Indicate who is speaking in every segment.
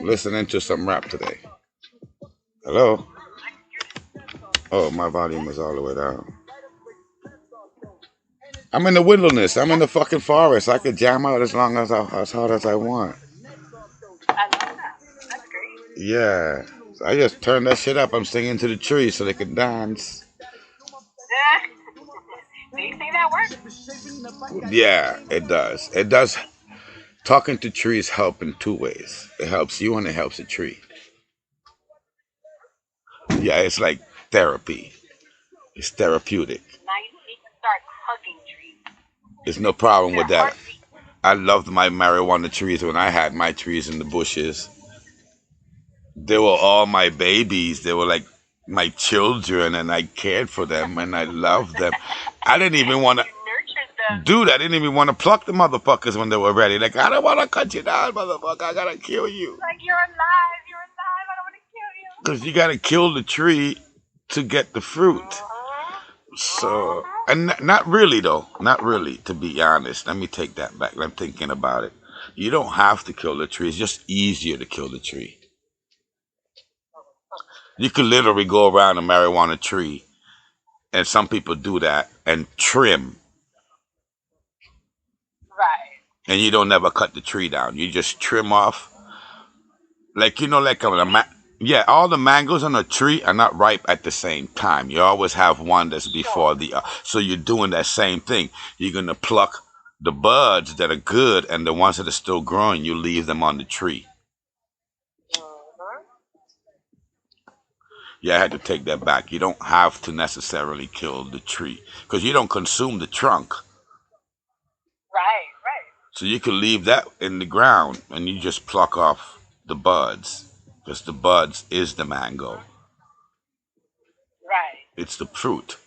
Speaker 1: listening to some rap today. Hello? Oh, my volume is all the way down. I'm in the wilderness. I'm in the fucking forest. I could jam out as hard as I want.
Speaker 2: I love that. That's great.
Speaker 1: Yeah. So I just turned that shit up. I'm singing to the trees so they can dance.
Speaker 2: They say that works.
Speaker 1: Yeah, it does. It does. Talking to trees help in two ways. It helps you and it helps the tree. Yeah, it's like therapy. It's therapeutic.
Speaker 2: Now you need to start hugging trees.
Speaker 1: There's no problem
Speaker 2: Their
Speaker 1: with that.
Speaker 2: heartbeat.
Speaker 1: I loved my marijuana trees when I had my trees in the bushes. They were all my babies. They were like my children, and I cared for them and I loved them. I didn't even want to,
Speaker 2: You nurtured them.
Speaker 1: dude. I didn't even want to pluck the motherfuckers when they were ready. Like, I don't want to cut you down, motherfucker. I gotta kill you.
Speaker 2: Like, you're alive. You're alive. I don't want to kill you.
Speaker 1: Because you gotta kill the tree to get the fruit. So,
Speaker 2: Uh-huh.
Speaker 1: and not really though, not really. To be honest, let me take that back. I'm thinking about it. You don't have to kill the tree. It's just easier to kill the tree. You could literally go around a marijuana tree, and some people do that and trim,
Speaker 2: Right.
Speaker 1: and you don't never cut the tree down. You just trim off, like like yeah. All the mangoes on a tree are not ripe at the same time. You always have one that's before
Speaker 2: Sure.
Speaker 1: the. So you're doing that same thing. You're gonna pluck the buds that are good, and the ones that are still growing, you leave them on the tree.
Speaker 2: Uh-huh.
Speaker 1: Yeah, I had to take that back. You don't have to necessarily kill the tree because you don't consume the trunk.
Speaker 2: Right. Right.
Speaker 1: So you can leave that in the ground and you just pluck off the buds because the buds is the mango.
Speaker 2: Right.
Speaker 1: It's the fruit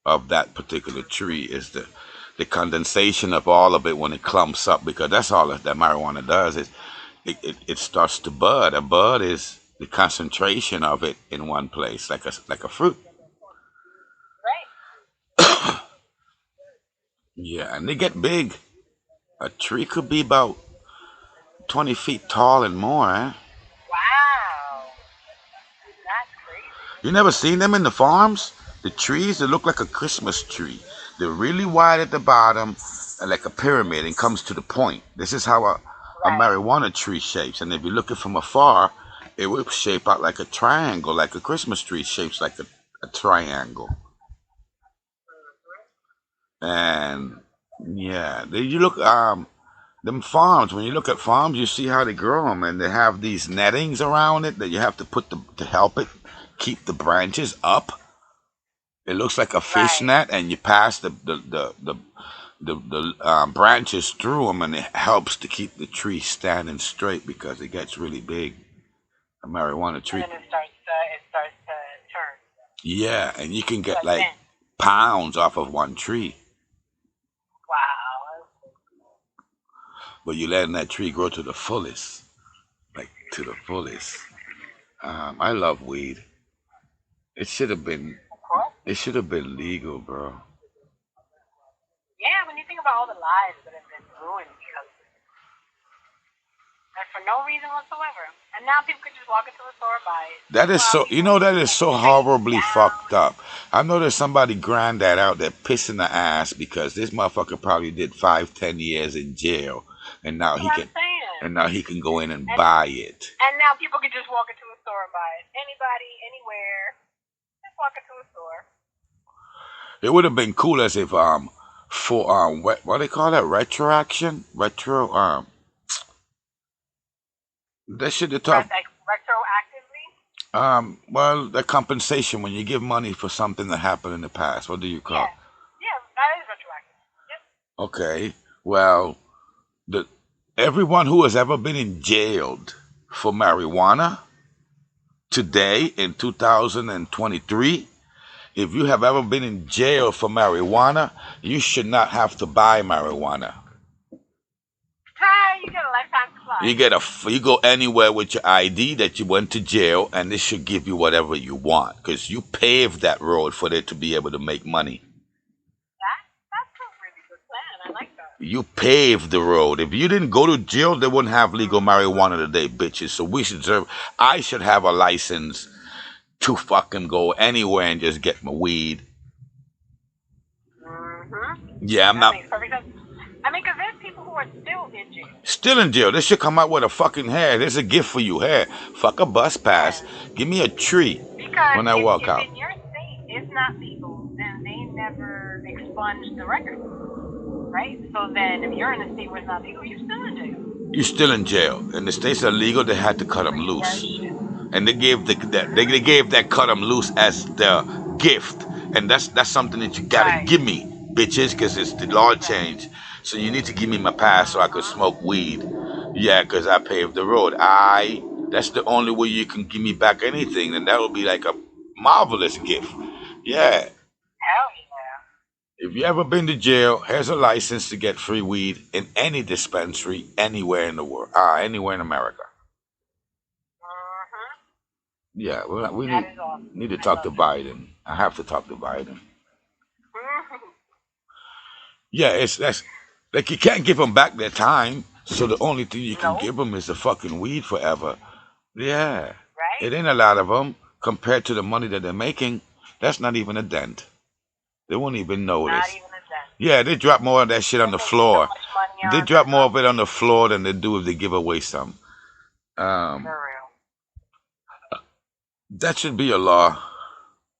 Speaker 1: of that particular tree is the condensation of all of it when it clumps up because that's all that marijuana does is it starts to bud. A bud is the concentration of it in one place like a fruit.
Speaker 2: Right.
Speaker 1: Yeah, and they get big. A tree could be about 20 feet tall and more. Eh?
Speaker 2: Wow. That's crazy.
Speaker 1: You never seen them in the farms? The trees, they look like a Christmas tree. They're really wide at the bottom, and like a pyramid, and comes to the point. This is how a
Speaker 2: Right.
Speaker 1: marijuana tree shapes. And if you look it from afar, it will shape out like a triangle, like a Christmas tree shapes like a triangle. And yeah, you look them farms. When you look at farms, you see how they grow them, and they have these nettings around it that you have to put to help it keep the branches up. It looks like a fish
Speaker 2: Right.
Speaker 1: net, and you pass the branches through them, and it helps to keep the tree standing straight because it gets really big. A marijuana
Speaker 2: And
Speaker 1: tree,
Speaker 2: then it starts to turn.
Speaker 1: yeah, and you can get
Speaker 2: Like
Speaker 1: like
Speaker 2: bend.
Speaker 1: pounds off of one tree,
Speaker 2: Wow.
Speaker 1: but you letting that tree grow to the fullest, like to the fullest. I love weed. It should have been.
Speaker 2: Of course.
Speaker 1: It should have been legal, bro.
Speaker 2: Yeah, when you think about all the lives that have been ruined because of it, and for no reason whatsoever. And now people can just walk into a store and buy it.
Speaker 1: That is
Speaker 2: Meanwhile,
Speaker 1: so. You
Speaker 2: people
Speaker 1: know
Speaker 2: are
Speaker 1: that
Speaker 2: getting
Speaker 1: is
Speaker 2: like
Speaker 1: so
Speaker 2: chased
Speaker 1: horribly fucked
Speaker 2: down.
Speaker 1: up. I know there's somebody that out there pissing the ass because this motherfucker probably did 5, 10 years in jail, and now
Speaker 2: That's
Speaker 1: he
Speaker 2: what I'm
Speaker 1: can,
Speaker 2: saying.
Speaker 1: and now he can go in and
Speaker 2: And
Speaker 1: buy it.
Speaker 2: and now people can just walk into a store and buy it. Anybody, anywhere, just walk into a store.
Speaker 1: It would have been cool as if for what they call that retroaction retro that should have talked
Speaker 2: Like retroactively.
Speaker 1: well the compensation when you give money for something that happened in the past. What do you call
Speaker 2: Yeah.
Speaker 1: it?
Speaker 2: Yeah, that is retroactive. Yep.
Speaker 1: Okay, well the everyone who has ever been in jailed for marijuana today in 2023, if you have ever been in jail for marijuana, you should not have to buy marijuana.
Speaker 2: Hi, you get a lifetime supply.
Speaker 1: You go anywhere with your ID that you went to jail, and this should give you whatever you want because you paved that road for it to be able to make money.
Speaker 2: That's a really good plan. I like that.
Speaker 1: You paved the road. If you didn't go to jail, they wouldn't have legal marijuana today, bitches. So we should serve. I should have a license to fucking go anywhere and just get my weed. Yeah, I'm
Speaker 2: That
Speaker 1: not
Speaker 2: makes perfect sense. I mean, because there's people who are still in jail.
Speaker 1: still in jail. This should come out with a fucking hair. There's a gift for you. Here, fuck a bus pass. Give me a tree
Speaker 2: Because
Speaker 1: when I walk
Speaker 2: if
Speaker 1: out.
Speaker 2: in your state it's not legal, then they never expunged the record, right? So then if you're in a state where it's not legal, you're still in jail.
Speaker 1: You're still in jail. In the states that are legal, they had to cut them loose, and they gave they gave that cut them loose as the gift, and that's something that you gotta
Speaker 2: Right.
Speaker 1: give me, bitches, because it's the law changed. So you need to give me my pass so I could smoke weed. Yeah, because I paved the road. That's the only way you can give me back anything, and that would be like a marvelous gift. Yeah.
Speaker 2: Hell yeah.
Speaker 1: If you ever been to jail, here's a license to get free weed in any dispensary anywhere in the world, anywhere in America. Yeah, well, we
Speaker 2: That is awesome.
Speaker 1: need to
Speaker 2: I
Speaker 1: talk to
Speaker 2: love
Speaker 1: Biden. I have to talk to Biden.
Speaker 2: it.
Speaker 1: Yeah, that's like you can't give them back their time, so the only thing you can
Speaker 2: No.
Speaker 1: give them is the fucking weed forever. Yeah,
Speaker 2: Right?
Speaker 1: it ain't a lot of them compared to the money that they're making. That's not even a dent. They won't even notice.
Speaker 2: Not even a cent.
Speaker 1: Yeah, they drop more of that shit on the
Speaker 2: They make
Speaker 1: floor.
Speaker 2: so much money
Speaker 1: They
Speaker 2: on
Speaker 1: drop more of it on the floor than they do if they give away some.
Speaker 2: For real.
Speaker 1: That should be a law.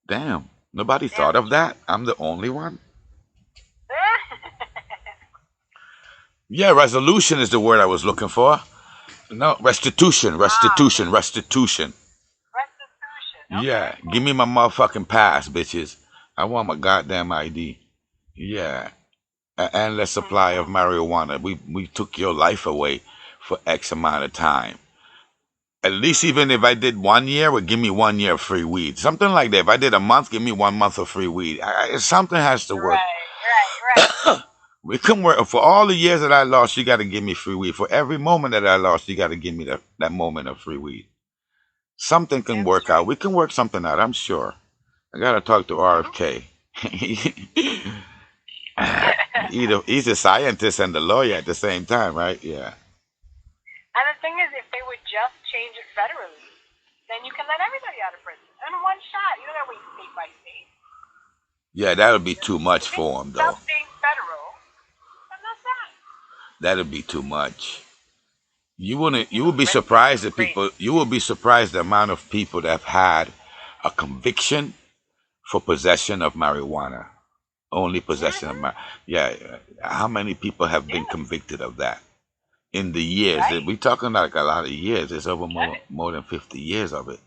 Speaker 1: Damn, nobody thought of that. I'm the only one. Yeah, resolution is the word I was looking for. No, restitution.
Speaker 2: Restitution.
Speaker 1: Restitution. Yeah, give me my motherfucking pass, bitches. I want my goddamn ID. Yeah, an endless supply of marijuana. We took your life away for X amount of time. At least even if I did 1 year, would give me 1 year of free weed. Something like that. If I did a month, give me 1 month of free weed. Something has to work.
Speaker 2: Right.
Speaker 1: We can work for all the years that I lost. You got to give me free weed. For every moment that I lost, you got to give me that moment of free weed. Something can work out. We can work something out. I'm sure. I got to talk to RFK. He's a scientist and a lawyer at the same time, right? Yeah.
Speaker 2: And the thing is, if they would just change it federally, then you can let everybody out of prison in one shot. You don't have to wait state by state.
Speaker 1: Yeah, that would be too much for him, though.
Speaker 2: Stop being federal, and that's that.
Speaker 1: That would be too much. You would be surprised that people. You would be surprised the amount of people that have had a conviction for possession of marijuana. Only possession of marijuana. Yeah, how many people have been convicted of that in the years?
Speaker 2: Right.
Speaker 1: We're talking like a lot of years. It's over more than 50 years of it.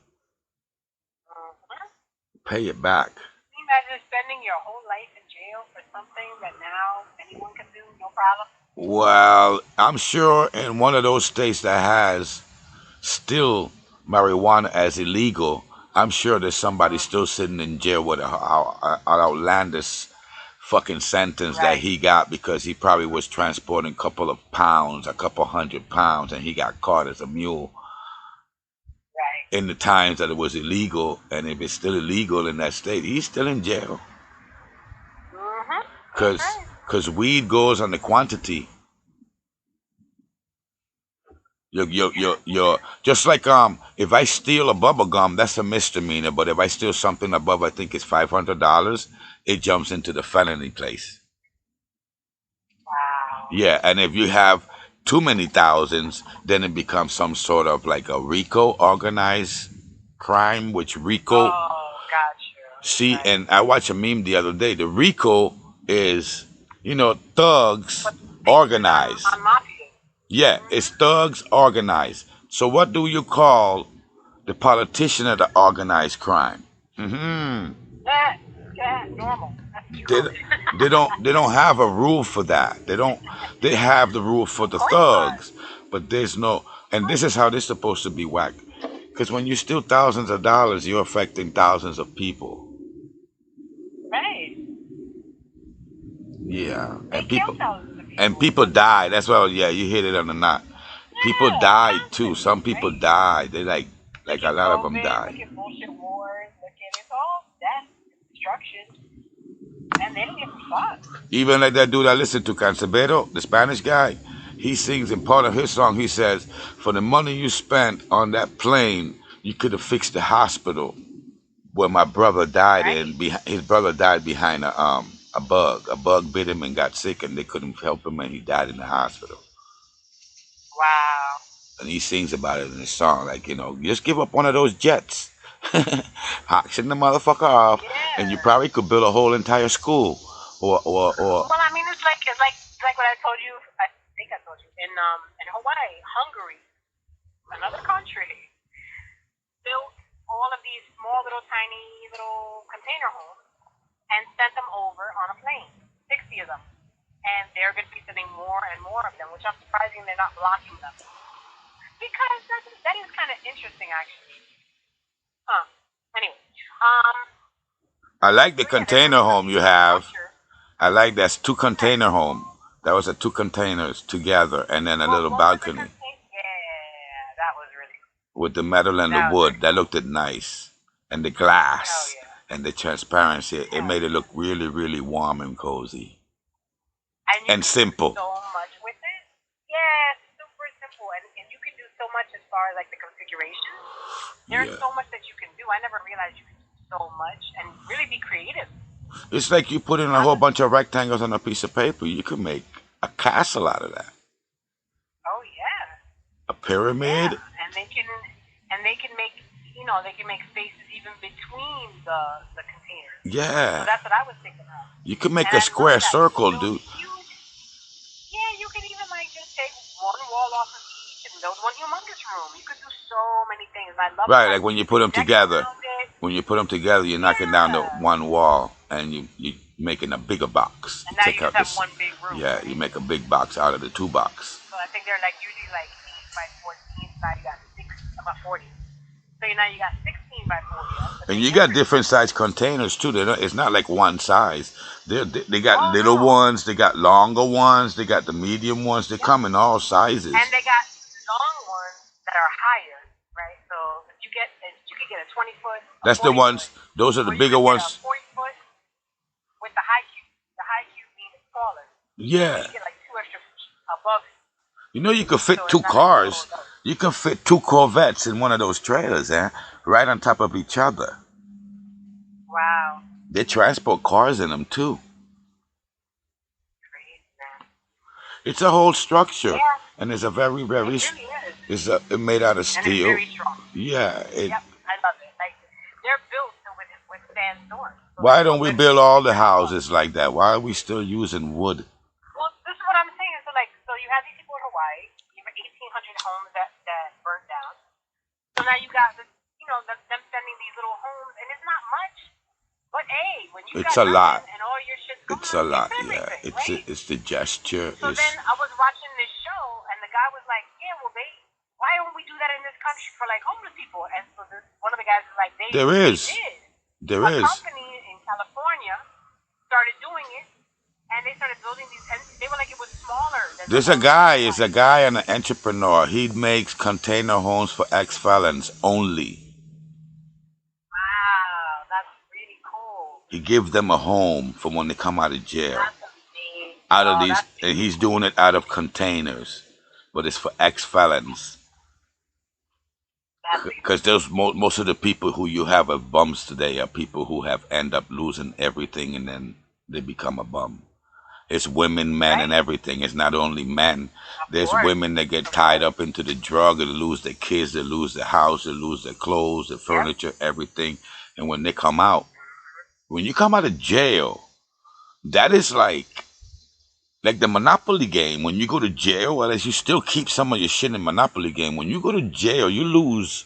Speaker 1: Pay it back.
Speaker 2: Can you imagine spending your whole life in jail for something that now anyone can do, no problem?
Speaker 1: Well, I'm sure in one of those states that has still marijuana as illegal, I'm sure there's somebody still sitting in jail with an outlandish fucking sentence that he got because he probably was transporting a couple of pounds, a couple 100 pounds, and he got caught as a mule.
Speaker 2: Right.
Speaker 1: In the times that it was illegal, and if it's still illegal in that state, he's still in jail. Because weed goes on the quantity. You're just like if I steal a bubble gum, that's a misdemeanor. But if I steal something above, I think it's $500, it jumps into the felony place.
Speaker 2: Wow.
Speaker 1: Yeah, and if you have too many thousands, then it becomes some sort of like a RICO, organized crime, which RICO.
Speaker 2: Oh, gotcha.
Speaker 1: See, and I watched a meme the other day. The RICO is, thugs organized.
Speaker 2: On mafia.
Speaker 1: Yeah, it's thugs organized. So what do you call the politician of the organized crime?
Speaker 2: Yeah, normal.
Speaker 1: They don't have a rule for that. They have the rule for the thugs, but there's no, and this is how this is supposed to be whacked. Because when you steal thousands of dollars, you're affecting thousands of people.
Speaker 2: Right.
Speaker 1: Yeah,
Speaker 2: They
Speaker 1: and people die. That's why, yeah, you hit it on the knot. People died too. Some people died. They like a lot of them died.
Speaker 2: Look at bullshit wars. Look at it's all death, destruction, and and they didn't give a fuck.
Speaker 1: Even like that dude I listened to, Cancerbero, the Spanish guy, he sings in part of his song, he says, for the money you spent on that plane, you could have fixed the hospital where my brother died
Speaker 2: Right?
Speaker 1: in. His brother died behind a bug. A bug bit him and got sick, and they couldn't help him, and he died in the hospital.
Speaker 2: Wow.
Speaker 1: And he sings about it in his song, like, just give up one of those jets, auction the motherfucker off, and you
Speaker 2: Yeah.
Speaker 1: probably could build a whole entire school, or
Speaker 2: Well, I mean, it's like what I told you. I think I told you in Hawaii, Hungary, another country, built all of these small little tiny little container homes and sent them over on a plane, 60 of them, and they're going to be sending more and more of them, which I'm surprising they're not blocking them because that is kind of interesting actually. Anyway,
Speaker 1: I like the
Speaker 2: so yeah, they're
Speaker 1: container
Speaker 2: building
Speaker 1: home
Speaker 2: these
Speaker 1: you have.
Speaker 2: structures.
Speaker 1: I like that's two
Speaker 2: That's
Speaker 1: container
Speaker 2: cool.
Speaker 1: home. That was a two containers together, and then a
Speaker 2: What
Speaker 1: little
Speaker 2: was the
Speaker 1: balcony
Speaker 2: container? Yeah, that was really cool.
Speaker 1: with the metal and the
Speaker 2: That was
Speaker 1: wood.
Speaker 2: really
Speaker 1: That
Speaker 2: cool.
Speaker 1: looked nice, and the
Speaker 2: Hell
Speaker 1: glass
Speaker 2: yeah.
Speaker 1: and the transparency. It
Speaker 2: Hell
Speaker 1: made it
Speaker 2: yeah.
Speaker 1: look really, really warm and cozy
Speaker 2: And you
Speaker 1: and
Speaker 2: can do
Speaker 1: simple.
Speaker 2: so much with it. Yeah, super simple. And you can do so much as far as like the configuration. There's
Speaker 1: Yeah,
Speaker 2: so much that you can do. I never realized you could do so much and really be creative.
Speaker 1: it's like you put in a
Speaker 2: Not
Speaker 1: whole
Speaker 2: just,
Speaker 1: bunch of rectangles on a piece of paper. You could make a castle out of that,
Speaker 2: oh yeah.
Speaker 1: a pyramid.
Speaker 2: Yeah. And they can make they can make spaces even between the containers. So
Speaker 1: Yeah,
Speaker 2: that's what I was thinking of.
Speaker 1: you could
Speaker 2: And
Speaker 1: make a
Speaker 2: I love
Speaker 1: square
Speaker 2: that. You can
Speaker 1: circle,
Speaker 2: build
Speaker 1: dude.
Speaker 2: huge. Yeah, you can even like just take one wall off of each and build one humongous room. You could do so many things. I love
Speaker 1: Right,
Speaker 2: that.
Speaker 1: like when you
Speaker 2: You
Speaker 1: put
Speaker 2: could
Speaker 1: them
Speaker 2: deck
Speaker 1: together.
Speaker 2: around it.
Speaker 1: When you put them together, you're knocking down the
Speaker 2: Yeah.
Speaker 1: one wall, and you making a bigger box.
Speaker 2: And
Speaker 1: You
Speaker 2: now
Speaker 1: take
Speaker 2: you
Speaker 1: out
Speaker 2: just have
Speaker 1: this.
Speaker 2: one big room.
Speaker 1: Yeah, you make a big box out of the two box.
Speaker 2: So I think they're like usually like 8 by 14. So now you got 6 about 40. So now you got 16 by 40. That's a
Speaker 1: And
Speaker 2: big
Speaker 1: you got
Speaker 2: difference.
Speaker 1: different size containers too. It's not like one size. They got
Speaker 2: Oh
Speaker 1: little
Speaker 2: no.
Speaker 1: ones, they got longer ones, they got the medium ones. They
Speaker 2: Yep.
Speaker 1: come in all sizes.
Speaker 2: And they got long ones that are higher, right? So if you could get a 20 foot, a
Speaker 1: That's the
Speaker 2: 40
Speaker 1: ones.
Speaker 2: foot,
Speaker 1: Those are the
Speaker 2: or you
Speaker 1: bigger
Speaker 2: could get a
Speaker 1: ones.
Speaker 2: 40 foot with the high cube. The high cube means taller. So
Speaker 1: Yeah.
Speaker 2: you get like 2 extra feet above it.
Speaker 1: You could fit
Speaker 2: So
Speaker 1: two
Speaker 2: it's not like a
Speaker 1: cars.
Speaker 2: little.
Speaker 1: You can fit two Corvettes in one of those trailers, right on top of each other.
Speaker 2: Wow.
Speaker 1: They transport cars in them too.
Speaker 2: Crazy, man.
Speaker 1: It's a whole structure,
Speaker 2: Yeah,
Speaker 1: and it's a very,
Speaker 2: it
Speaker 1: very.
Speaker 2: really is.
Speaker 1: It's made out of
Speaker 2: And it's
Speaker 1: steel.
Speaker 2: very strong.
Speaker 1: Yeah.
Speaker 2: Yep, I love it. Like they're built to withstand storms. So
Speaker 1: Why
Speaker 2: like
Speaker 1: don't we
Speaker 2: literally
Speaker 1: build all the
Speaker 2: they're built.
Speaker 1: houses like that? Why are we still using wood?
Speaker 2: Well, this is what I'm saying. So you have these people in Hawaii. You have 1,800 homes that burned down. So now you got them sending these little homes, and it's not much. But hey, when you
Speaker 1: It's
Speaker 2: got
Speaker 1: a lot.
Speaker 2: nothing and all your shit's gone,
Speaker 1: It's a lot.
Speaker 2: it's
Speaker 1: Yeah.
Speaker 2: everything,
Speaker 1: It's
Speaker 2: right?
Speaker 1: it's the gesture.
Speaker 2: So then I was watching this show, and the guy was like, "Yeah, well, why don't we do that in this country for like homeless people?" And so one of the guys was like,
Speaker 1: There
Speaker 2: they
Speaker 1: is.
Speaker 2: did.
Speaker 1: There
Speaker 2: A
Speaker 1: is.
Speaker 2: company in California started doing it, and they started building these. And they were like, it was smaller than the
Speaker 1: There's a
Speaker 2: homes
Speaker 1: guy.
Speaker 2: in
Speaker 1: It's a
Speaker 2: Hawaii.
Speaker 1: guy and an entrepreneur. He makes container homes for ex-felons only.
Speaker 2: Wow, that's really cool.
Speaker 1: He gives them a home for when they come out of jail.
Speaker 2: That's amazing.
Speaker 1: Out of
Speaker 2: Oh,
Speaker 1: these,
Speaker 2: that's
Speaker 1: and he's doing it out of containers, but it's for ex-felons.
Speaker 2: that's
Speaker 1: Because those most of the people who you have as bums today are people who have end up losing everything and then they become a bum. It's women, men, and
Speaker 2: right.
Speaker 1: everything. It's not only men.
Speaker 2: Of
Speaker 1: There's
Speaker 2: course,
Speaker 1: women that get
Speaker 2: of
Speaker 1: tied
Speaker 2: course.
Speaker 1: up into the drug, they lose their kids, they lose their house, they lose their clothes, their
Speaker 2: Yep.
Speaker 1: furniture, everything. And when they come out, when you come out of jail, that is like the Monopoly game. When you go to jail, well, as you still keep some of your shit in Monopoly game. When you go to jail, you lose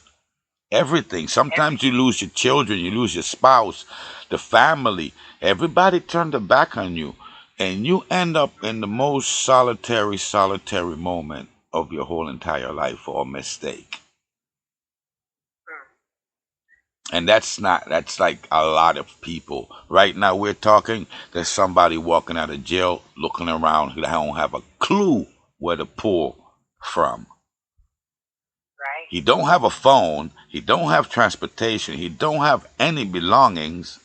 Speaker 1: everything. Sometimes you lose your children, you lose your spouse, the family. Everybody turned their back on you. And you end up in the most solitary moment of your whole entire life for a mistake. And that's like a lot of people. Right now we're talking, there's somebody walking out of jail looking around who don't have a clue where to pull from.
Speaker 2: Right.
Speaker 1: He don't have a phone, he don't have transportation, he don't have any belongings.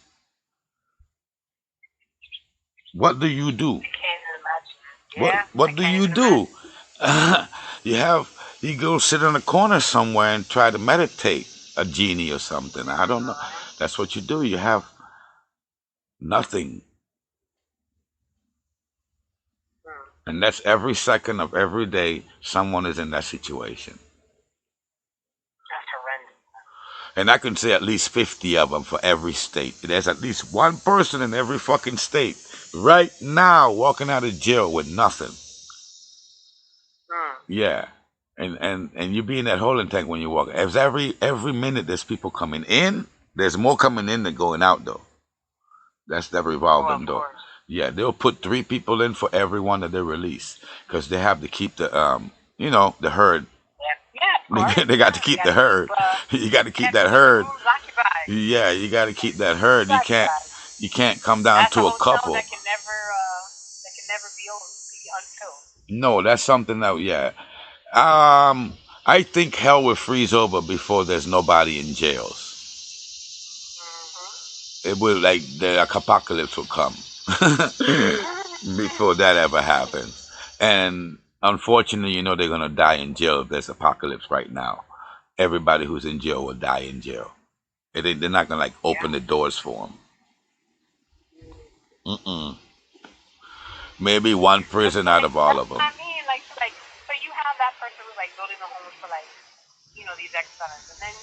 Speaker 1: What do you do?
Speaker 2: I can't imagine.
Speaker 1: What
Speaker 2: Yeah, I
Speaker 1: what do
Speaker 2: can't
Speaker 1: you
Speaker 2: even
Speaker 1: do?
Speaker 2: imagine.
Speaker 1: you have you go sit in a corner somewhere and try to meditate a genie or something. I don't know. That's what you do. You have nothing.
Speaker 2: Mm.
Speaker 1: And that's every second of every day someone is in that situation.
Speaker 2: That's horrendous.
Speaker 1: And I can say at least 50 of them for every state. There's at least one person in every fucking state right now walking out of jail with nothing.
Speaker 2: Mm.
Speaker 1: Yeah. And you be in that holding tank when you walk. As every minute there's people coming in, there's more coming in than going out though. That's the
Speaker 2: Well,
Speaker 1: revolving
Speaker 2: of
Speaker 1: door.
Speaker 2: course.
Speaker 1: Yeah, they'll put 3 people in for every one that they release because they have to keep the the herd.
Speaker 2: Yeah, yeah, of course.
Speaker 1: They got to
Speaker 2: Yeah,
Speaker 1: keep the herd. You got to
Speaker 2: you
Speaker 1: keep
Speaker 2: have to
Speaker 1: that
Speaker 2: keep the
Speaker 1: herd.
Speaker 2: rooms occupied.
Speaker 1: Yeah, you got to keep that
Speaker 2: Rooms
Speaker 1: herd.
Speaker 2: occupied.
Speaker 1: You can't come down
Speaker 2: That's a
Speaker 1: to a
Speaker 2: hotel
Speaker 1: couple.
Speaker 2: that can never be unfilled.
Speaker 1: No, that's something that yeah. I think hell will freeze over before there's nobody in jails. It will like the apocalypse will come before that ever happens. And unfortunately, they're gonna die in jail if there's apocalypse right now. Everybody who's in jail will die in jail. They're not gonna like open
Speaker 2: Yeah.
Speaker 1: the doors for them. Mm-mm. Maybe one prison out of all
Speaker 2: That's
Speaker 1: of them.
Speaker 2: what I mean. So you have that person who's like building the homes for these ex-felons, and then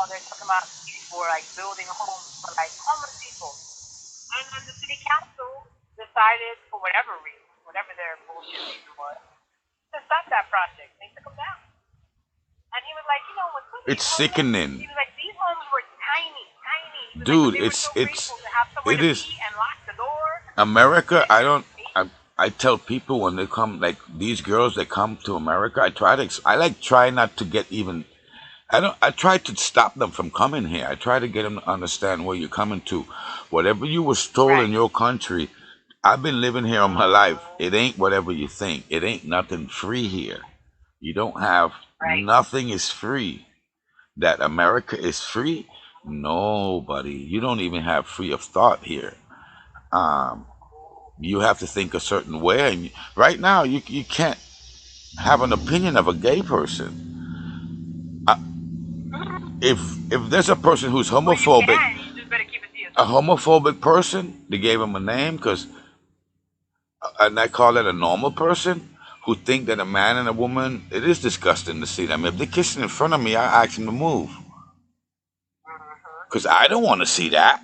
Speaker 2: they're talking about people like building homes for like homeless people, and then the city council decided for whatever reason, whatever their bullshit reason was, to stop that project. They took them down, and he was like, when
Speaker 1: It's
Speaker 2: somebody told me,
Speaker 1: sickening,
Speaker 2: he was like, these homes were tiny, tiny. He was like, but
Speaker 1: dude.
Speaker 2: they were so grateful to have somewhere
Speaker 1: It
Speaker 2: to
Speaker 1: is
Speaker 2: be and lock the door.
Speaker 1: America.
Speaker 2: And
Speaker 1: I
Speaker 2: just
Speaker 1: don't. I tell people when they come, like these girls that come to America, I like try not to get even. I try to stop them from coming here. I try to get them to understand where you're coming to. Whatever you were stole in
Speaker 2: right.
Speaker 1: your country, I've been living here all my life. It ain't whatever you think. It ain't nothing free here. You don't have
Speaker 2: Right.
Speaker 1: nothing is free. That America is free? Nobody. You don't even have free of thought here. Um, you have to think a certain way. And right now, you can't have an opinion of a gay person. Uh, if there's a person who's
Speaker 2: Well, you
Speaker 1: homophobic,
Speaker 2: can. You just better keep it to
Speaker 1: a
Speaker 2: yourself.
Speaker 1: homophobic person, they gave him a name and I call it a normal person who think that a man and a woman, it is disgusting to see them. If they're kissing in front of me, I ask them to move because I don't want to see that.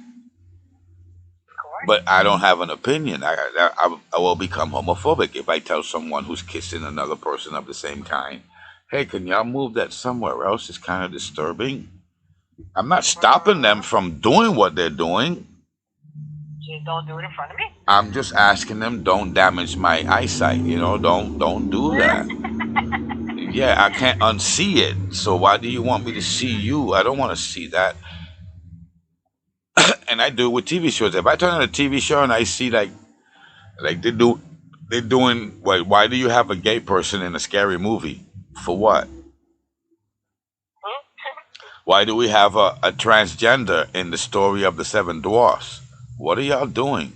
Speaker 2: Of course.
Speaker 1: But I don't have an opinion. I will become homophobic if I tell someone who's kissing another person of the same kind, hey, can y'all move that somewhere else? It's kind of disturbing. I'm not stopping them from doing what they're doing.
Speaker 2: Just don't do it in front of me.
Speaker 1: I'm just asking them, don't damage my eyesight. Don't do that. Yeah, I can't unsee it. So why do you want me to see you? I don't want to see that. And I do it with TV shows. If I turn on a TV show and I see like they're doing. Why do you have a gay person in a scary movie? For what? Why do we have a transgender in the story of the Seven Dwarfs? What are y'all doing?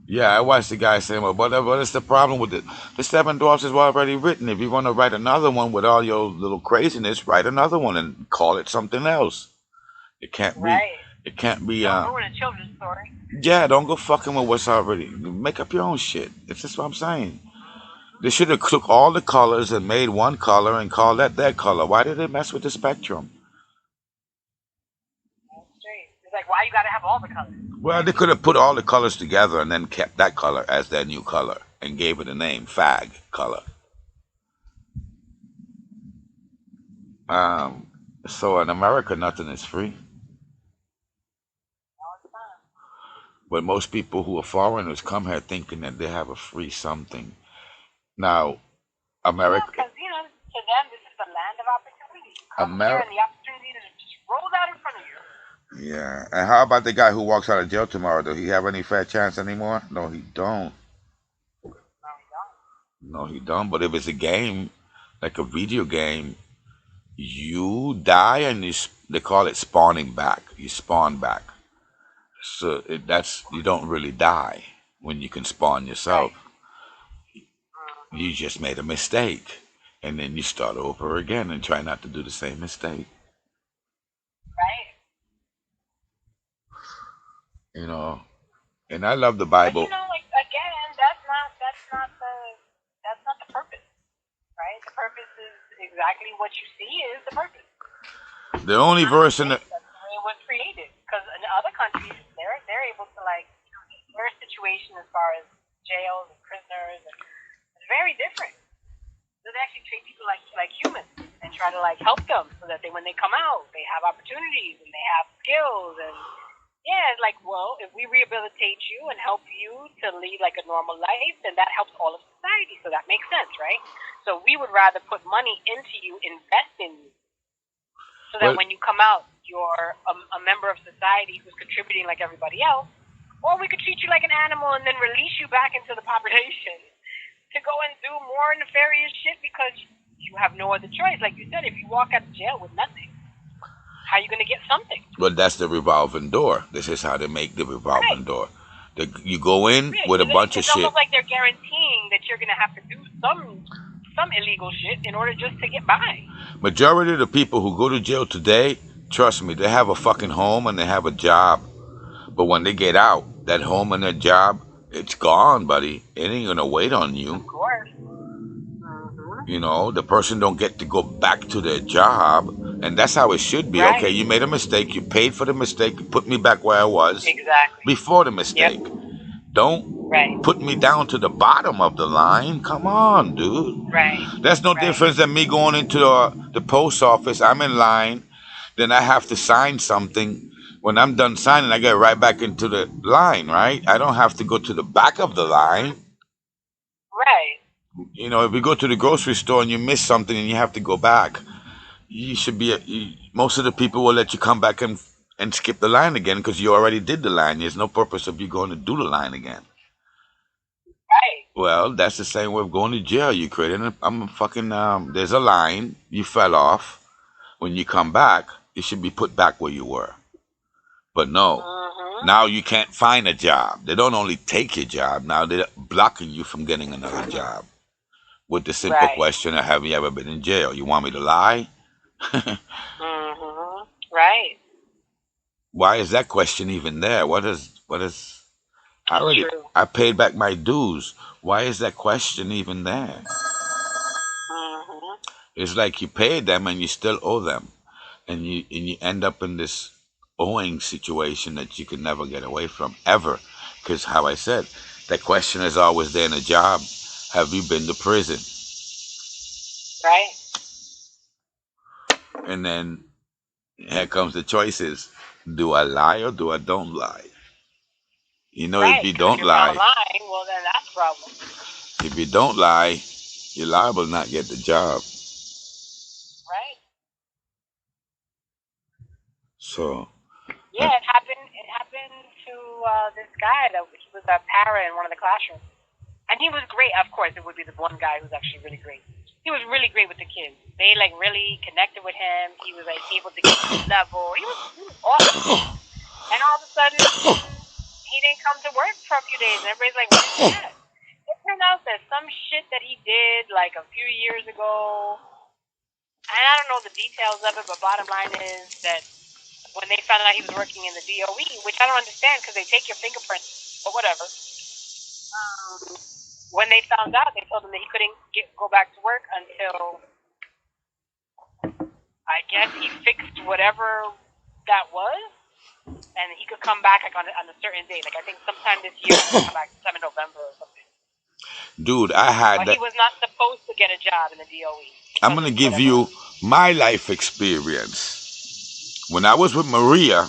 Speaker 1: Yeah, I watched the guy saying, well, what is the problem with it? The Seven Dwarfs is already written. If you want to write another one with all your little craziness, write another one and call it something else. It can't be.
Speaker 2: Right.
Speaker 1: It can't be.
Speaker 2: Don't ruin a children's story.
Speaker 1: Yeah, don't go fucking with what's already. Make up your own shit. It's just what I'm saying. They should have took all the colors and made one color and called that color. Why did they mess with the spectrum?
Speaker 2: That's straight. It's like, why you gotta have all the colors?
Speaker 1: Well, they could have put all the colors together and then kept that color as their new color and gave it a name, fag color. So in America, nothing is free.
Speaker 2: All the time.
Speaker 1: But most people who are foreigners come here thinking that they have a free something. Now, America,
Speaker 2: Because, to them, this is the land of opportunity. You come here
Speaker 1: America.
Speaker 2: and the opportunity just rolls out in front of you.
Speaker 1: Yeah. And how about the guy who walks out of jail tomorrow? Does he have any fair chance anymore? No, he don't.
Speaker 2: No, you don't.
Speaker 1: No, he don't. But if it's a game, like a video game, you die and they call it spawning back. You spawn back. So that's you don't really die when you can spawn yourself.
Speaker 2: Right.
Speaker 1: You just made a mistake, and then you start over again and try not to do the same mistake.
Speaker 2: Right.
Speaker 1: You know, and I love the
Speaker 2: But
Speaker 1: Bible.
Speaker 2: like again, that's not the purpose, right? The purpose is exactly what you see is the purpose.
Speaker 1: The only
Speaker 2: Not a
Speaker 1: verse in the
Speaker 2: mistake. That's the way it was created. Because in other countries, they're able to their situation as far as jails and prisoners, and it's very different. So they actually treat people like humans and try to help them so that when they come out, they have opportunities and they have skills and yeah, it's well, if we rehabilitate you and help you to lead a normal life, then that helps all of society. So that makes sense, right? So we would rather put money into you, invest in you, so that
Speaker 1: well,
Speaker 2: when you come out, you're a member of society who's contributing like everybody else. Or we could treat you like an animal and then release you back into the population to go and do more nefarious shit because you have no other choice. Like you said, if you walk out of jail with nothing, how are you going to get something?
Speaker 1: well, that's the revolving door. This is how they make the
Speaker 2: Right.
Speaker 1: revolving door. You go in
Speaker 2: Really.
Speaker 1: with a bunch of
Speaker 2: It's
Speaker 1: shit.
Speaker 2: almost like they're guaranteeing that you're going to have to do some illegal shit in order just to get by.
Speaker 1: Majority of the people who go to jail today, trust me, they have a fucking home and they have a job. But when they get out, that home and that job, it's gone, buddy. It ain't gonna wait on you.
Speaker 2: Of course. Mm-hmm.
Speaker 1: You know, the person don't get to go back to their job, and that's how it should be.
Speaker 2: Right.
Speaker 1: Okay, you made a mistake, you paid for the mistake, you put me back where I was
Speaker 2: Exactly.
Speaker 1: before the mistake.
Speaker 2: Yep.
Speaker 1: Don't put me down to the bottom of the line. Come on, dude.
Speaker 2: Right.
Speaker 1: That's no difference than me going into the post office. I'm in line, then I have to sign something. When I'm done signing, I get right back into the line, right? I don't have to go to the back of the line.
Speaker 2: Right.
Speaker 1: You know, if you go to the grocery store and you miss something and you have to go back, you should be. Most of the people will let you come back and skip the line again because you already did the line. There's no purpose of you going to do the line again.
Speaker 2: Right.
Speaker 1: Well, that's the same way of going to jail. You created. I'm a fucking. There's a line. You fell off. When you come back, you should be put back where you were. But no, now you can't find a job. They don't only take your job. Now they're blocking you from getting another job. With the simple question of have you ever been in jail? You want me to lie?
Speaker 2: Right.
Speaker 1: Why is that question even there? What is I paid back my dues. Why is that question even there? It's like you paid them and you still owe them. And you end up in this owing situation that you can never get away from ever. Because how I said, that question is always there in a job. Have you been to prison?
Speaker 2: Right.
Speaker 1: And then here comes the choices. Do I lie or do I don't lie? You know, if you don't lie,
Speaker 2: lying, well then that's a problem.
Speaker 1: if you don't lie, you're liable to not get the job.
Speaker 2: Right.
Speaker 1: So
Speaker 2: yeah, it happened to this guy that he was a para in one of the classrooms. And he was great. Of course, it would be the one guy who's actually really great. He was really great with the kids. They really connected with him. He was able to get to his level. He was awesome. And all of a sudden, he didn't come to work for a few days. And everybody's like, where's he at? It turned out that some shit that he did a few years ago, and I don't know the details of it, but bottom line is that when they found out he was working in the DOE, which I don't understand because they take your fingerprints, but whatever. When they found out, they told him that he couldn't go back to work until, I guess, he fixed whatever that was, and he could come back on a certain date. I think sometime this year, he could come back 7 November or something.
Speaker 1: Dude, I had
Speaker 2: but he was not supposed to get a job in the DOE.
Speaker 1: I'm going to give you my life experience. When I was with Maria,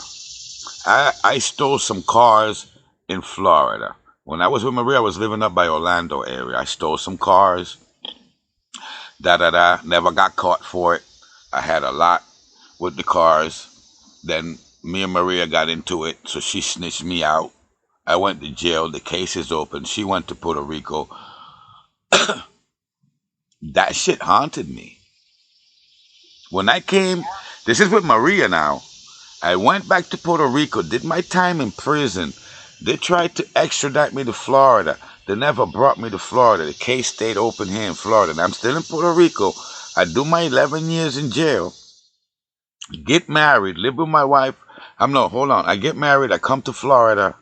Speaker 1: I stole some cars in Florida. When I was with Maria, I was living up by Orlando area. I stole some cars. Never got caught for it. I had a lot with the cars. Then me and Maria got into it, so she snitched me out. I went to jail. The case is open. She went to Puerto Rico. That shit haunted me. When I came, this is with Maria now. I went back to Puerto Rico, did my time in prison. They tried to extradite me to Florida. They never brought me to Florida. The case stayed open here in Florida. And I'm still in Puerto Rico. I do my 11 years in jail, get married, live with my wife. Hold on. I get married, I come to Florida,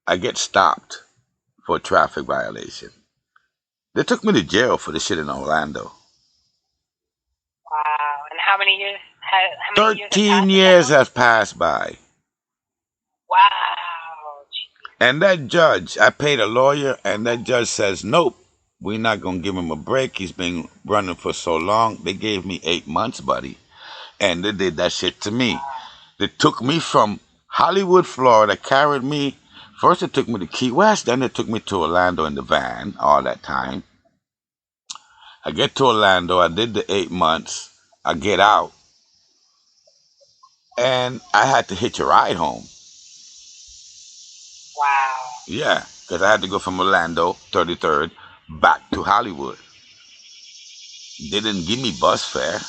Speaker 1: I get stopped for a traffic violation. They took me to jail for the shit in Orlando.
Speaker 2: Wow. And how many years? How many
Speaker 1: 13 years have passed by.
Speaker 2: Wow.
Speaker 1: And that judge, I paid a lawyer, and that judge says, nope, we're not going to give him a break. He's been running for so long. They gave me 8 months, buddy. And they did that shit to me. They took me from Hollywood, Florida, carried me. First, they took me to Key West, then they took me to Orlando in the van all that time. I get to Orlando, I did the 8 months, I get out, and I had to hitch a ride home.
Speaker 2: Wow.
Speaker 1: Yeah, because I had to go from Orlando, 33rd, back to Hollywood. They didn't give me bus fare,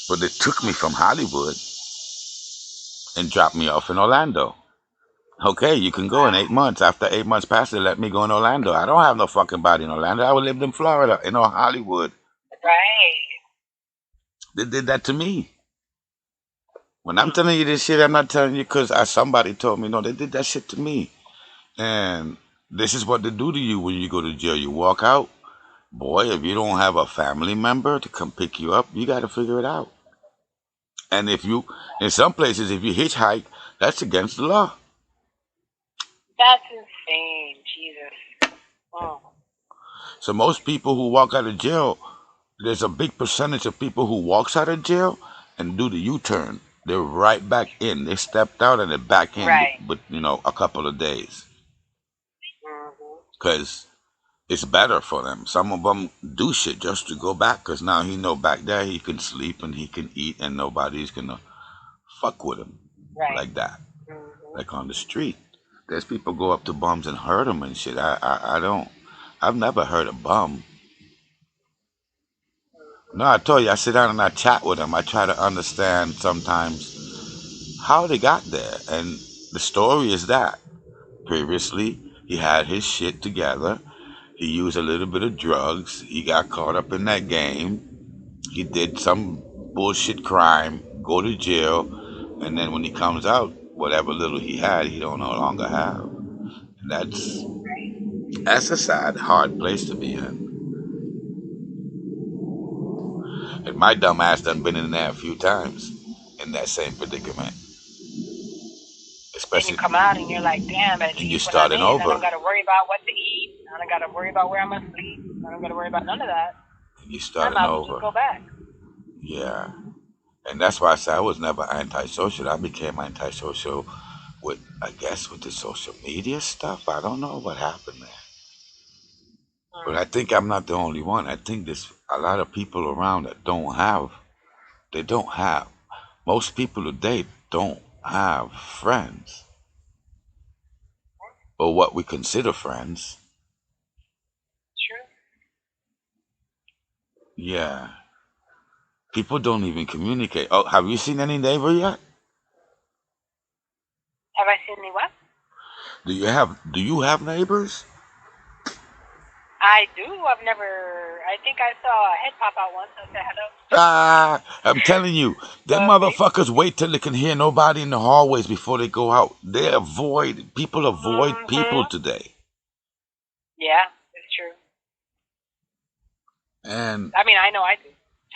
Speaker 1: but they took me from Hollywood and dropped me off in Orlando. Okay, you can go in 8 months. After 8 months passed, they let me go in Orlando. I don't have no fucking body in Orlando. I would live in Florida, in Hollywood.
Speaker 2: Right.
Speaker 1: They did that to me. When I'm telling you this shit, I'm not telling you because somebody told me. No, they did that shit to me. And this is what they do to you when you go to jail. You walk out. Boy, if you don't have a family member to come pick you up, you got to figure it out. And in some places, if you hitchhike, that's against the law.
Speaker 2: That's insane, Jesus. Oh.
Speaker 1: So most people who walk out of jail, there's a big percentage of people who walks out of jail and do the U-turn. They're right back in. They stepped out and they're back in
Speaker 2: Right.
Speaker 1: with a couple of days. Because it's better for them. Some of them do shit just to go back because now he know back there he can sleep and he can eat and nobody's going to fuck with him like that. Like on the street. There's people go up to bums and hurt them and shit. I've never heard a bum. No, I told you, I sit down and I chat with them. I try to understand sometimes how they got there. And the story is that previously he had his shit together. He used a little bit of drugs. He got caught up in that game. He did some bullshit crime, go to jail, and then when he comes out, whatever little he had, he don't no longer have. And that's a sad, hard place to be in. And my dumb ass done been in there a few times in that same predicament.
Speaker 2: Especially, and you come out and you're like, damn, at
Speaker 1: and you're
Speaker 2: least
Speaker 1: starting over.
Speaker 2: I don't got to worry about what to eat. I don't got to worry about where I'm going to sleep. I don't got to worry about none of that.
Speaker 1: And you're starting over.
Speaker 2: Just go back.
Speaker 1: Yeah. And that's why I said I was never antisocial. I became antisocial with the social media stuff. I don't know what happened there. But I think I'm not the only one. I think there's a lot of people around that don't have. Most people today don't have friends. Or what we consider friends.
Speaker 2: True.
Speaker 1: Yeah. People don't even communicate. Oh, have you seen any neighbor yet?
Speaker 2: Have I seen any what?
Speaker 1: Do you have neighbors?
Speaker 2: I do. I think I saw a head pop out once. I said hello.
Speaker 1: I'm telling you, them motherfuckers wait till they can hear nobody in the hallways before they go out. People avoid people today.
Speaker 2: Yeah, it's true.
Speaker 1: And
Speaker 2: I mean, I know I do.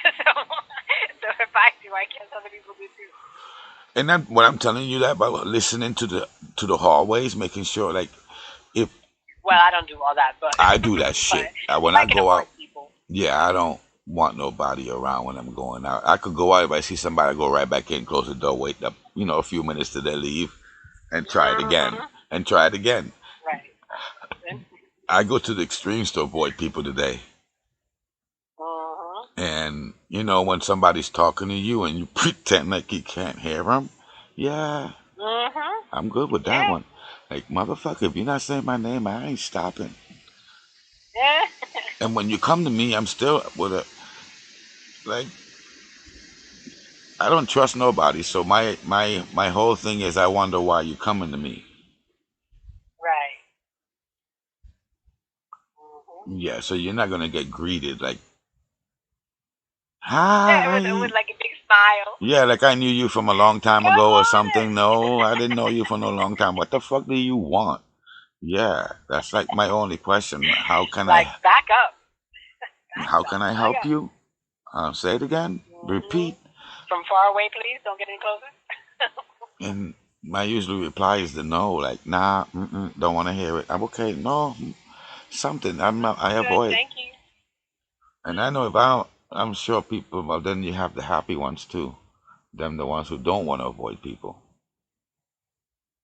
Speaker 2: so if I do, I guess other people do too.
Speaker 1: And that what I'm telling you that about listening to the hallways, making sure if.
Speaker 2: Well, I don't do all that, but
Speaker 1: I do that shit. When I go out,
Speaker 2: people.
Speaker 1: Yeah, I don't want nobody around when I'm going out. I could go out if I see somebody, I go right back in, close the door, wait up, a few minutes till they leave, and try it again, and try it again.
Speaker 2: Right.
Speaker 1: I go to the extremes to avoid people today. And, when somebody's talking to you and you pretend like you can't hear them, yeah, I'm good with that one. Like, motherfucker, if you're not saying my name, I ain't stopping.
Speaker 2: Yeah.
Speaker 1: And when you come to me, I'm still with I don't trust nobody. So my whole thing is I wonder why you coming to me.
Speaker 2: Right. Mm-hmm.
Speaker 1: Yeah, so you're not gonna get greeted like
Speaker 2: Yeah, it was
Speaker 1: hi.
Speaker 2: like a big smile.
Speaker 1: Yeah, like I knew you from a long time
Speaker 2: Come
Speaker 1: ago or
Speaker 2: on in.
Speaker 1: something. No, I didn't know you for no long time. What the fuck do you want? Yeah, that's like my only question.
Speaker 2: Like, back up. Back
Speaker 1: How
Speaker 2: the
Speaker 1: can I
Speaker 2: fuck
Speaker 1: help
Speaker 2: up.
Speaker 1: you? Say it again.
Speaker 2: Mm-hmm.
Speaker 1: Repeat.
Speaker 2: From far away, please. Don't get any closer.
Speaker 1: And my usual reply is the no, like nah, don't want to hear it. I'm okay. No, something. I
Speaker 2: Good.
Speaker 1: avoid.
Speaker 2: Thank you.
Speaker 1: And I know if I'm sure people. But then you have the happy ones too. Them the ones who don't want to avoid people.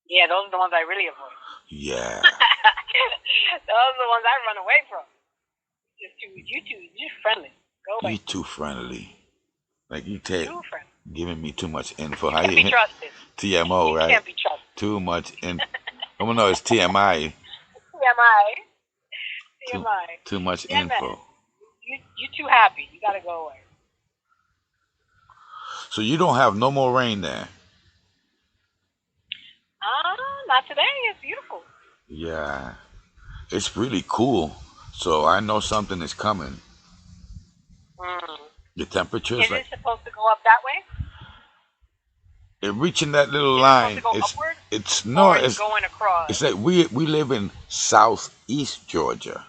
Speaker 2: Yeah, those are the ones I really avoid.
Speaker 1: Yeah.
Speaker 2: Those are the ones I run away from. You're friendly. Go
Speaker 1: You
Speaker 2: away.
Speaker 1: too friendly. Like you
Speaker 2: Too friendly.
Speaker 1: giving me too much info.
Speaker 2: You
Speaker 1: How
Speaker 2: can't
Speaker 1: you
Speaker 2: be
Speaker 1: hit
Speaker 2: trusted.
Speaker 1: TMO,
Speaker 2: You
Speaker 1: right?
Speaker 2: can't be trusted.
Speaker 1: Too much in. Oh no, it's TMI.
Speaker 2: TMI.
Speaker 1: Too
Speaker 2: TMI.
Speaker 1: too much
Speaker 2: Yeah, man.
Speaker 1: info.
Speaker 2: You too happy. You gotta go away.
Speaker 1: So you don't have no more rain there.
Speaker 2: Not today. It's beautiful.
Speaker 1: Yeah, it's really cool. So I know something is coming.
Speaker 2: Mm.
Speaker 1: The temperature's
Speaker 2: Is
Speaker 1: like
Speaker 2: it supposed to go up that way?
Speaker 1: it reaching that little
Speaker 2: Is it supposed
Speaker 1: line.
Speaker 2: to go upward?
Speaker 1: It's no,
Speaker 2: Or is it going across?
Speaker 1: it's like we live in southeast Georgia.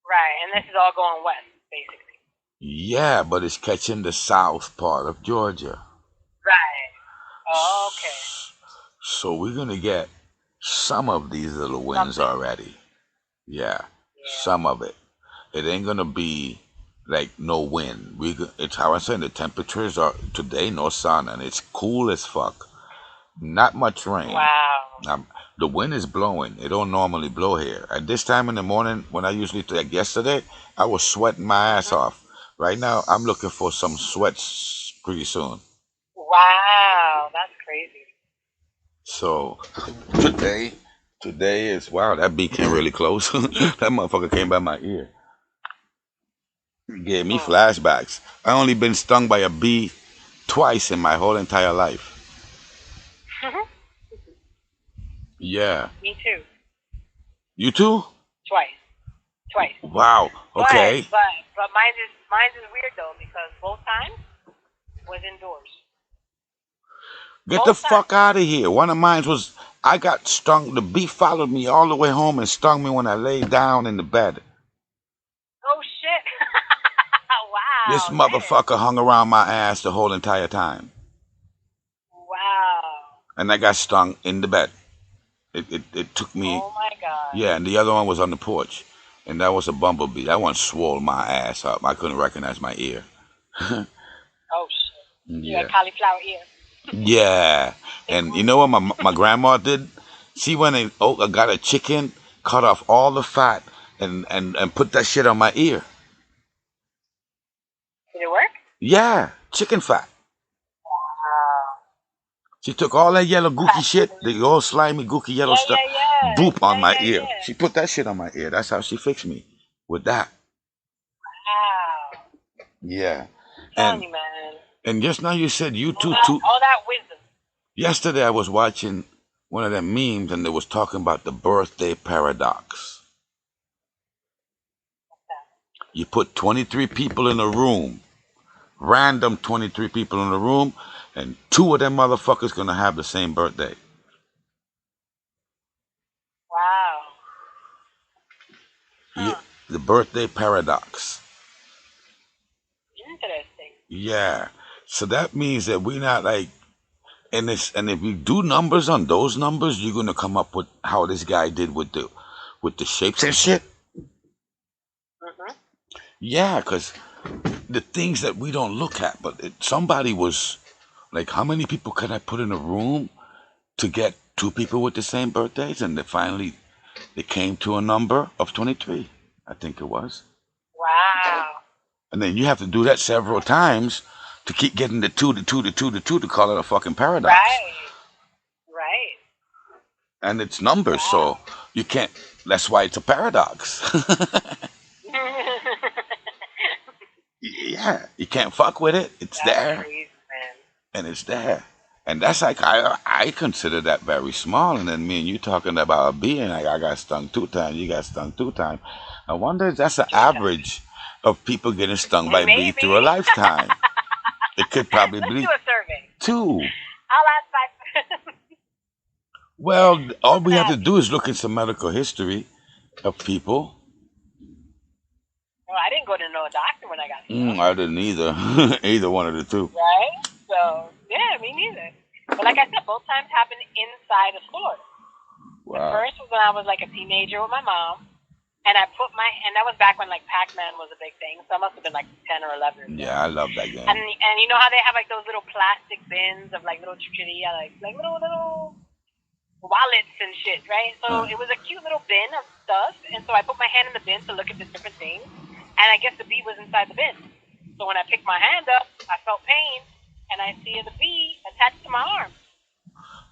Speaker 2: Right, and this is all going west, basically.
Speaker 1: Yeah, but it's catching the south part of Georgia.
Speaker 2: Right. Oh, okay.
Speaker 1: So we're gonna get some of these little winds
Speaker 2: Something.
Speaker 1: already. Yeah,
Speaker 2: Yeah.
Speaker 1: some of it. It ain't gonna be like no wind. It's how I said the temperatures are today, no sun, and it's cool as fuck. Not much rain.
Speaker 2: Wow.
Speaker 1: The wind is blowing. It don't normally blow here. At this time in the morning, when I usually like yesterday, I was sweating my ass off. Right now, I'm looking for some sweats pretty soon.
Speaker 2: Wow, that's crazy.
Speaker 1: So today is wow. That bee came really close. That motherfucker came by my ear. Gave me flashbacks. I only been stung by a bee twice in my whole entire life. Yeah.
Speaker 2: Me too.
Speaker 1: You too?
Speaker 2: Twice.
Speaker 1: Wow. Okay.
Speaker 2: But mine's is weird though because both times was indoors.
Speaker 1: Get the fuck out of here. One of mine was I got stung. The bee followed me all the way home and stung me when I laid down in the bed.
Speaker 2: Oh shit! Wow.
Speaker 1: This motherfucker hung around my ass the whole entire time.
Speaker 2: Wow.
Speaker 1: And I got stung in the bed. It took me.
Speaker 2: Oh my god.
Speaker 1: Yeah, and the other one was on the porch. And that was a bumblebee. That one swole my ass up. I couldn't recognize my ear.
Speaker 2: Oh shit. You
Speaker 1: Yeah.
Speaker 2: had cauliflower ear.
Speaker 1: Yeah. And you know what my grandma did? She went and got a chicken, cut off all the fat, and put that shit on my ear.
Speaker 2: Did it work?
Speaker 1: Yeah, chicken fat.
Speaker 2: Wow.
Speaker 1: She took all that yellow gooky shit, the old slimy gooky yellow stuff, boop on my ear.
Speaker 2: Yeah.
Speaker 1: She put that shit on my ear. That's how she fixed me with that.
Speaker 2: Wow.
Speaker 1: Yeah.
Speaker 2: Tell me, man.
Speaker 1: And just now you said you too.
Speaker 2: All that wisdom.
Speaker 1: Yesterday I was watching one of them memes and they was talking about the birthday paradox. You put 23 people in a room, random 23 people in a room, and 2 of them motherfuckers gonna have the same birthday.
Speaker 2: Wow. Huh.
Speaker 1: The birthday paradox.
Speaker 2: Interesting.
Speaker 1: Yeah. So that means that we're not like, and if we do numbers on those numbers, you're gonna come up with how this guy did with the shapes and shit.
Speaker 2: Mm-hmm.
Speaker 1: Yeah, because the things that we don't look at, but somebody was like, how many people can I put in a room to get 2 people with the same birthdays? And they came to a number of 23, I think it was.
Speaker 2: Wow.
Speaker 1: And then you have to do that several times to keep getting the 2 to call it a fucking paradox.
Speaker 2: Right.
Speaker 1: And it's numbers, so you can't, that's why it's a paradox. Yeah, you can't fuck with it. It's
Speaker 2: That's
Speaker 1: there.
Speaker 2: crazy, man.
Speaker 1: and it's there. And that's like I consider that very small. And then me and you talking about a bee, and like I got stung 2 times, you got stung 2 times. I wonder if that's the
Speaker 2: 2 times.
Speaker 1: average of people getting stung by
Speaker 2: And
Speaker 1: a bee through a
Speaker 2: maybe.
Speaker 1: lifetime. It could probably
Speaker 2: Let's
Speaker 1: be
Speaker 2: do a survey.
Speaker 1: 2.
Speaker 2: I'll ask my.
Speaker 1: Well, all
Speaker 2: I'm
Speaker 1: we
Speaker 2: gonna
Speaker 1: have to
Speaker 2: ask.
Speaker 1: do is look in some medical history of people.
Speaker 2: Well, I didn't go to no doctor when I got stung.
Speaker 1: I didn't either. Either one of the two.
Speaker 2: Right? So, yeah, me neither. But like I said, both times happened inside a store. The
Speaker 1: Wow.
Speaker 2: first was when I was like a teenager with my mom, and and that was back when like Pac-Man was a big thing, so I must have been like 10 or 11.
Speaker 1: Yeah, I love that game.
Speaker 2: And you know how they have like those little plastic bins of like little chucheria, like little wallets and shit, right? So it was a cute little bin of stuff, and so I put my hand in the bin to look at the different things, and I guess the bee was inside the bin. So when I picked my hand up, I felt pain, and I see the bee attached to my arm.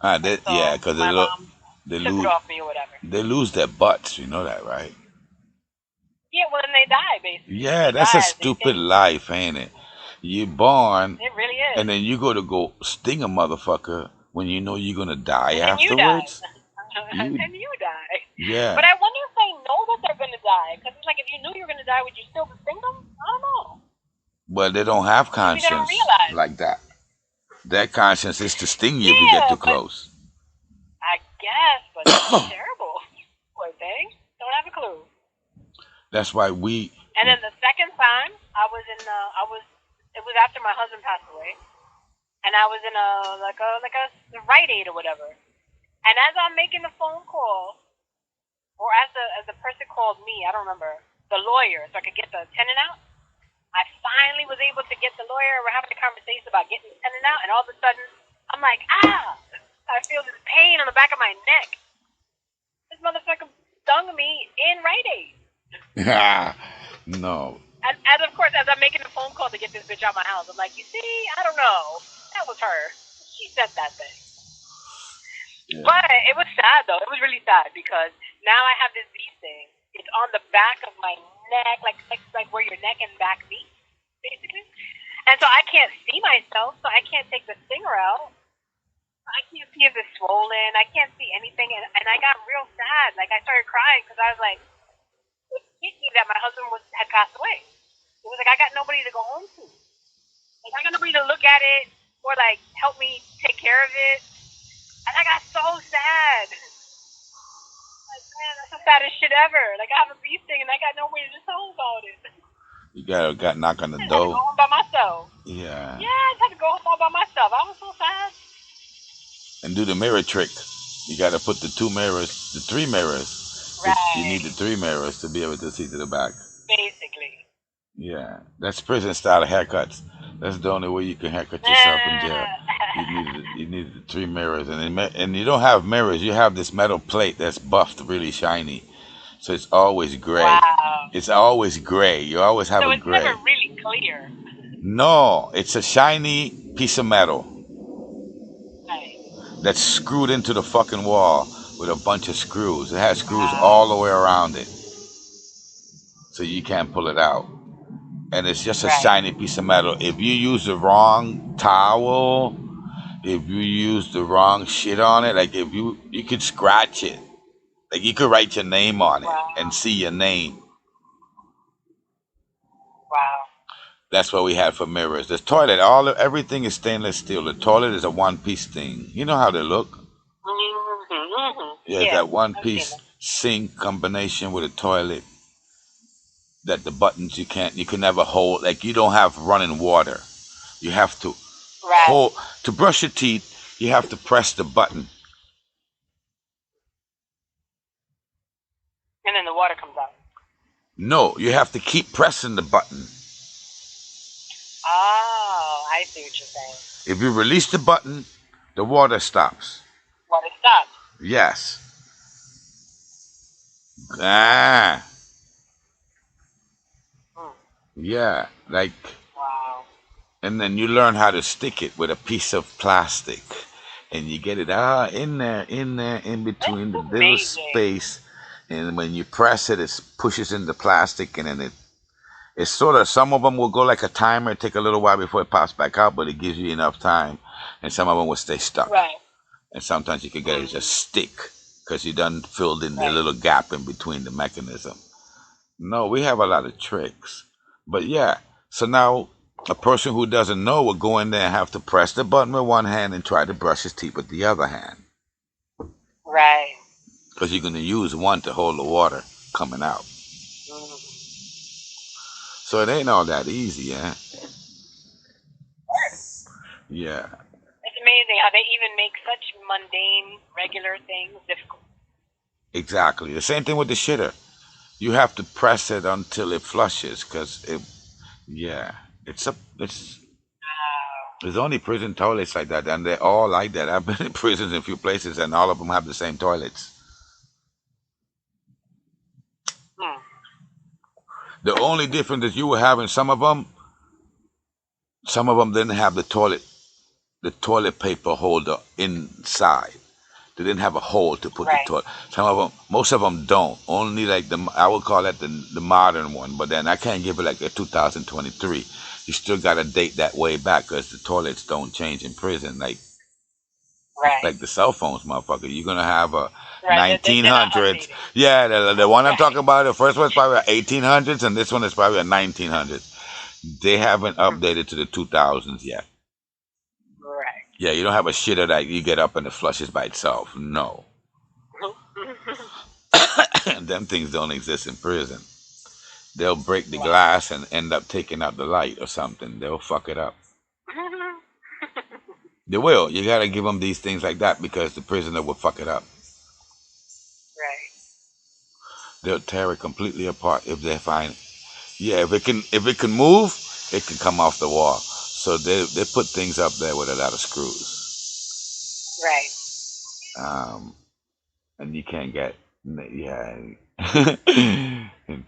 Speaker 2: So
Speaker 1: Yeah, because
Speaker 2: my mom
Speaker 1: they
Speaker 2: took
Speaker 1: lose
Speaker 2: it off me or whatever.
Speaker 1: they lose their butts. You know that, right?
Speaker 2: Yeah, well then they die basically.
Speaker 1: Yeah,
Speaker 2: They
Speaker 1: that's a
Speaker 2: die as they
Speaker 1: stupid
Speaker 2: say.
Speaker 1: life, ain't it? You're born,
Speaker 2: It really
Speaker 1: and
Speaker 2: is.
Speaker 1: then you go sting a motherfucker when you know you're gonna die
Speaker 2: And then you die.
Speaker 1: afterwards. You,
Speaker 2: And you die.
Speaker 1: yeah.
Speaker 2: But I wonder if they know that they're gonna die. Because it's like if you knew you were gonna die, would you still sting them? I don't know.
Speaker 1: But they don't have
Speaker 2: Maybe they don't
Speaker 1: conscience
Speaker 2: realize.
Speaker 1: like that. Their conscience is to sting you if you get
Speaker 2: Yeah,
Speaker 1: too
Speaker 2: but
Speaker 1: close.
Speaker 2: I guess, but that's terrible. Poor thing. Don't have a clue.
Speaker 1: That's why we.
Speaker 2: And then the second time, it was after my husband passed away, and I was in a Rite Aid or whatever. And as I'm making the phone call, or as the person called me, I don't remember, the lawyer, so I could get the tenant out. I finally was able to get the lawyer. We're having a conversation about getting the tenant out, and all of a sudden, I'm like, ah! I feel this pain on the back of my neck. This motherfucker stung me in Rite Aid.
Speaker 1: No.
Speaker 2: And of course, as I'm making the phone call to get this bitch out of my house, I'm like, you see, I don't know. That was her. She said that thing.
Speaker 1: Yeah.
Speaker 2: But it was sad, though. It was really sad because now I have this bee sting. It's on the back of my neck, like where your neck and back meet, basically. And so I can't see myself, so I can't take the stinger out. I can't see if it's swollen. I can't see anything. And I got real sad. Like, I started crying because I was like, it hit me that my husband had passed away. It was like I got nobody to go home to. Like, I got nobody to look at it or, like, help me take care of it. And I got so sad. Like, man, that's the saddest shit ever. Like, I have a bee sting and I got nobody to tell about it.
Speaker 1: You got knock on the
Speaker 2: I just had to go
Speaker 1: door.
Speaker 2: home by myself.
Speaker 1: Yeah.
Speaker 2: Yeah, I just had to go home all by myself. I was so sad.
Speaker 1: And do the mirror trick. You got to put the 3 mirrors.
Speaker 2: Right.
Speaker 1: You need the 3 mirrors to be able to see to the back.
Speaker 2: Basically.
Speaker 1: Yeah, that's prison style haircuts. That's the only way you can haircut yourself in jail. You need the 3 mirrors, and you don't have mirrors. You have this metal plate that's buffed, really shiny, so it's always gray.
Speaker 2: Wow.
Speaker 1: It's always gray. You always have
Speaker 2: So
Speaker 1: a
Speaker 2: it's
Speaker 1: gray.
Speaker 2: never really clear.
Speaker 1: No, it's a shiny piece of metal
Speaker 2: Right.
Speaker 1: that's screwed into the fucking wall with a bunch of screws. It has screws
Speaker 2: Wow.
Speaker 1: all the way around it, so you can't pull it out. And it's just a
Speaker 2: Right.
Speaker 1: shiny piece of metal. If you use the wrong towel, if you use the wrong shit on it, like if you could scratch it. Like you could write your name on it
Speaker 2: Wow.
Speaker 1: and see your name.
Speaker 2: Wow.
Speaker 1: That's what we had for mirrors. The toilet, everything is stainless steel. The toilet is a one-piece thing. You know how they look? Yeah,
Speaker 2: Yeah,
Speaker 1: that
Speaker 2: I've
Speaker 1: one-piece
Speaker 2: seen
Speaker 1: sink combination with a toilet. That the buttons you can never hold. Like you don't have running water. You have to
Speaker 2: Right.
Speaker 1: hold to brush your teeth. You have to press the button.
Speaker 2: And then the water comes out.
Speaker 1: No, you have to keep pressing the button.
Speaker 2: Oh, I see what you're saying.
Speaker 1: If you release the button, the water stops.
Speaker 2: Water stops.
Speaker 1: Yes. Ah. Yeah, like,
Speaker 2: Wow.
Speaker 1: and then you learn how to stick it with a piece of plastic, and you get it in there, in between the
Speaker 2: That's
Speaker 1: little
Speaker 2: amazing.
Speaker 1: space, and when you press it, it pushes in the plastic, and then it's sort of, some of them will go like a timer, take a little while before it pops back out, but it gives you enough time and some of them will stay stuck.
Speaker 2: Right.
Speaker 1: And sometimes you can get it just stick because you done filled in the
Speaker 2: Right.
Speaker 1: little gap in between the mechanism. No, we have a lot of tricks. But yeah, so now a person who doesn't know will go in there and have to press the button with one hand and try to brush his teeth with the other hand.
Speaker 2: Right.
Speaker 1: Because you're going to use one to hold the water coming out. So it ain't all that easy, eh? Yeah.
Speaker 2: It's amazing how they even make such mundane, regular things difficult.
Speaker 1: Exactly. The same thing with the shitter. You have to press it until it flushes, because there's only prison toilets like that, and they're all like that. I've been in prisons in a few places, and all of them have the same toilets. The only difference is you were having some of them didn't have the toilet paper holder inside. They didn't have a hole to put the toilet. Some of them, most of them don't. Only like I would call that the modern one, but then I can't give it like a 2023. You still got to date that way back because the toilets don't change in prison like the cell phones, motherfucker. You're gonna have a 1900s. Yeah, the one I'm talking about, the first one's probably 1800s, and this one is probably a 1900s. They haven't updated to the 2000s yet.
Speaker 2: Right.
Speaker 1: Yeah, you don't have a shitter that you get up and it flushes by itself. No. Them things don't exist in prison. They'll break the glass and end up taking out the light or something. They'll fuck it up. They will. You gotta give them these things like that because the prisoner will fuck it up.
Speaker 2: Right.
Speaker 1: They'll tear it completely apart if they find. Yeah, if it can move, it can come off the wall. So they put things up there with a lot of screws.
Speaker 2: Right.
Speaker 1: And you can't get in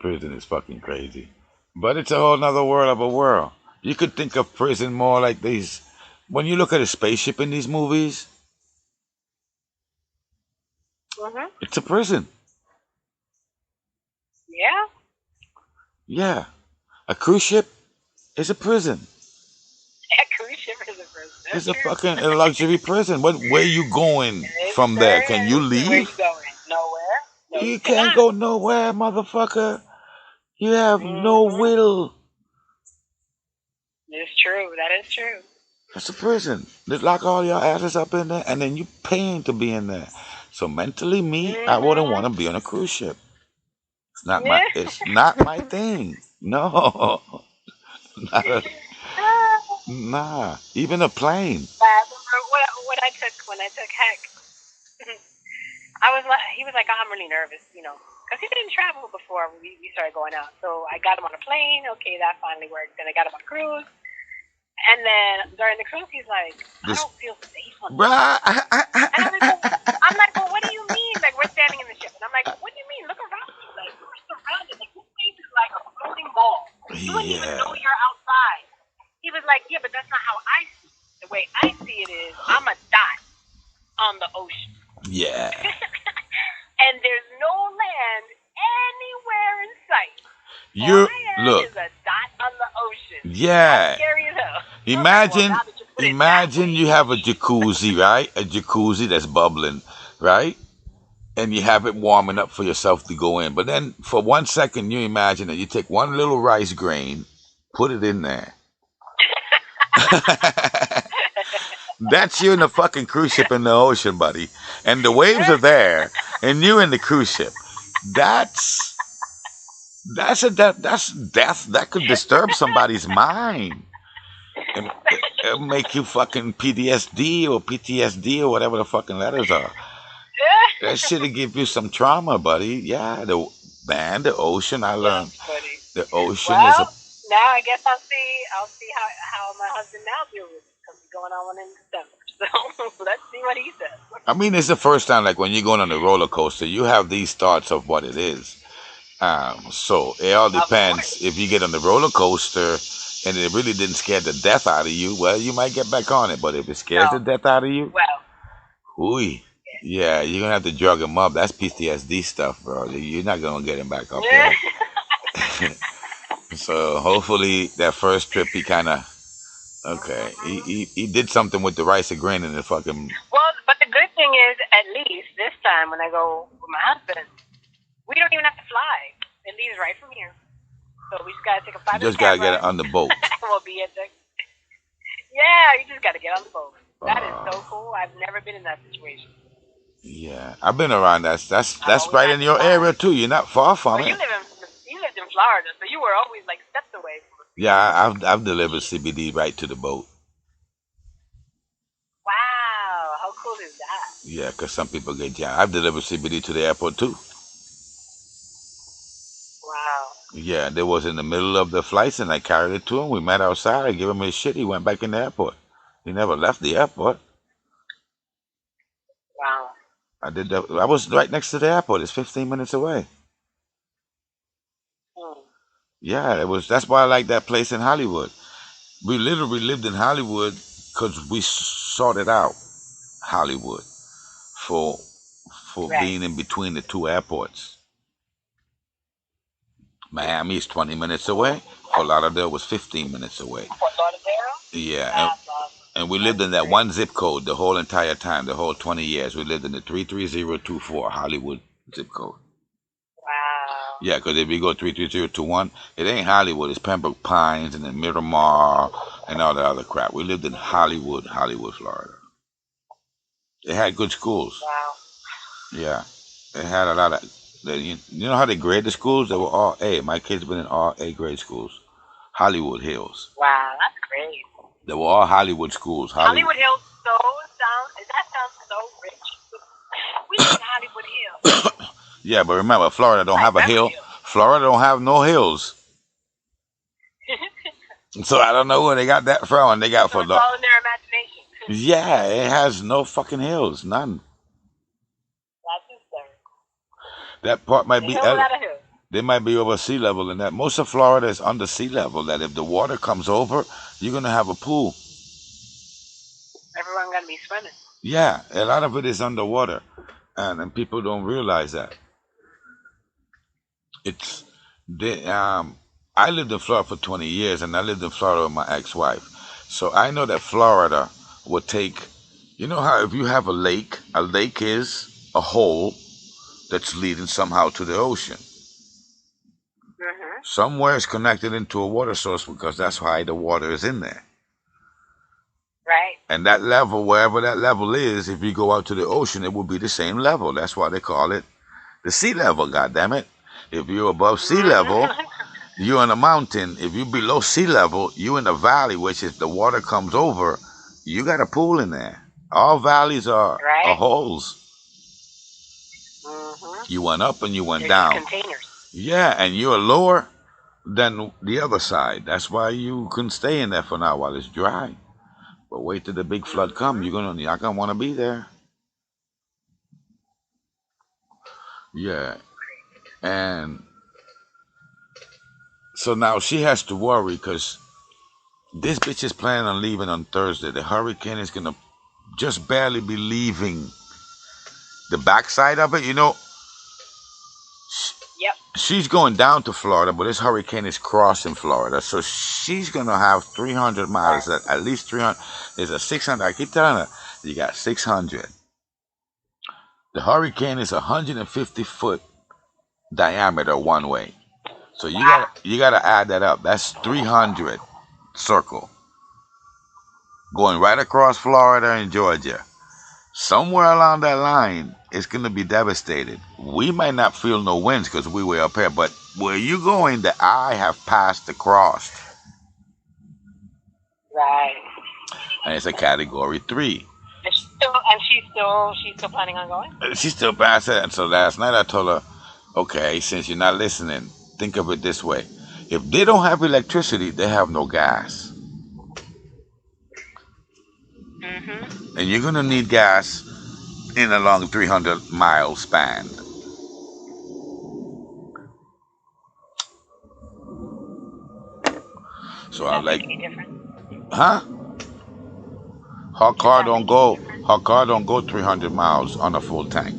Speaker 1: prison is fucking crazy. But it's a whole nother world of a world. You could think of prison more like these. When you look at a spaceship in these movies, it's a prison.
Speaker 2: Yeah.
Speaker 1: Yeah. A cruise ship is a prison.
Speaker 2: A cruise ship is a prison.
Speaker 1: It's a fucking luxury prison. Where you going from there? Can you leave?
Speaker 2: Where you going? Nowhere. No,
Speaker 1: you can't go nowhere, motherfucker. You have no will.
Speaker 2: It's true. That is true.
Speaker 1: It's a prison. They lock all your asses up in there, and then you paying to be in there. So mentally, I wouldn't want to be on a cruise ship. It's not my. It's not my thing. No. Nah. Even a plane.
Speaker 2: I remember when I took Heck. He was like, oh, I'm really nervous, because he didn't travel before we started going out. So I got him on a plane. Okay, that finally worked. Then I got him on a cruise. And then during the cruise, he's like, I don't feel safe on this. And I'm like, well, what do you mean? Like, we're standing in the ship. And I'm like, what do you mean? Look around you. Like, we're surrounded. Like, this place is like a floating ball. You wouldn't even know you're outside. He was like, yeah, but that's not how I see it. The way I see it is, I'm a dot on the ocean.
Speaker 1: Yeah.
Speaker 2: And there's no land anywhere in sight.
Speaker 1: Look.
Speaker 2: Is a dot on the ocean.
Speaker 1: Yeah.
Speaker 2: That's scary as hell.
Speaker 1: Imagine you have a jacuzzi, right? A jacuzzi that's bubbling, right? And you have it warming up for yourself to go in. But then for 1 second, you imagine that you take one little rice grain, put it in there. That's you in the fucking cruise ship in the ocean, buddy. And the waves are there, and you in the cruise ship. That's death. That could disturb somebody's mind. It'll make you fucking PTSD or whatever the fucking letters are. That shit'll give you some trauma, buddy. Yeah, the ocean. I learned the ocean is a.
Speaker 2: Now I guess I'll see how my husband now deals with it because he's going on one in December. So let's see what he says.
Speaker 1: I mean, it's the first time, like when you're going on a roller coaster, you have these thoughts of what it is. So it all depends. If you get on the roller coaster and it really didn't scare the death out of you, well, you might get back on it. But if it scares the death out of you, yeah, you're gonna have to drug him up. That's PTSD stuff, bro. You're not gonna get him back up there. So hopefully that first trip he kind of Okay, he did something with the rice and grain in the fucking.
Speaker 2: Well, but the good thing is, at least this time when I go with my husband, we don't even have to fly. It leaves right from here. So we just gotta take a
Speaker 1: You
Speaker 2: 5 minute
Speaker 1: just
Speaker 2: cab
Speaker 1: gotta get it
Speaker 2: ride.
Speaker 1: on the boat.
Speaker 2: We'll be at the. Yeah, you just gotta get on the boat. That is so
Speaker 1: Uh,
Speaker 2: cool. I've never been in that situation.
Speaker 1: yeah, I've been around. That's
Speaker 2: I've
Speaker 1: that's
Speaker 2: always
Speaker 1: right
Speaker 2: had
Speaker 1: in
Speaker 2: to
Speaker 1: your
Speaker 2: fly.
Speaker 1: area too. You're not far from
Speaker 2: Well,
Speaker 1: it.
Speaker 2: you lived in Florida, so you were always like steps away from a
Speaker 1: Yeah,
Speaker 2: freeway.
Speaker 1: I've delivered CBD right to the boat.
Speaker 2: Wow, how cool is that?
Speaker 1: Yeah, 'cause some people get jammed. I've delivered CBD to the airport too.
Speaker 2: Wow.
Speaker 1: Yeah, they was in the middle of the flights and I carried it to him. We met outside. I gave him his shit. He went back in the airport. He never left the airport.
Speaker 2: Wow.
Speaker 1: I did that. I was right next to the airport. It's 15 minutes away.
Speaker 2: Hmm.
Speaker 1: Yeah, it was. That's why I like that place in Hollywood. We literally lived in Hollywood because we sorted out Hollywood for
Speaker 2: Right.
Speaker 1: being in between the two airports. Miami is 20 minutes away. Fort Lauderdale was 15 minutes away.
Speaker 2: Fort Lauderdale?
Speaker 1: Yeah,
Speaker 2: That's awesome.
Speaker 1: and we lived
Speaker 2: That's
Speaker 1: in that
Speaker 2: great.
Speaker 1: one zip code the whole entire time, the whole 20 years. We lived in the 33024 Hollywood zip code.
Speaker 2: Wow.
Speaker 1: Yeah, because if you go 33021, it ain't Hollywood. It's Pembroke Pines and then Miramar and all that other crap. We lived in Hollywood, Florida. It had good schools.
Speaker 2: Wow.
Speaker 1: Yeah, it had a lot of. You know how they grade the schools? They were all A. My kids been in all A grade schools. Hollywood Hills.
Speaker 2: Wow, that's great.
Speaker 1: They were all Hollywood schools.
Speaker 2: Hollywood Hills sounds so rich. We live in Hollywood Hills.
Speaker 1: Yeah, but remember, Florida don't
Speaker 2: Like
Speaker 1: have a
Speaker 2: Beverly
Speaker 1: hill.
Speaker 2: Hills.
Speaker 1: Florida don't have no hills. So I don't know where they got that from. And they got
Speaker 2: So
Speaker 1: for
Speaker 2: it's
Speaker 1: the.
Speaker 2: all in their imagination.
Speaker 1: Yeah, it has no fucking hills. None.
Speaker 2: That's hysterical.
Speaker 1: That part might
Speaker 2: The
Speaker 1: be.
Speaker 2: hill without a hill.
Speaker 1: They might be over sea level, and that most of Florida is under sea level. That if the water comes over, you're gonna have a pool.
Speaker 2: Everyone gonna be swimming.
Speaker 1: Yeah, a lot of it is underwater, and people don't realize that. It's they. I lived in Florida for 20 years, and I lived in Florida with my ex-wife, so I know that Florida would take. You know how if you have a lake is a hole that's leading somehow to the ocean.
Speaker 2: Mm-hmm.
Speaker 1: Somewhere it's connected into a water source because that's why the water is in there.
Speaker 2: Right.
Speaker 1: And that level, wherever that level is, if you go out to the ocean, it will be the same level. That's why they call it the sea level, goddammit. If you're above sea level, you're in a mountain. If you're below sea level, you're in a valley, which is the water comes over, you got a pool in there. All valleys are
Speaker 2: Right.
Speaker 1: holes.
Speaker 2: Mm-hmm.
Speaker 1: You went up and you went
Speaker 2: They're
Speaker 1: down.
Speaker 2: just containers.
Speaker 1: Yeah, and you're lower than the other side. That's why you can stay in there for now while it's dry. But wait till the big flood come. You're not gonna want to be there. Yeah, and so now she has to worry because this bitch is planning on leaving on Thursday. The hurricane is gonna just barely be leaving the backside of it. You know,
Speaker 2: Yep.
Speaker 1: she's going down to Florida, but this hurricane is crossing Florida, so she's gonna have 300 miles. At least 300. There's a 600. I keep telling her, you got 600. The hurricane is 150-foot diameter one way, so you gotta add that up. That's 300 circle going right across Florida and Georgia. Somewhere along that line, it's gonna be devastated. We might not feel no winds because we way up here, but where you going, the eye have passed across,
Speaker 2: Right.
Speaker 1: and it's a category 3.
Speaker 2: She's still planning on going?
Speaker 1: She still passed it, and so last night I told her, okay, since you're not listening, think of it this way: if they don't have electricity, they have no gas,
Speaker 2: Mm-hmm.
Speaker 1: and you're gonna need gas in a long 300-mile span. So I'm like,
Speaker 2: Any different?
Speaker 1: huh? Her car don't go 300 miles on a full tank.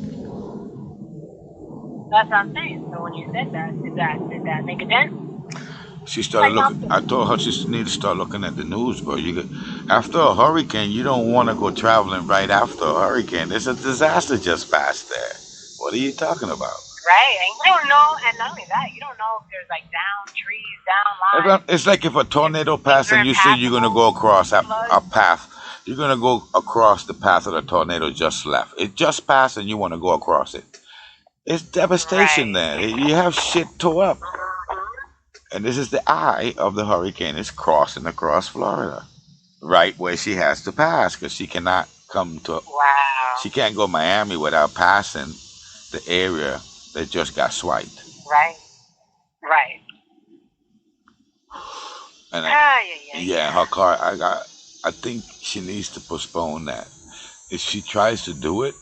Speaker 2: That's what I'm saying. So when you said that, did that make a dent?
Speaker 1: She
Speaker 2: It's
Speaker 1: started
Speaker 2: like
Speaker 1: looking.
Speaker 2: nothing.
Speaker 1: I told her she need to start looking at the news, bro. After a hurricane, you don't want to go traveling right after a hurricane. There's a disaster just passed there. What are you talking about?
Speaker 2: Right, and you don't know, and not only that, you don't know if there's like down trees, down lines,
Speaker 1: It's like if a
Speaker 2: if
Speaker 1: tornado
Speaker 2: things
Speaker 1: passed
Speaker 2: are
Speaker 1: and you say you're gonna go
Speaker 2: impassable,
Speaker 1: across a
Speaker 2: floods.
Speaker 1: path. You're gonna go across the path of the tornado just left. It just passed and you want to go across it. It's devastation
Speaker 2: Right.
Speaker 1: there. You have shit tore up.
Speaker 2: Mhm.
Speaker 1: And this is the eye of the hurricane. It's crossing across Florida, right where she has to pass, because she cannot come to.
Speaker 2: Wow.
Speaker 1: She can't go Miami without passing the area that just got swiped.
Speaker 2: Right. Right.
Speaker 1: And
Speaker 2: Yeah.
Speaker 1: her car. I think she needs to postpone that. If she tries to do it,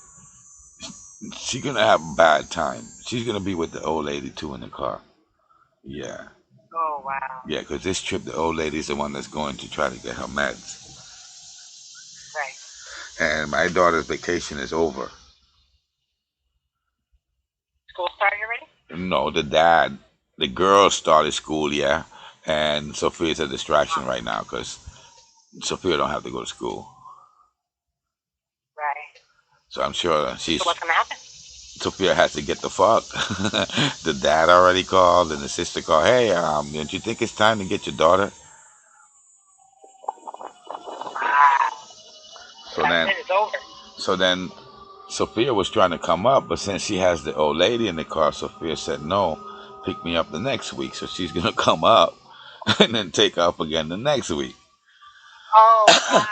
Speaker 1: she's gonna have a bad time. She's gonna be with the old lady too in the car. Yeah.
Speaker 2: Oh wow.
Speaker 1: Yeah, because this trip, the old lady's the one that's going to try to get her meds.
Speaker 2: Right.
Speaker 1: And my daughter's vacation is over.
Speaker 2: School started already?
Speaker 1: No, the girl started school, yeah. And Sophia's a distraction right now because Sophia don't have to go to school.
Speaker 2: Right.
Speaker 1: So I'm sure
Speaker 2: So what's gonna happen?
Speaker 1: Sophia has to get the fuck. The dad already called and the sister called. Hey, don't you think it's time to get your daughter?
Speaker 2: Wow.
Speaker 1: So
Speaker 2: That's
Speaker 1: then,
Speaker 2: it. It's over.
Speaker 1: so then, Sophia was trying to come up, but since she has the old lady in the car, Sophia said no. Pick me up the next week. So she's gonna come up and then take her up again the next week.
Speaker 2: Oh wow.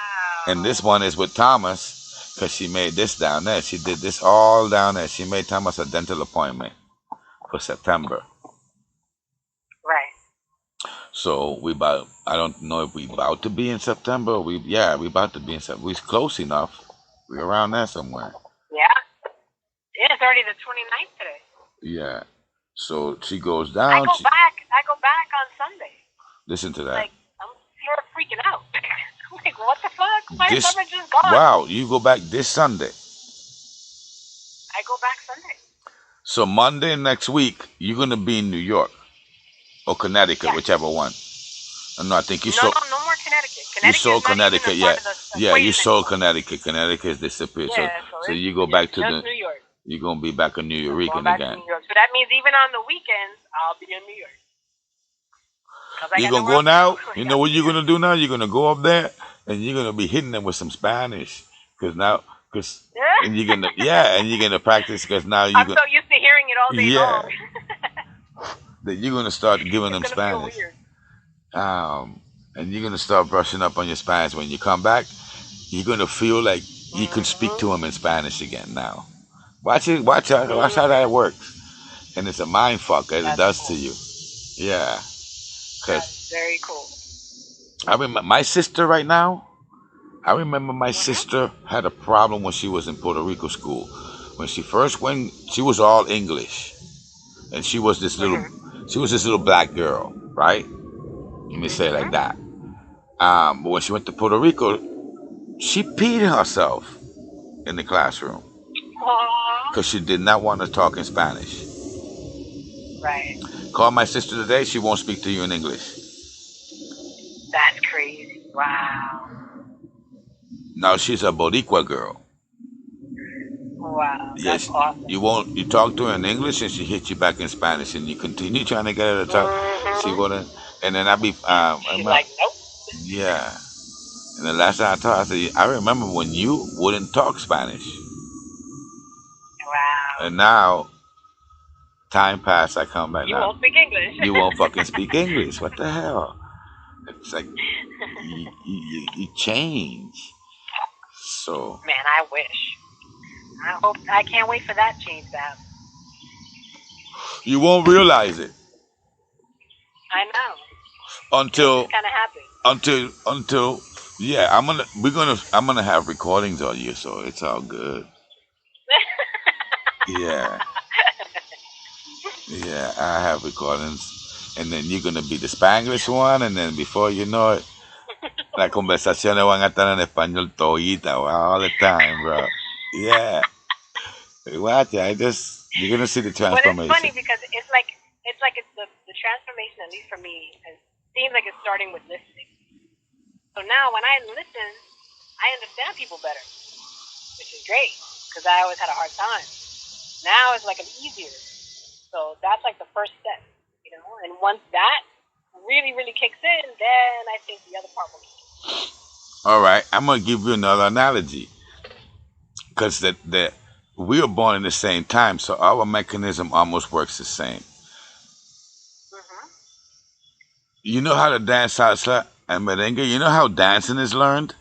Speaker 1: And this one is with Thomas because she made this down there. She did this all down there. She made Thomas a dental appointment for September.
Speaker 2: Right.
Speaker 1: So I don't know if we about to be in September. We about to be in September. We're close enough. We're around there somewhere.
Speaker 2: Yeah. Yeah, it's already the 29th today.
Speaker 1: Yeah. So she goes
Speaker 2: I
Speaker 1: down.
Speaker 2: go back on Sunday.
Speaker 1: Listen to that.
Speaker 2: Like I'm freaking out. I'm like, what the fuck? My
Speaker 1: This
Speaker 2: summer just gone.
Speaker 1: wow, you go back this Sunday.
Speaker 2: I go back Sunday.
Speaker 1: So Monday next week, you're gonna be in New York or Connecticut,
Speaker 2: Yes.
Speaker 1: whichever one. No, I think you
Speaker 2: No,
Speaker 1: sold.
Speaker 2: no more Connecticut.
Speaker 1: You
Speaker 2: Connecticut
Speaker 1: sold
Speaker 2: is not even
Speaker 1: Connecticut,
Speaker 2: a
Speaker 1: yeah,
Speaker 2: part of the
Speaker 1: yeah. You
Speaker 2: equation
Speaker 1: sold
Speaker 2: anymore.
Speaker 1: Connecticut. Connecticut has disappeared.
Speaker 2: Yeah,
Speaker 1: So
Speaker 2: it's
Speaker 1: you go back to
Speaker 2: just New York.
Speaker 1: you're gonna be back in New
Speaker 2: I'm
Speaker 1: York
Speaker 2: going back to
Speaker 1: again.
Speaker 2: New York. So that means even on the weekends, I'll be in New York. 'Cause I
Speaker 1: You
Speaker 2: got
Speaker 1: gonna
Speaker 2: nowhere
Speaker 1: go
Speaker 2: else
Speaker 1: now?
Speaker 2: to go.
Speaker 1: You know what you're gonna do now? You're gonna go up there and you're gonna be hitting them with some Spanish, and you're gonna practice because now
Speaker 2: I'm so used to hearing it all day
Speaker 1: yeah,
Speaker 2: long.
Speaker 1: that you're gonna start giving them
Speaker 2: It's gonna feel
Speaker 1: Spanish.
Speaker 2: weird.
Speaker 1: And you're gonna start brushing up on your Spanish. When you come back, you're gonna feel like you can speak to them in Spanish again now. Watch how that works. And it's a mind fuck as it
Speaker 2: That's
Speaker 1: does
Speaker 2: cool.
Speaker 1: to you. Yeah. Cause
Speaker 2: That's very cool.
Speaker 1: I remember my sister right now. I remember my sister had a problem when she was in Puerto Rico school. When she first went, she was all English, and she was this little black girl, right? Let me say it like that. But when she went to Puerto Rico, she peed herself in the classroom
Speaker 2: Aww.
Speaker 1: because she did not want to talk in Spanish.
Speaker 2: Right.
Speaker 1: Call my sister today, she won't speak to you in English.
Speaker 2: That's crazy. Wow.
Speaker 1: Now she's a Boricua girl.
Speaker 2: Wow.
Speaker 1: Yes,
Speaker 2: That's awesome.
Speaker 1: you talk to her in English and she hits you back in Spanish, and you continue trying to get her to talk. She wouldn't, and then
Speaker 2: She's like, nope.
Speaker 1: yeah. And the last time I talked, I said, I remember when you wouldn't talk Spanish,
Speaker 2: Wow.
Speaker 1: and now time passed. I come back
Speaker 2: You
Speaker 1: now.
Speaker 2: won't speak English.
Speaker 1: You won't fucking speak English. What the hell? It's like you change. So
Speaker 2: Man, I wish. I can't wait for that change to happen.
Speaker 1: you won't realize it
Speaker 2: I know.
Speaker 1: until
Speaker 2: It's kind of happens.
Speaker 1: until yeah. I'm gonna have recordings on you, so it's all good. Yeah, yeah. I have recordings, and then you're gonna be the Spanglish one, and then before you know it, las conversaciones van a estar en español todita all the time, bro. Yeah. Watch it. You're gonna see the
Speaker 2: But it's
Speaker 1: transformation.
Speaker 2: funny because it's like the transformation, at least for me, seems like it's starting with listening. So now when I listen, I understand people better, which is great because I always had a hard time. Now it's like an easier. So that's like the first step, you know. And once that really, really kicks in, then I think the other part will kick.
Speaker 1: All right, I'm gonna give you another analogy, because we were born in the same time, so our mechanism almost works the same. You know how to dance salsa and merengue? You know how dancing is learned?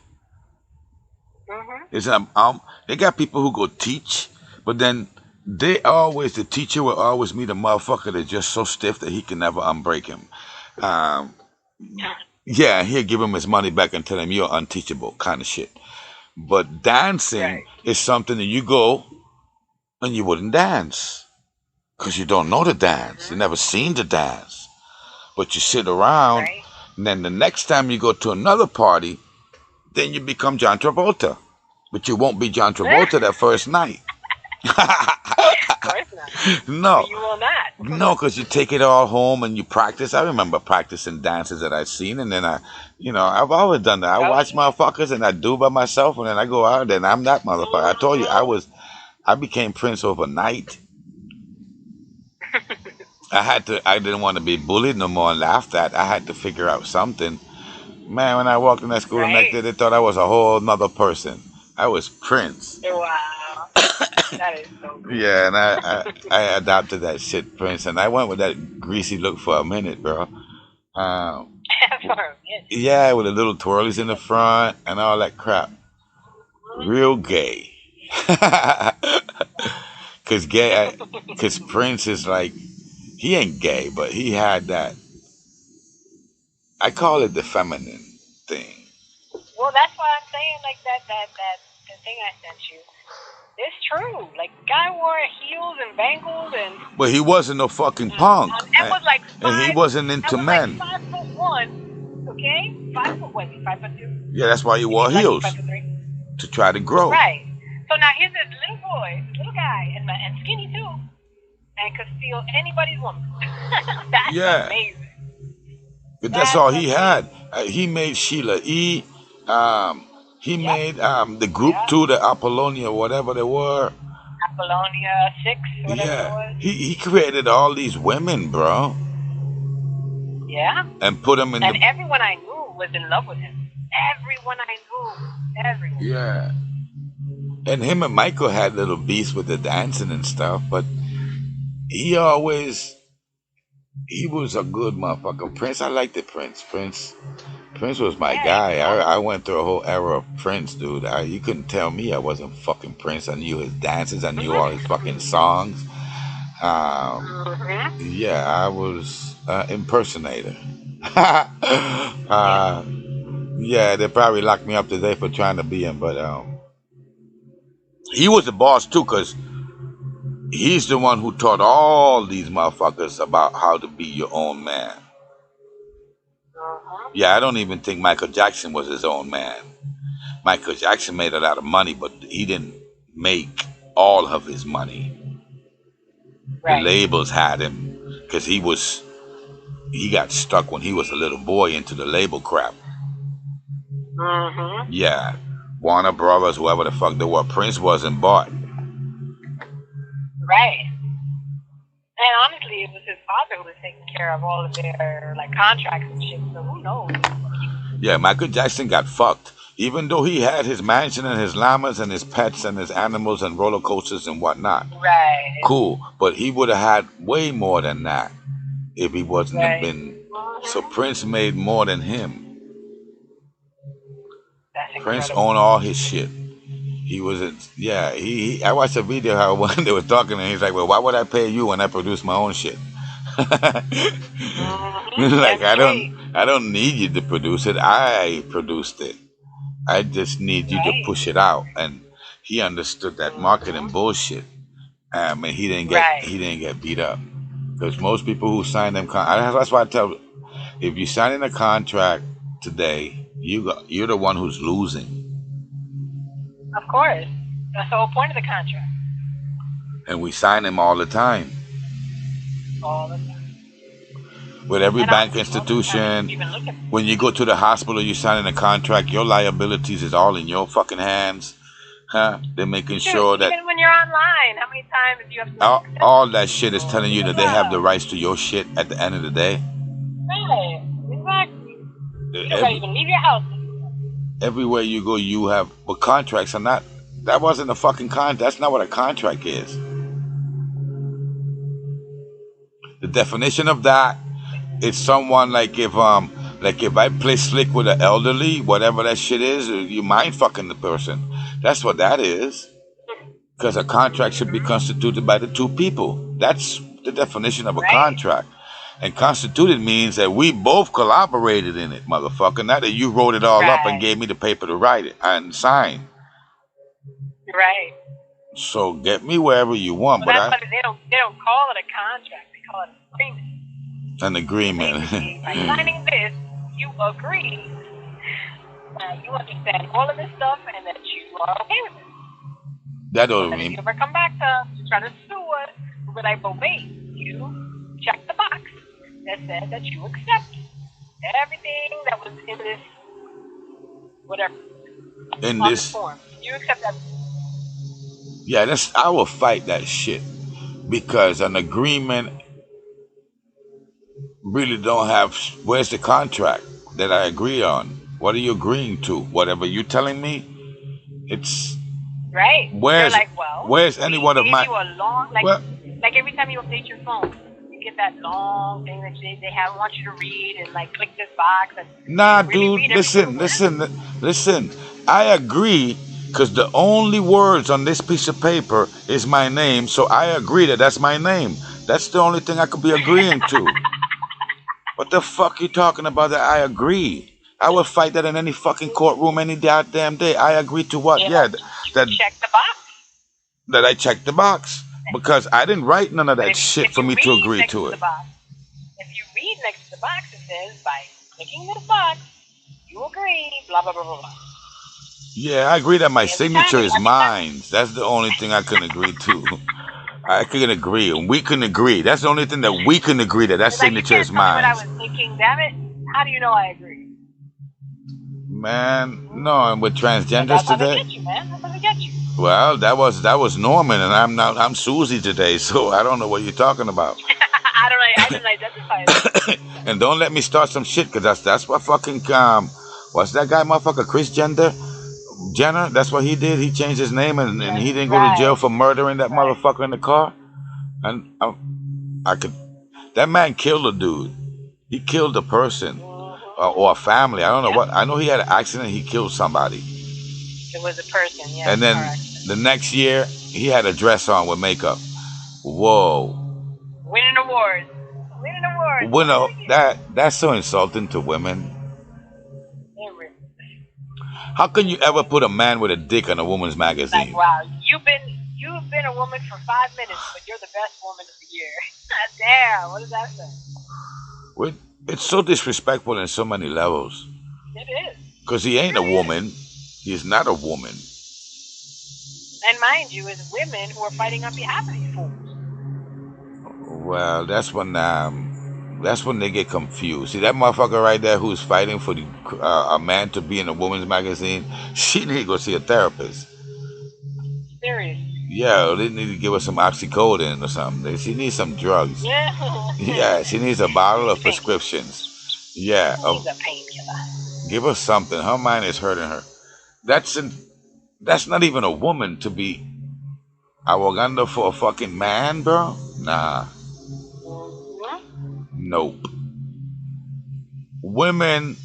Speaker 1: It's they got people who go teach, but then the teacher will always meet a motherfucker that's just so stiff that he can never unbreak him. Yeah, he'll give him his money back and tell him you're unteachable, kind of shit. But dancing is something that you go and you wouldn't dance because you don't know the dance. You never seen the dance. But you sit around, and then the next time you go to another party, then you become John Travolta. But you won't be John Travolta that first night.
Speaker 2: Of course not.
Speaker 1: No.
Speaker 2: You will not.
Speaker 1: No, because you take it all home and you practice. I remember practicing dances that I've seen, and then I've always done that. I watch motherfuckers and I do by myself, and then I go out and I'm that motherfucker. I told you I became Prince overnight. I didn't want to be bullied no more and laughed at. I had to figure out something. Man, when I walked in that school the next day, they thought I was a whole nother person. I was Prince.
Speaker 2: Wow. That is so cool.
Speaker 1: Yeah, and I adopted that shit, Prince, and I went with that greasy look for a minute, bro.
Speaker 2: For a minute.
Speaker 1: Yeah, with the little twirlies in the front and all that crap. Real gay. Cause Prince is like, he ain't gay, but he had that. I call it the feminine thing.
Speaker 2: Well, that's why I'm saying like that the thing I sent you. It's true. Like, guy wore heels and bangles and.
Speaker 1: But he wasn't no fucking punk.
Speaker 2: And was like
Speaker 1: and he wasn't into men.
Speaker 2: Like 5'1", okay? 5'2".
Speaker 1: Yeah, that's why he wore heels.
Speaker 2: 5'3".
Speaker 1: To try to grow.
Speaker 2: Right. So now here's this little boy, little guy, and skinny too, and could steal anybody's woman. That's amazing.
Speaker 1: But that's all he had. He made Sheila E. He made the group too, the Apollonia, whatever they were.
Speaker 2: Apollonia 6, whatever it was.
Speaker 1: He created all these women, bro.
Speaker 2: Yeah.
Speaker 1: And put them in.
Speaker 2: And everyone I knew was in love with him. Everyone I knew. Everyone.
Speaker 1: Yeah. And him and Michael had little beefs with the dancing and stuff, but he was a good motherfucker. Prince, I liked the Prince. Prince was my guy. I went through a whole era of Prince, dude. You couldn't tell me I wasn't fucking Prince. I knew his dances. I knew all his fucking songs. Yeah, I was impersonator. Yeah, they probably locked me up today for trying to be him, but he was the boss too, because he's the one who taught all these motherfuckers about how to be your own man. Yeah, I don't even think Michael Jackson was his own man. Michael Jackson made a lot of money, but he didn't make all of his money. The labels had him because he got stuck when he was a little boy into the label crap. Yeah, Warner Brothers, whoever the fuck they were, Prince wasn't bought.
Speaker 2: Right. And honestly, it was his father who was taking care of all of their contracts and shit. So who knows?
Speaker 1: Yeah, Michael Jackson got fucked. Even though he had his mansion and his llamas and his pets and his animals and roller coasters and whatnot.
Speaker 2: Right.
Speaker 1: Cool, but he would have had way more than that if he wasn't have been. So Prince made more than him. Prince owned all his shit. He was I watched a video how when they were talking and he's like, well, why would I pay you when I produce my own shit? I don't need you to produce it. I produced it. I just need you to push it out. And he understood that marketing bullshit. And he didn't get beat up. Because most people who sign them that's why I tell, if you sign in a contract today, you're the one who's losing.
Speaker 2: Of course. That's the whole point of the contract.
Speaker 1: And we sign them all the time.
Speaker 2: All the time.
Speaker 1: With every
Speaker 2: And
Speaker 1: bank
Speaker 2: most of the time,
Speaker 1: institution,
Speaker 2: even looking.
Speaker 1: when you go to the hospital, you sign in a contract, your liabilities is all in your fucking hands. Huh? They're making
Speaker 2: Shoot,
Speaker 1: sure that
Speaker 2: even when you're online, how many times do you have to accept
Speaker 1: all that shit is telling you that they have the
Speaker 2: Yeah.
Speaker 1: rights to your shit at the end of the day.
Speaker 2: Right. Exactly. You don't
Speaker 1: Every,
Speaker 2: even leave your house.
Speaker 1: everywhere you go, you have, but contracts are not, that wasn't a fucking that's not what a contract is. The definition of that is someone like if I play slick with an elderly, whatever that shit is, you mind fucking the person. That's what that is. Because a contract should be constituted by the two people. That's the definition of a
Speaker 2: Right.
Speaker 1: contract. And constituted means that we both collaborated in it, motherfucker. Not that you wrote it all up and
Speaker 2: Right.
Speaker 1: gave me the paper to write it and sign.
Speaker 2: Right.
Speaker 1: So get me wherever you want,
Speaker 2: Well,
Speaker 1: but
Speaker 2: that's why they don't call it a contract. They call it an agreement.
Speaker 1: an agreement.
Speaker 2: Basically, by signing this, you agree that you understand all of this stuff and that you are okay with it.
Speaker 1: That don't
Speaker 2: And if
Speaker 1: mean
Speaker 2: you ever come back to us to try to sue us, we'll be like, but wait, you checked the box that said that you accept everything that was in this, whatever,
Speaker 1: in
Speaker 2: on
Speaker 1: this.
Speaker 2: the form. You accept that.
Speaker 1: Yeah, I will fight that shit because an agreement really don't have. Where's the contract that I agree on? What are you agreeing to? Whatever you telling me, it's
Speaker 2: Right.
Speaker 1: where's
Speaker 2: They're like, well,
Speaker 1: where's any one of
Speaker 2: gave
Speaker 1: my
Speaker 2: you a long,
Speaker 1: well,
Speaker 2: like every time you update your phone, you get that long thing that they have want you to read and like click this box and
Speaker 1: nah,
Speaker 2: really
Speaker 1: dude.
Speaker 2: read every single
Speaker 1: Listen. I agree because the only words on this piece of paper is my name, so I agree that that's my name. That's the only thing I could be agreeing to. What the fuck you talking about that I agree? I would fight that in any fucking courtroom any goddamn day. I agree to what?
Speaker 2: You
Speaker 1: Yeah,
Speaker 2: know,
Speaker 1: that
Speaker 2: check the box.
Speaker 1: that I checked the box because I didn't write none of
Speaker 2: But
Speaker 1: that
Speaker 2: if
Speaker 1: shit for
Speaker 2: you
Speaker 1: me to
Speaker 2: read
Speaker 1: agree
Speaker 2: next
Speaker 1: to
Speaker 2: the
Speaker 1: it.
Speaker 2: box, if you read next to the box, it says by clicking this box, you agree, blah blah blah blah blah.
Speaker 1: Yeah, I agree that my
Speaker 2: Every
Speaker 1: signature
Speaker 2: time,
Speaker 1: is
Speaker 2: every time.
Speaker 1: mine. That's the only thing I can agree to. I can agree, and we can agree. That's the only thing that we can agree that
Speaker 2: It's like, you
Speaker 1: signature
Speaker 2: can't
Speaker 1: is
Speaker 2: tell me what I
Speaker 1: mine.
Speaker 2: was thinking. Damn it! How do you know I agree?
Speaker 1: Man, no, and with
Speaker 2: But
Speaker 1: transgenders
Speaker 2: that's how they
Speaker 1: today.
Speaker 2: get you, man. That's how they get you.
Speaker 1: Well, that was Norman, and I'm Susie today, so I don't know what you're talking about.
Speaker 2: I didn't identify it.
Speaker 1: And don't let me start some shit, cause that's what fucking what's that guy, motherfucker, Chris Jenner? That's what he did. He changed his name, and he didn't go to jail for murdering that
Speaker 2: Right.
Speaker 1: motherfucker in the car. And I could, that man killed a dude. He killed a person or a family. I don't know what. I know he had an accident. He killed somebody.
Speaker 2: It was a person, yeah.
Speaker 1: And then
Speaker 2: correct.
Speaker 1: the next year, he had a dress on with makeup. Whoa.
Speaker 2: Winning awards. Winning awards.
Speaker 1: Well, no, that's so insulting to women. How can you ever put a man with a dick on a woman's magazine?
Speaker 2: Like, wow, you've been a woman for 5 minutes, but you're the best woman of the year. Damn, what does that say?
Speaker 1: It's so disrespectful in so many levels.
Speaker 2: It is.
Speaker 1: Because he ain't a woman. He's not a woman.
Speaker 2: And mind you, it's women who are fighting on behalf of these fools.
Speaker 1: Well, that's when they get confused. See that motherfucker right there who's fighting for a man to be in a woman's magazine? She need to go see a therapist.
Speaker 2: Seriously.
Speaker 1: Yeah, they need to give her some oxycodone or something. She needs some drugs.
Speaker 2: Yeah.
Speaker 1: Yeah, she needs a bottle of prescriptions. Yeah,
Speaker 2: She needs a painkiller.
Speaker 1: give her something. Her mind is hurting her. That's not even a woman to be abogando for a fucking man, bro. Nah. Nope. Women.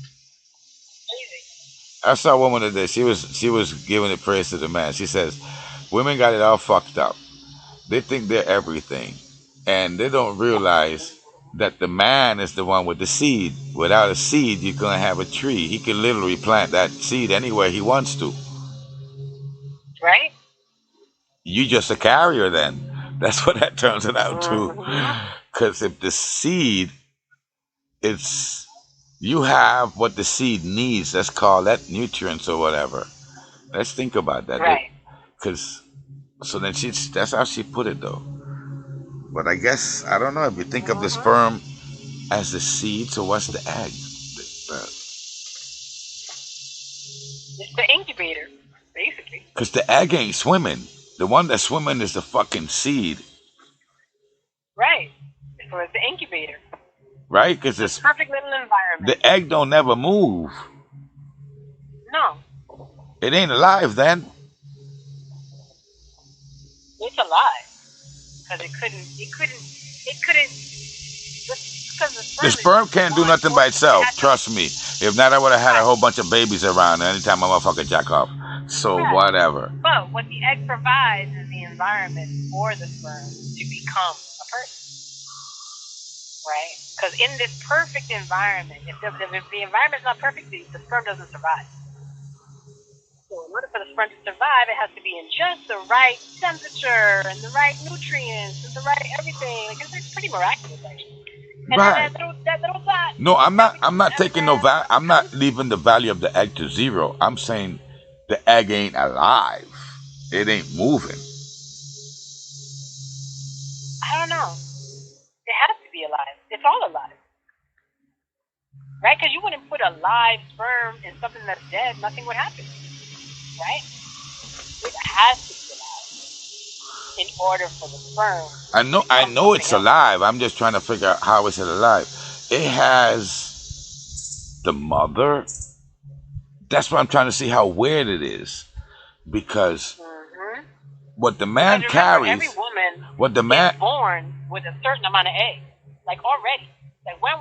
Speaker 1: I saw a woman today. She was giving the praise to the man. She says, "Women got it all fucked up. They think they're everything, and they don't realize that the man is the one with the seed. Without a seed, you're gonna have a tree. He can literally plant that seed anywhere he wants to.
Speaker 2: Right?
Speaker 1: You just a carrier then. That's what that turns it out to. Because if the seed, it's you have what the seed needs. Let's call that nutrients or whatever. Let's think about that.
Speaker 2: Right.
Speaker 1: Because so then that's how she put it though. But I guess I don't know if you think of the sperm as the seed. So what's the egg?
Speaker 2: It's the incubator, basically.
Speaker 1: Because the egg ain't swimming. The one that's swimming is the fucking seed.
Speaker 2: Right. So it's the incubator.
Speaker 1: Right? Because
Speaker 2: It's a perfect little environment.
Speaker 1: the egg don't never move.
Speaker 2: No,
Speaker 1: It ain't alive then.
Speaker 2: it's alive. Because it couldn't, because
Speaker 1: The sperm can't do nothing by itself. Trust me. If not, I would have had a whole bunch of babies around anytime a motherfucker jack off. So whatever.
Speaker 2: But what the egg provides is the environment for the sperm to become a person. Right? Because in this perfect environment, if the environment's not perfect, the sperm doesn't survive. So in order for the sperm to survive, it has to be in just the right temperature and the right nutrients and the right everything. Like, it's pretty miraculous, actually. And
Speaker 1: Right.
Speaker 2: then that little dot.
Speaker 1: No, I'm not taking no value. I'm not leaving the value of the egg to zero. I'm saying the egg ain't alive. It ain't moving.
Speaker 2: I don't know. It has to be alive. It's all alive. Right? Because you wouldn't put a live sperm in something that's dead, nothing would happen. Right? It has to be alive in order for the sperm.
Speaker 1: I know it's alive. I'm just trying to figure out how is it alive. It has the mother. That's what I'm trying to see how weird it is. Because what the man
Speaker 2: Because
Speaker 1: carries,
Speaker 2: every woman
Speaker 1: what the man
Speaker 2: is born with a certain amount of eggs. Like already. Like when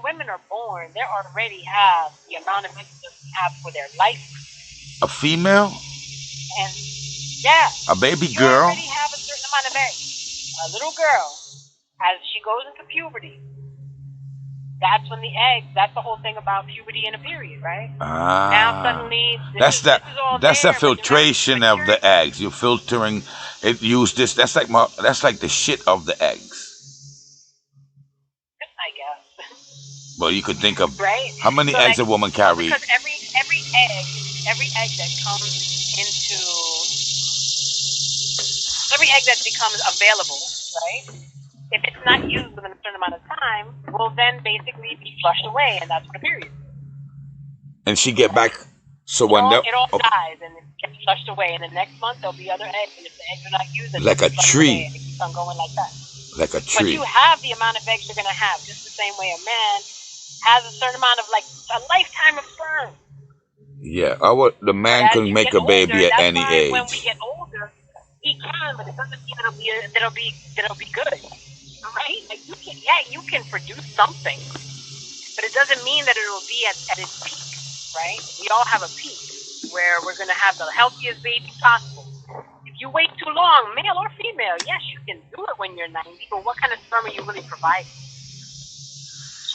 Speaker 2: women are born, they already have the amount of eggs that we have for their life.
Speaker 1: a female,
Speaker 2: And yeah,
Speaker 1: a baby
Speaker 2: you
Speaker 1: girl,
Speaker 2: already have a certain amount of eggs. A little girl, as she goes into puberty, that's when the eggs. That's the whole thing about puberty and a period, right? Now suddenly,
Speaker 1: that's
Speaker 2: the
Speaker 1: filtration of the eggs. You're filtering it. Use this. That's like the shit of the eggs.
Speaker 2: I guess.
Speaker 1: Well, you could think of
Speaker 2: right?
Speaker 1: how many
Speaker 2: So
Speaker 1: eggs a woman carries.
Speaker 2: Because every egg that comes into every egg that becomes available, right? If it's not used within a certain amount of time, will then basically be flushed away, and that's what a period.
Speaker 1: And she get back. So when
Speaker 2: it all dies and it gets flushed away, and the next month there'll be other eggs, and if the eggs are not used, then
Speaker 1: like a tree,
Speaker 2: and it keeps on going like that.
Speaker 1: Like a tree.
Speaker 2: But you have the amount of eggs you're gonna have, just the same way a man has a certain amount of like a lifetime of sperm.
Speaker 1: Yeah, the man can make a baby at any age.
Speaker 2: When we get older, he can, but it doesn't mean that'll be good, right? Like you can produce something, but it doesn't mean that it'll be at its peak, right? We all have a peak where we're gonna have the healthiest baby possible. If you wait too long, male or female, yes, you can do it when you're 90, but what kind of sperm are you really providing?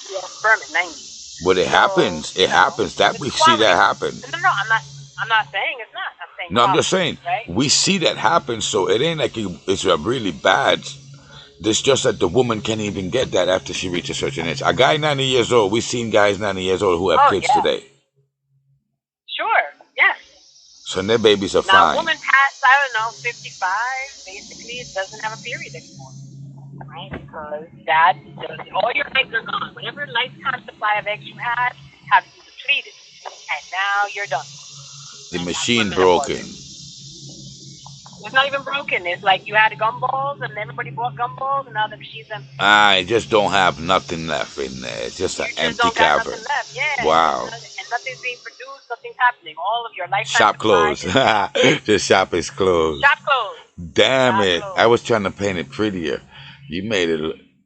Speaker 2: You have sperm at 90.
Speaker 1: But it happens. It happens. That we see that happen.
Speaker 2: No, I'm not saying it's not. I'm saying
Speaker 1: no, I'm just saying
Speaker 2: right?
Speaker 1: We see that happen. So it ain't like it's really bad. It's just that the woman can't even get that after she reaches a certain age. A guy 90 years old. We've seen guys 90 years old who have kids today.
Speaker 2: Sure. Yes.
Speaker 1: So their babies are
Speaker 2: now,
Speaker 1: fine.
Speaker 2: A woman past, I don't know, 55, basically, it doesn't have a period anymore. Right? Because all your eggs are gone. Whatever lifetime supply of eggs you had have you depleted. And now you're done.
Speaker 1: The machine broken.
Speaker 2: It's not even broken. It's like you had gumballs and everybody bought gumballs and now the machine's empty.
Speaker 1: I just don't have nothing left in there. It's just an empty cavern.
Speaker 2: Nothing left. Yeah.
Speaker 1: Wow.
Speaker 2: And nothing's being produced, nothing's happening. All of your lifetime
Speaker 1: shop closed. The shop is closed.
Speaker 2: Shop closed.
Speaker 1: Damn
Speaker 2: shop
Speaker 1: it.
Speaker 2: Closed.
Speaker 1: I was trying to paint it prettiher. You made it.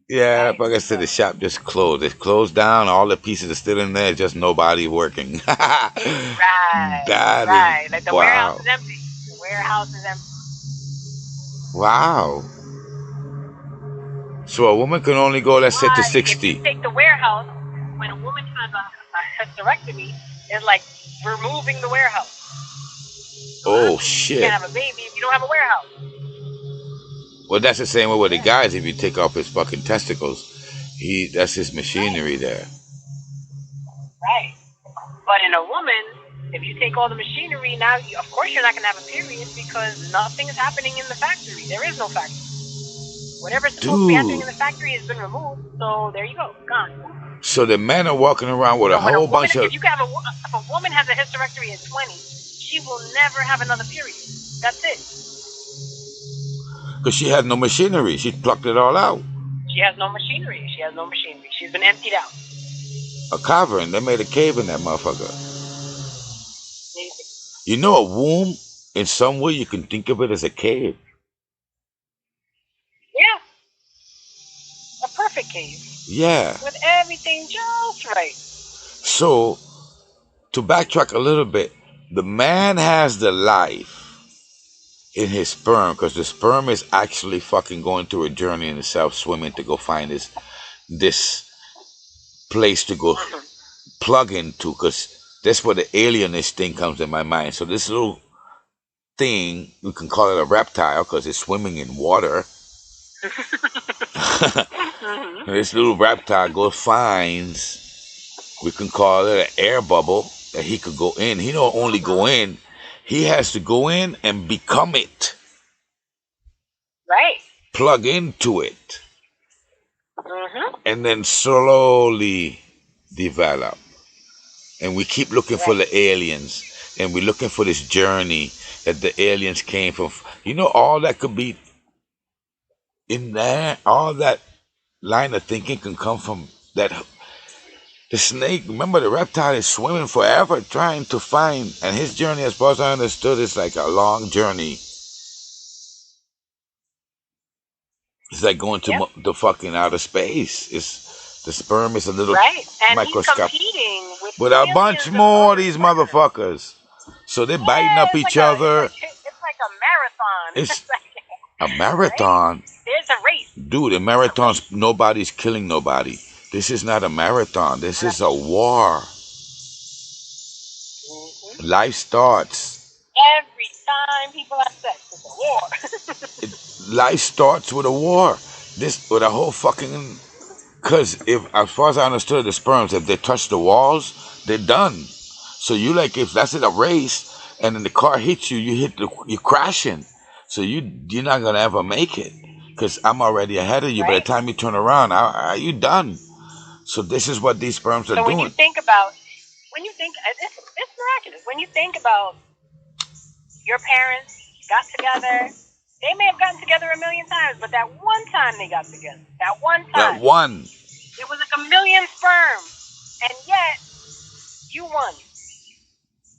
Speaker 1: Yeah, like I said, the shop just closed. It's closed down. All the pieces are still in there. Just nobody working.
Speaker 2: Right. Like the warehouse is empty. The warehouse is empty.
Speaker 1: Wow. So a woman can only go, let's say, to 60.
Speaker 2: If you take the warehouse, when a woman has a hysterectomy, it's like removing the warehouse. So
Speaker 1: shit.
Speaker 2: You can't have a baby if you don't have a warehouse.
Speaker 1: Well, that's the same way with the guys. If you take off his fucking testicles, that's his machinery there.
Speaker 2: Right. But in a woman, if you take all the machinery, now, of course you're not going to have a period because nothing is happening in the factory. There is no factory. Whatever's supposed to be happening
Speaker 1: Dude.
Speaker 2: in the factory has been removed. So there you go, gone.
Speaker 1: So the men are walking around with a
Speaker 2: So when a
Speaker 1: whole
Speaker 2: woman,
Speaker 1: bunch of.
Speaker 2: if a woman has a hysterectomy at 20, she will never have another period. That's it.
Speaker 1: Because she had no machinery. She plucked it all out.
Speaker 2: She has no machinery. She's been emptied out.
Speaker 1: A cavern. They made a cave in that motherfucker.
Speaker 2: Amazing.
Speaker 1: You know, a womb, in some way, you can think of it as a cave.
Speaker 2: Yeah. A perfect cave.
Speaker 1: Yeah.
Speaker 2: With everything just right.
Speaker 1: So, to backtrack a little bit, the man has the life in his sperm, because the sperm is actually fucking going through a journey in itself, swimming to go find this place to go plug into, because that's where the alienist thing comes in my mind. So this little thing, we can call it a reptile because it's swimming in water. This little reptile finds, we can call it an air bubble that he could go in. He don't only go in, he has to go in and become it.
Speaker 2: Right.
Speaker 1: Plug into it. And then slowly develop. And we keep looking for the aliens. And we're looking for this journey that the aliens came from. You know, all that could be in there. All that line of thinking can come from that. The snake, remember, the reptile is swimming forever trying to find. And his journey, as far as I understood, is like a long journey. It's like going to the fucking outer space. The sperm is a little microscopic.
Speaker 2: He's competing
Speaker 1: with a bunch more of these motherfuckers. So they're biting up each other.
Speaker 2: It's like a marathon.
Speaker 1: It's a marathon.
Speaker 2: Right? There's a race.
Speaker 1: Dude, in marathons, nobody's killing nobody. This is not a marathon. This is a war. Life starts.
Speaker 2: Every time people have sex, it's a war.
Speaker 1: Life starts with a war. With a whole fucking. Because as far as I understood, the sperms, if they touch the walls, they're done. So if that's in a race, and then the car hits you, you're crashing. So you're not gonna ever make it. Because I'm already ahead of you. By the time you turn around, you done. So this is what these sperms are doing. So
Speaker 2: it's miraculous. When you think about your parents got together. They may have gotten together a million times, but that one time they got together, it was like a million sperm, and yet you won.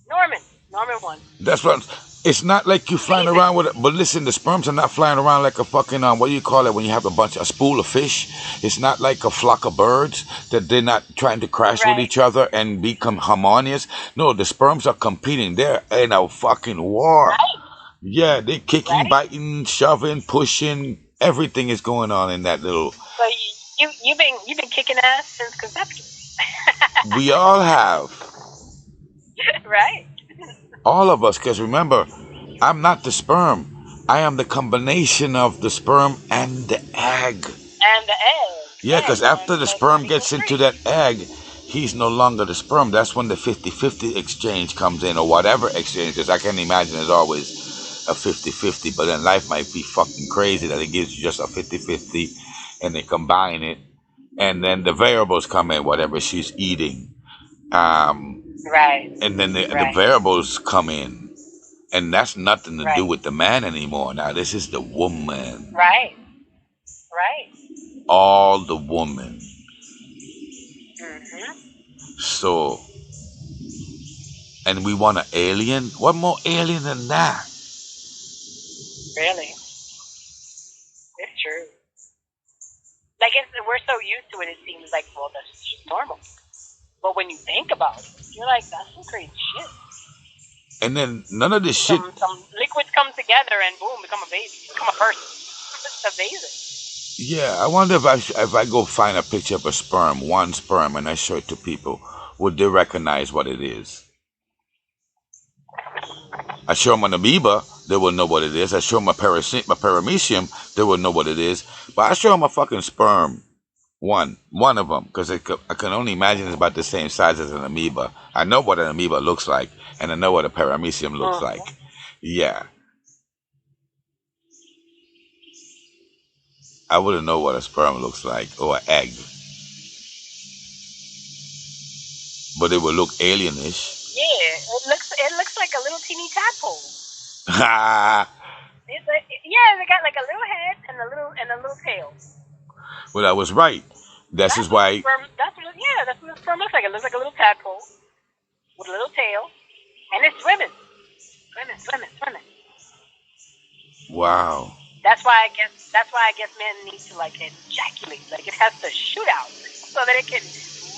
Speaker 2: Norman won.
Speaker 1: That's what. It's not like you flying around with it. But listen, the sperms are not flying around like a fucking what do you call it when you have a spool of fish? It's not like a flock of birds that they're not trying to crash with each other and become harmonious. No, the sperms are competing. They're in a fucking war.
Speaker 2: Right.
Speaker 1: Yeah, they're kicking, biting, shoving, pushing. Everything is going on in that little.
Speaker 2: So you've been kicking ass since conception.
Speaker 1: We all have.
Speaker 2: Right.
Speaker 1: All of us, because remember, I'm not the sperm. I am the combination of the sperm and the egg.
Speaker 2: And the egg.
Speaker 1: Yeah, because after the sperm gets into that egg, he's no longer the sperm. That's when the 50-50 exchange comes in, or whatever exchange, because I can imagine it's always a 50-50, but then life might be fucking crazy that it gives you just a 50-50, and they combine it, and then the variables come in, whatever she's eating.
Speaker 2: Right.
Speaker 1: And then the variables come in, and that's nothing to do with the man anymore. Now this is the woman.
Speaker 2: Right.
Speaker 1: All the woman. So, and we want an alien? What more alien than that?
Speaker 2: Really? It's true. Like, we're so used to it, it seems like, well, that's just normal. But when you think about it, you're like, that's some crazy shit.
Speaker 1: And then none of this shit.
Speaker 2: Some liquids come together and boom, become a baby, become a person. It's amazing.
Speaker 1: Yeah, I wonder if I go find a picture of one sperm, and I show it to people, would they recognize what it is? I show them an amoeba, they will know what it is. I show them a paramecium, they will know what it is. But I show them a fucking sperm. One of them, because I can only imagine it's about the same size as an amoeba. I know what an amoeba looks like, and I know what a paramecium looks like. Yeah. I wouldn't know what a sperm looks like or an egg, but it would look alienish.
Speaker 2: Yeah, it looks like a little teeny tadpole.
Speaker 1: Ha!
Speaker 2: It's like, yeah, they got like a little head and a little tail.
Speaker 1: Well, I was right. This is why.
Speaker 2: That's what the sperm looks like. It looks like a little tadpole with a little tail, and it's swimming.
Speaker 1: Wow.
Speaker 2: That's why I guess men need to like ejaculate. Like it has to shoot out so that it can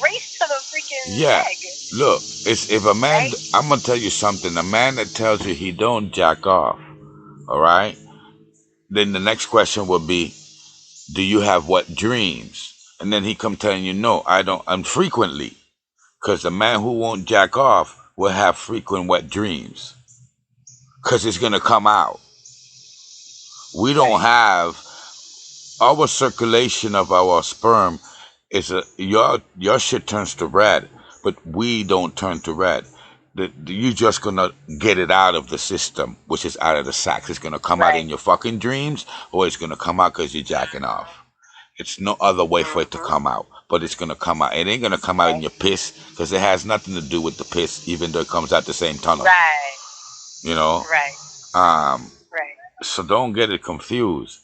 Speaker 2: race to the freaking
Speaker 1: Yeah.
Speaker 2: egg.
Speaker 1: Look, it's if a man.
Speaker 2: Right?
Speaker 1: I'm gonna tell you something. A man that tells you he don't jack off, all right. Then the next question would be, do you have wet dreams? And then he come telling you, no, I don't. Unfrequently, because the man who won't jack off will have frequent wet dreams, because it's gonna come out. We don't have our circulation of our sperm is your shit turns to red, but we don't turn to red. You just gonna get it out of the system, which is out of the sacs. It's gonna come out in your fucking dreams, or it's gonna come out because you're jacking off. It's no other way for it to come out, but it's gonna come out. It ain't gonna come out in your piss because it has nothing to do with the piss, even though it comes out the same tunnel.
Speaker 2: Right.
Speaker 1: You know.
Speaker 2: Right.
Speaker 1: Right.
Speaker 2: Right.
Speaker 1: So don't get it confused.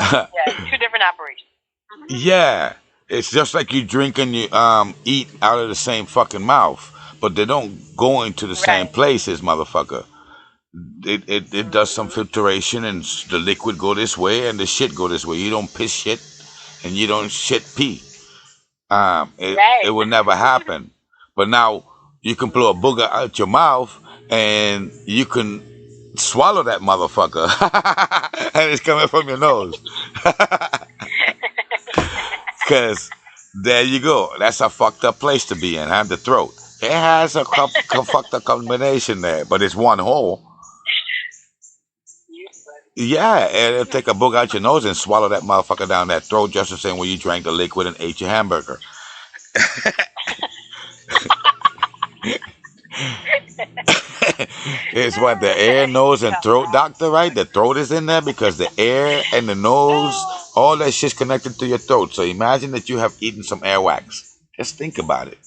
Speaker 2: Yeah, 2 different operations.
Speaker 1: Yeah, it's just like you drink and you eat out of the same fucking mouth, but they don't go into the same places, motherfucker. It does some filtration, and the liquid go this way, and the shit go this way. You don't piss shit, and you don't shit pee. It will never happen. But now you can blow a booger out your mouth, and you can swallow that motherfucker, and it's coming from your nose. Because there you go. That's a fucked up place to be in, the throat. It has a fucked up combination there, but it's one hole. Yeah, and it'll take a booger out your nose and swallow that motherfucker down that throat, just the same way you drank the liquid and ate your hamburger. It's what the ear, nose, and throat doctor, right? The throat is in there because the ear and the nose, all that shit's connected to your throat. So imagine that you have eaten some airwax. Just think about it.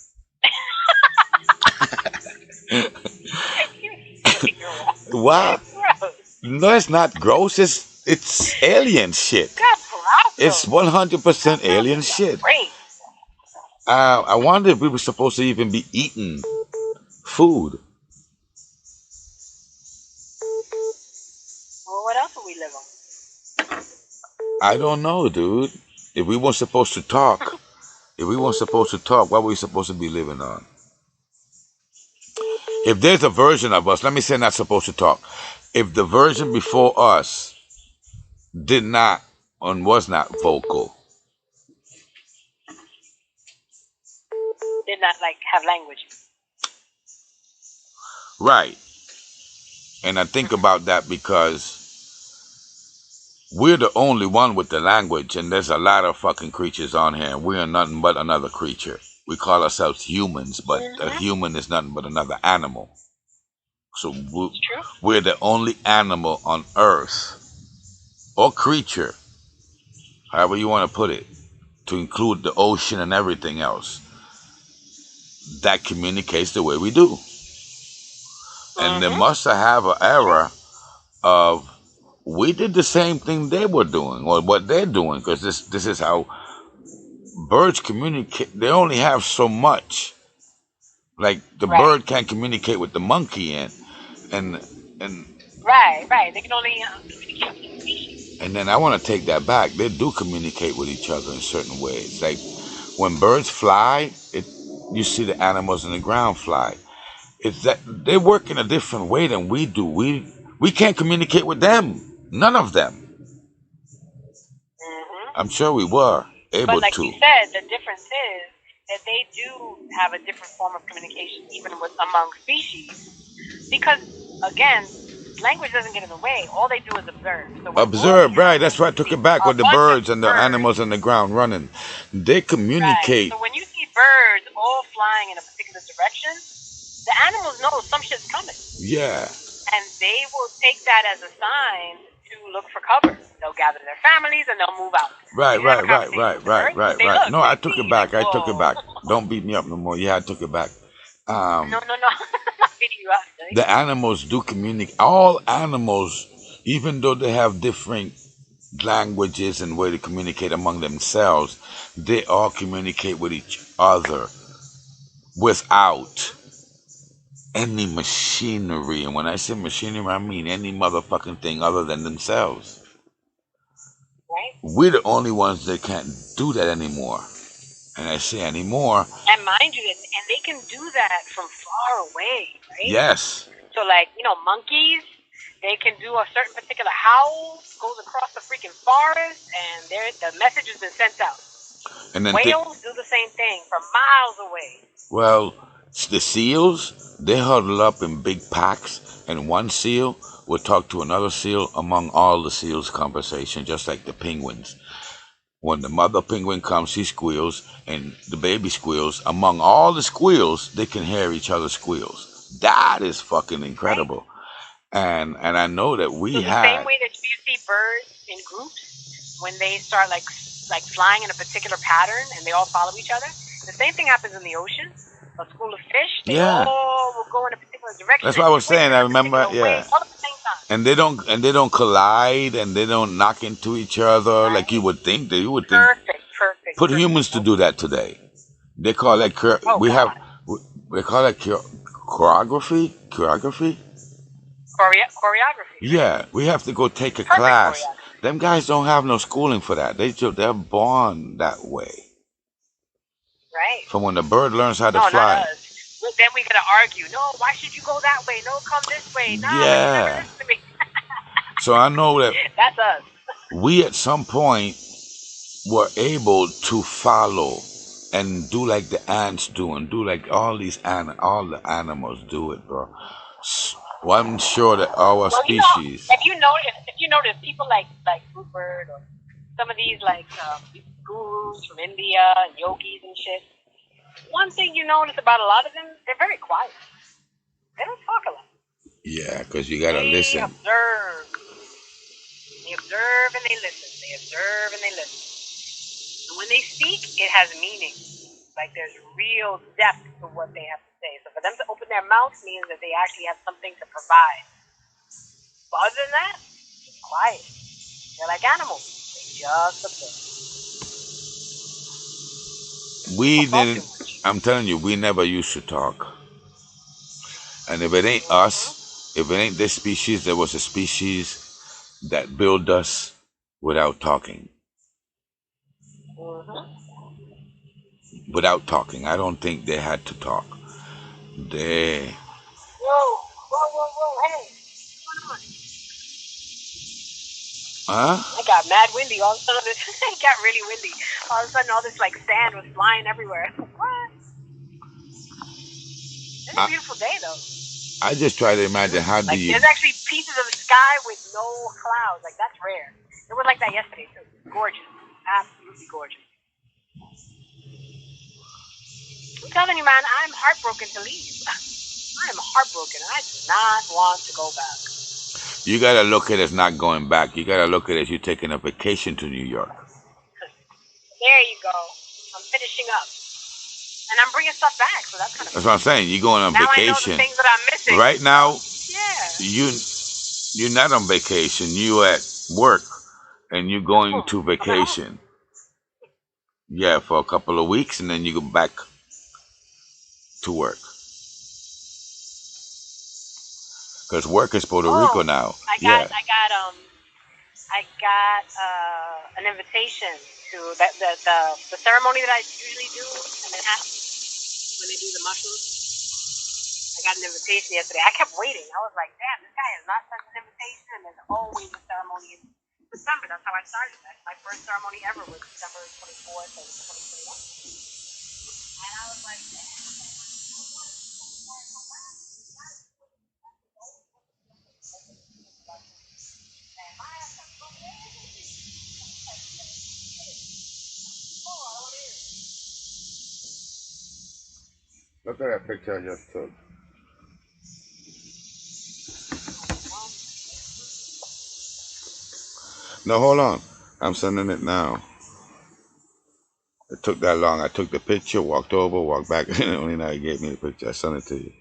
Speaker 1: What? No, it's not gross. It's alien shit. It's 100% alien shit. I wonder if we were supposed to even be eating food.
Speaker 2: Well, what else would we live on?
Speaker 1: I don't know, dude. If we weren't supposed to talk, what were we supposed to be living on? If there's a version of us, let me say not supposed to talk. If the version before us did not and was not vocal,
Speaker 2: did not like have language.
Speaker 1: Right. And I think about that because we're the only one with the language, and there's a lot of fucking creatures on here. We are nothing but another creature. We call ourselves humans, but a human is nothing but another animal. So we're the only animal on Earth, or creature, however you want to put it, to include the ocean and everything else, that communicates the way we do. And they must have an era of we did the same thing they were doing, or what they're doing, because this is how birds communicate. They only have so much. Like the bird can't communicate with the monkey, and
Speaker 2: right. They can only communicate with species.
Speaker 1: And then I want to take that back. They do communicate with each other in certain ways. Like when birds fly, you see the animals in the ground fly. It's that they work in a different way than we do. We can't communicate with them. None of them. I'm sure we were able to.
Speaker 2: But like you said, the difference is that they do have a different form of communication, even among species. Because, again, language doesn't get in the way. All they do is observe. So
Speaker 1: observe, right. That's why I took it back with the birds and the animals on the ground running. They communicate.
Speaker 2: Right. So when you see birds all flying in a particular direction, the animals know some shit's coming.
Speaker 1: Yeah.
Speaker 2: And they will take that as a sign to look for cover. They'll gather their families and they'll move out.
Speaker 1: Right,
Speaker 2: You have a
Speaker 1: right, right,
Speaker 2: conversation
Speaker 1: right,
Speaker 2: with the
Speaker 1: right,
Speaker 2: bird. You
Speaker 1: right,
Speaker 2: say,
Speaker 1: right.
Speaker 2: look,
Speaker 1: No, I
Speaker 2: they
Speaker 1: took
Speaker 2: see.
Speaker 1: it
Speaker 2: Like,
Speaker 1: back. I took it
Speaker 2: whoa.
Speaker 1: back. Don't beat me up no more. Yeah, I took it back.
Speaker 2: No, no, no. Not beating you up, silly.
Speaker 1: The animals do communicate. All animals, even though they have different languages and way to communicate among themselves, they all communicate with each other without any machinery. And when I say machinery, I mean any motherfucking thing other than themselves.
Speaker 2: Right?
Speaker 1: We're the only ones that can't do that anymore. And I say anymore.
Speaker 2: And mind you, and they can do that from far away, right?
Speaker 1: Yes.
Speaker 2: So, like, monkeys, they can do a certain particular howl, goes across the freaking forest, and the message has been sent out.
Speaker 1: And then
Speaker 2: Whales do the same thing from miles away.
Speaker 1: well, the seals, they huddle up in big packs, and one seal will talk to another seal among all the seals' conversation, just like the penguins. When the mother penguin comes, she squeals, and the baby squeals. Among all the squeals, they can hear each other's squeals. That is fucking incredible. And I know that
Speaker 2: So the same way that you see birds in groups, when they start like flying in a particular pattern and they all follow each other, the same thing happens in the ocean. A school of fish, they all will go in a particular direction.
Speaker 1: That's what I was saying. I remember,
Speaker 2: all at the same time.
Speaker 1: And they don't collide, and they don't knock into each other like you would think.
Speaker 2: Perfect.
Speaker 1: Put humans to do that today. They call that they call that choreography.
Speaker 2: Choreography.
Speaker 1: Yeah, we have to go take a class. Them guys don't have no schooling for that. They're born that way.
Speaker 2: Right.
Speaker 1: From when the bird learns how to fly.
Speaker 2: Not us. Then we gotta argue. No, why should you go that way? No, come this way. No,
Speaker 1: yeah.
Speaker 2: listen to me.
Speaker 1: So I know that
Speaker 2: that's us.
Speaker 1: We at some point were able to follow and do like the ants do, and do like all the animals do it, bro. Well, I'm sure that our species.
Speaker 2: If you notice, people like Rupert or some of these gurus from India and yogis and shit. One thing you notice about a lot of them, they're very quiet. They don't talk a lot.
Speaker 1: Yeah, because you gotta listen.
Speaker 2: Observe. They observe and they listen. They observe and they listen. And when they speak, it has meaning. Like there's real depth to what they have to say. So for them to open their mouth means that they actually have something to provide. But other than that, just quiet. They're like animals. They just observe.
Speaker 1: I'm telling you, we never used to talk. And if it ain't us, if it ain't this species, there was a species that built us without talking. Without talking. I don't think they had to talk.
Speaker 2: Whoa, hey.
Speaker 1: Huh?
Speaker 2: It got mad windy. All of a sudden, it got really windy. All of a sudden, all this sand was flying everywhere. What? It's a beautiful day, though.
Speaker 1: I just try to imagine how do you.
Speaker 2: There's actually pieces of the sky with no clouds. Like that's rare. It was like that yesterday too. Gorgeous, absolutely gorgeous. I'm telling you, man, I'm heartbroken to leave. I am heartbroken. I do not want to go back.
Speaker 1: You gotta look at it as not going back. You gotta look at it as you taking a vacation to New York.
Speaker 2: There you go. I'm finishing up. And I'm bringing stuff back, so that's kind of.
Speaker 1: That's what I'm saying. You're going on
Speaker 2: now
Speaker 1: vacation.
Speaker 2: I know the things that I'm missing.
Speaker 1: Right now,
Speaker 2: yeah.
Speaker 1: You're not on vacation. You at work, and you're going to vacation. Yeah, for a couple of weeks, and then you go back to work. Because work is Puerto Rico now.
Speaker 2: I got an invitation to the ceremony that I usually do in Manhattan when they do the mushrooms. I got an invitation yesterday. I kept waiting. I was like, damn, this guy has not sent an invitation, and there's always a ceremony in December. That's how I started. My first ceremony ever was December 24th of 2021. And I was like, damn.
Speaker 1: Look at that picture I just took. No, hold on. I'm sending it now. It took that long. I took the picture, walked over, walked back, and only now he gave me the picture. I sent it to you.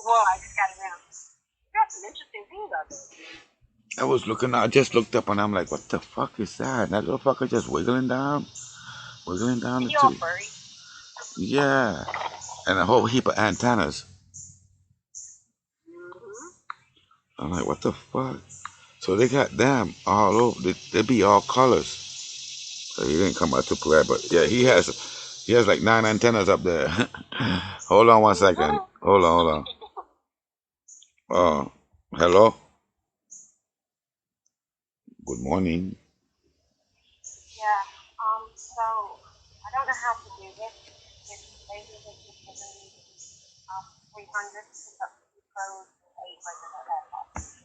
Speaker 2: Well, I just got it now. Got some interesting things out there.
Speaker 1: I was looking, I just looked up and I'm like, what the fuck is that? That little fucker just wiggling down
Speaker 2: And
Speaker 1: the
Speaker 2: you're all
Speaker 1: tree.
Speaker 2: furry.
Speaker 1: Yeah. And a whole heap of antennas.
Speaker 2: Mm-hmm.
Speaker 1: I'm like, what the fuck? So they got them all over. They be all colors. So he didn't come out to play, but yeah, he has like 9 antennas up there. Hold on one second. Hold on. Hello? Good morning.
Speaker 2: Yeah. So I don't know how to do this. It's basically just giving me 300 to pick up 2 pros and 8 regular laptops.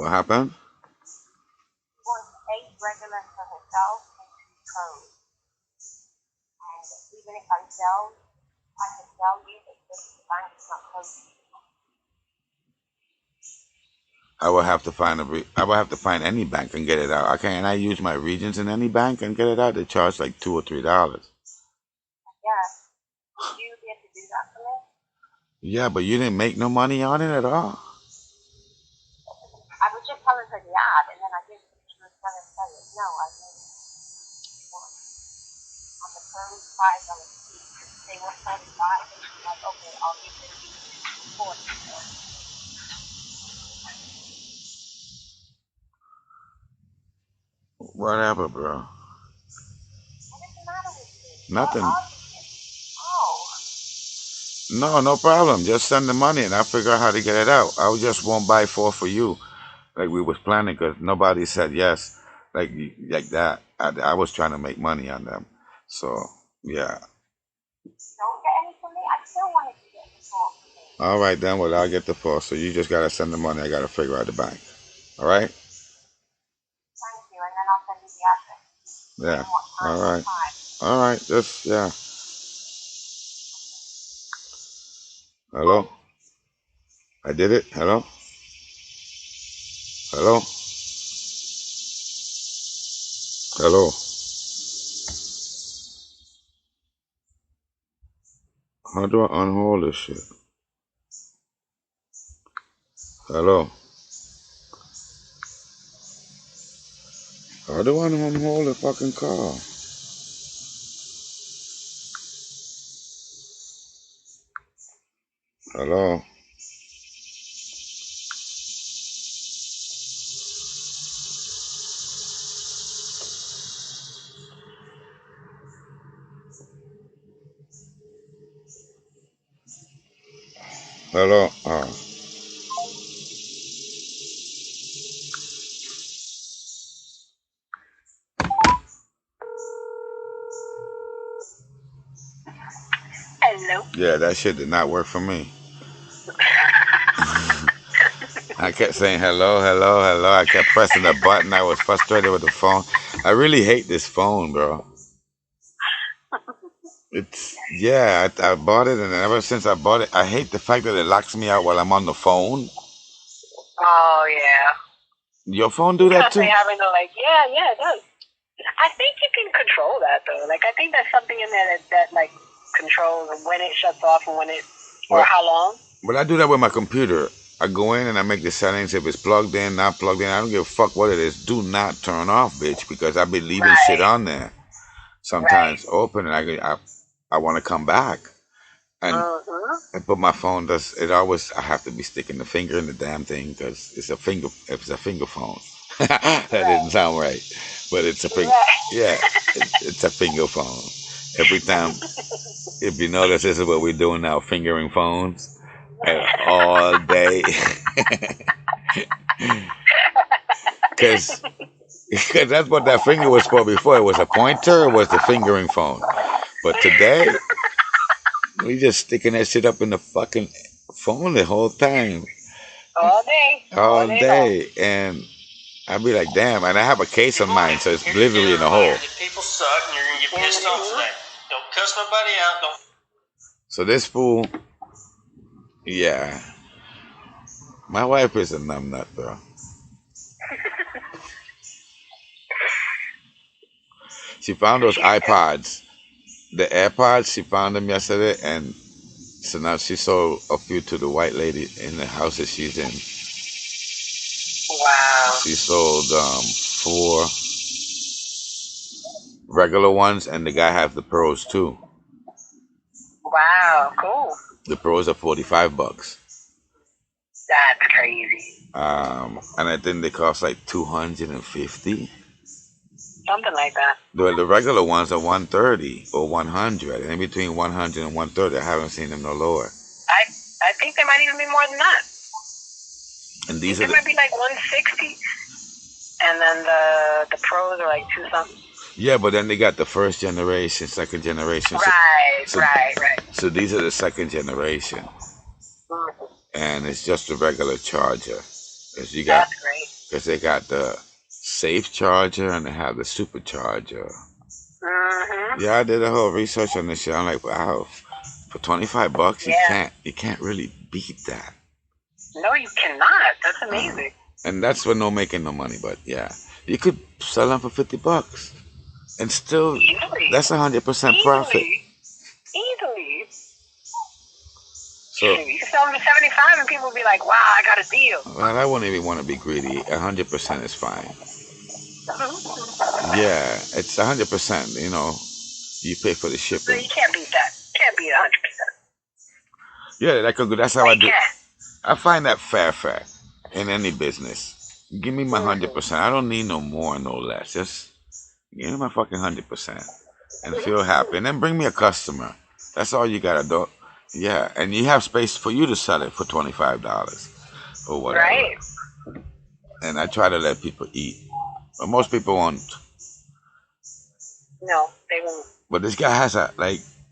Speaker 1: What happened?
Speaker 2: He wants 8 regular for himself and 2 pros. And even if I can sell you, it's just the bank is not closed.
Speaker 1: I will have to find any bank and get it out. Can I use my regions in any bank and get it out? They charge like $2 or $3.
Speaker 2: Yeah. Would you be able to do that for me?
Speaker 1: Yeah, but you didn't make no money on it at all.
Speaker 2: I was just telling her the ad, and then I did. She was going to say it. No, I made one on the pros $5 each. They were 45, and she's like, okay, I'll give it to you 40. So
Speaker 1: Whatever, bro.
Speaker 2: what is the matter with you?
Speaker 1: Nothing.
Speaker 2: Oh.
Speaker 1: No problem. Just send the money and I'll figure out how to get it out. I just won't buy 4 for you like we was planning because nobody said yes like that. I was trying to make money on them. So, yeah.
Speaker 2: Don't get any for me. I still wanted to get the 4 for me.
Speaker 1: All right, then. Well, I'll get the 4. So you just got to send the money. I got to figure out the bank. All right?
Speaker 2: Thank you, and then I'll send you the address.
Speaker 1: Yeah.
Speaker 2: And what time?
Speaker 1: All right.
Speaker 2: What time?
Speaker 1: All right. Just, yeah. Hello? I did it. Hello? Hello? Hello? How do I unhold this shit? Hello? How do I unhold the fucking car? Hello? Hello?
Speaker 2: Hello.
Speaker 1: Yeah, that shit did not work for me. I kept saying hello, hello, hello. I kept pressing the button. I was frustrated with the phone. I really hate this phone, bro. I bought it, and ever since I bought it, I hate the fact that it locks me out while I'm on the phone.
Speaker 2: Oh, yeah.
Speaker 1: Your phone do that too?
Speaker 2: Having to yeah, it does. I think you can control that though. Like I think there's something in there that like controls when it shuts off and when it or how long.
Speaker 1: But I do that with my computer. I go in and I make the settings. If it's plugged in, not plugged in, I don't give a fuck what it is. Do not turn off, bitch, because I be leaving shit on there. Sometimes open and I want to come back. And I put my phone. I have to be sticking the finger in the damn thing because it's a finger phone. That didn't sound right, but it's a finger. Yeah, it's a finger phone. Every time, if you notice, this is what we're doing now: fingering phones all day. Because that's what that finger was for before. It was a pointer. It was the fingering phone. But today, we just sticking that shit up in the fucking phone the whole time.
Speaker 2: All day.
Speaker 1: all
Speaker 2: All day long.
Speaker 1: day, and I'd be like, damn. And I have a case on mine, so it's
Speaker 3: Here's your
Speaker 1: literally in a hole.
Speaker 3: people suck, and you're gonna get pissed off today. Don't cuss nobody out. Don't.
Speaker 1: So this fool, yeah. My wife is a numbnut, bro. She found those iPods, the AirPods. She found them yesterday, and so now she sold a few to the white lady in the house that she's in.
Speaker 2: Wow.
Speaker 1: She sold 4 regular ones, and the guy has the pros too.
Speaker 2: Wow. Cool.
Speaker 1: The pros are $45.
Speaker 2: That's crazy.
Speaker 1: And I think they cost like $250.
Speaker 2: Something like that.
Speaker 1: The regular ones are $130 or $100, and in between $100 and $130. I haven't seen them no lower.
Speaker 2: I think they might even be more than that.
Speaker 1: And these
Speaker 2: They
Speaker 1: are the,
Speaker 2: might be like 160, and then the pros are like 2 something.
Speaker 1: yeah, but then they got the first generation, second generation.
Speaker 2: Right.
Speaker 1: So these are the second generation,
Speaker 2: Mhm.
Speaker 1: and it's just a regular charger. Cause you got,
Speaker 2: That's great.
Speaker 1: because they got the safe charger and they have the supercharger.
Speaker 2: Mm-hmm.
Speaker 1: Yeah, I did a whole research on this shit. I'm like, wow, for $25,
Speaker 2: Yeah.
Speaker 1: you can't really beat that.
Speaker 2: No, you cannot. That's amazing.
Speaker 1: And that's for no making no money, but yeah, you could sell them for $50, and still
Speaker 2: Easily.
Speaker 1: that's 100% profit.
Speaker 2: Easily.
Speaker 1: So,
Speaker 2: You can sell them for 75, and people will be like, "Wow, I got a deal."
Speaker 1: well, I wouldn't even want to be greedy. 100% is fine. Yeah, it's 100%. You know, you pay for the
Speaker 2: So
Speaker 1: shipping.
Speaker 2: you can't beat that. Can't beat 100%.
Speaker 1: Yeah, that's how I
Speaker 2: You
Speaker 1: do.
Speaker 2: can't.
Speaker 1: I find that fair in any business. Give me my 100%. I don't need no more, no less. Just give me my fucking 100% and feel happy. And then bring me a customer. That's all you gotta do. Yeah, and you have space for you to sell it for $25 or whatever.
Speaker 2: Right.
Speaker 1: And I try to let people eat, but most people won't.
Speaker 2: No, they won't.
Speaker 1: But this guy has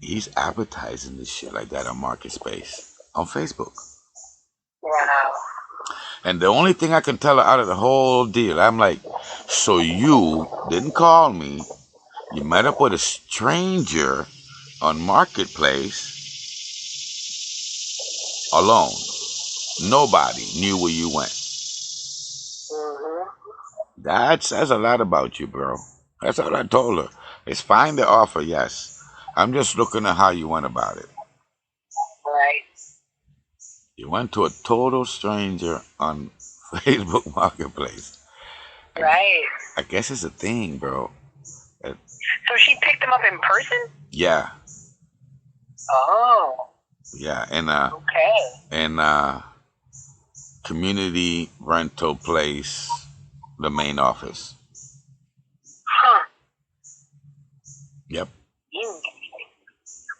Speaker 1: he's advertising this shit like that on Market Space on Facebook.
Speaker 2: Wow.
Speaker 1: And the only thing I can tell her out of the whole deal, I'm like, so you didn't call me. You met up with a stranger on Marketplace alone. Nobody knew where you went.
Speaker 2: Mm-hmm.
Speaker 1: That says a lot about you, bro. That's what I told her. It's fine the offer, yes. I'm just looking at how you went about it.
Speaker 2: Right.
Speaker 1: You went to a total stranger on Facebook Marketplace.
Speaker 2: Right.
Speaker 1: I guess it's a thing, bro.
Speaker 2: So she picked them up in person?
Speaker 1: Yeah,
Speaker 2: Oh,
Speaker 1: yeah,
Speaker 2: okay.
Speaker 1: in community rental place, the main office.
Speaker 2: Huh.
Speaker 1: Yep,
Speaker 2: Interesting.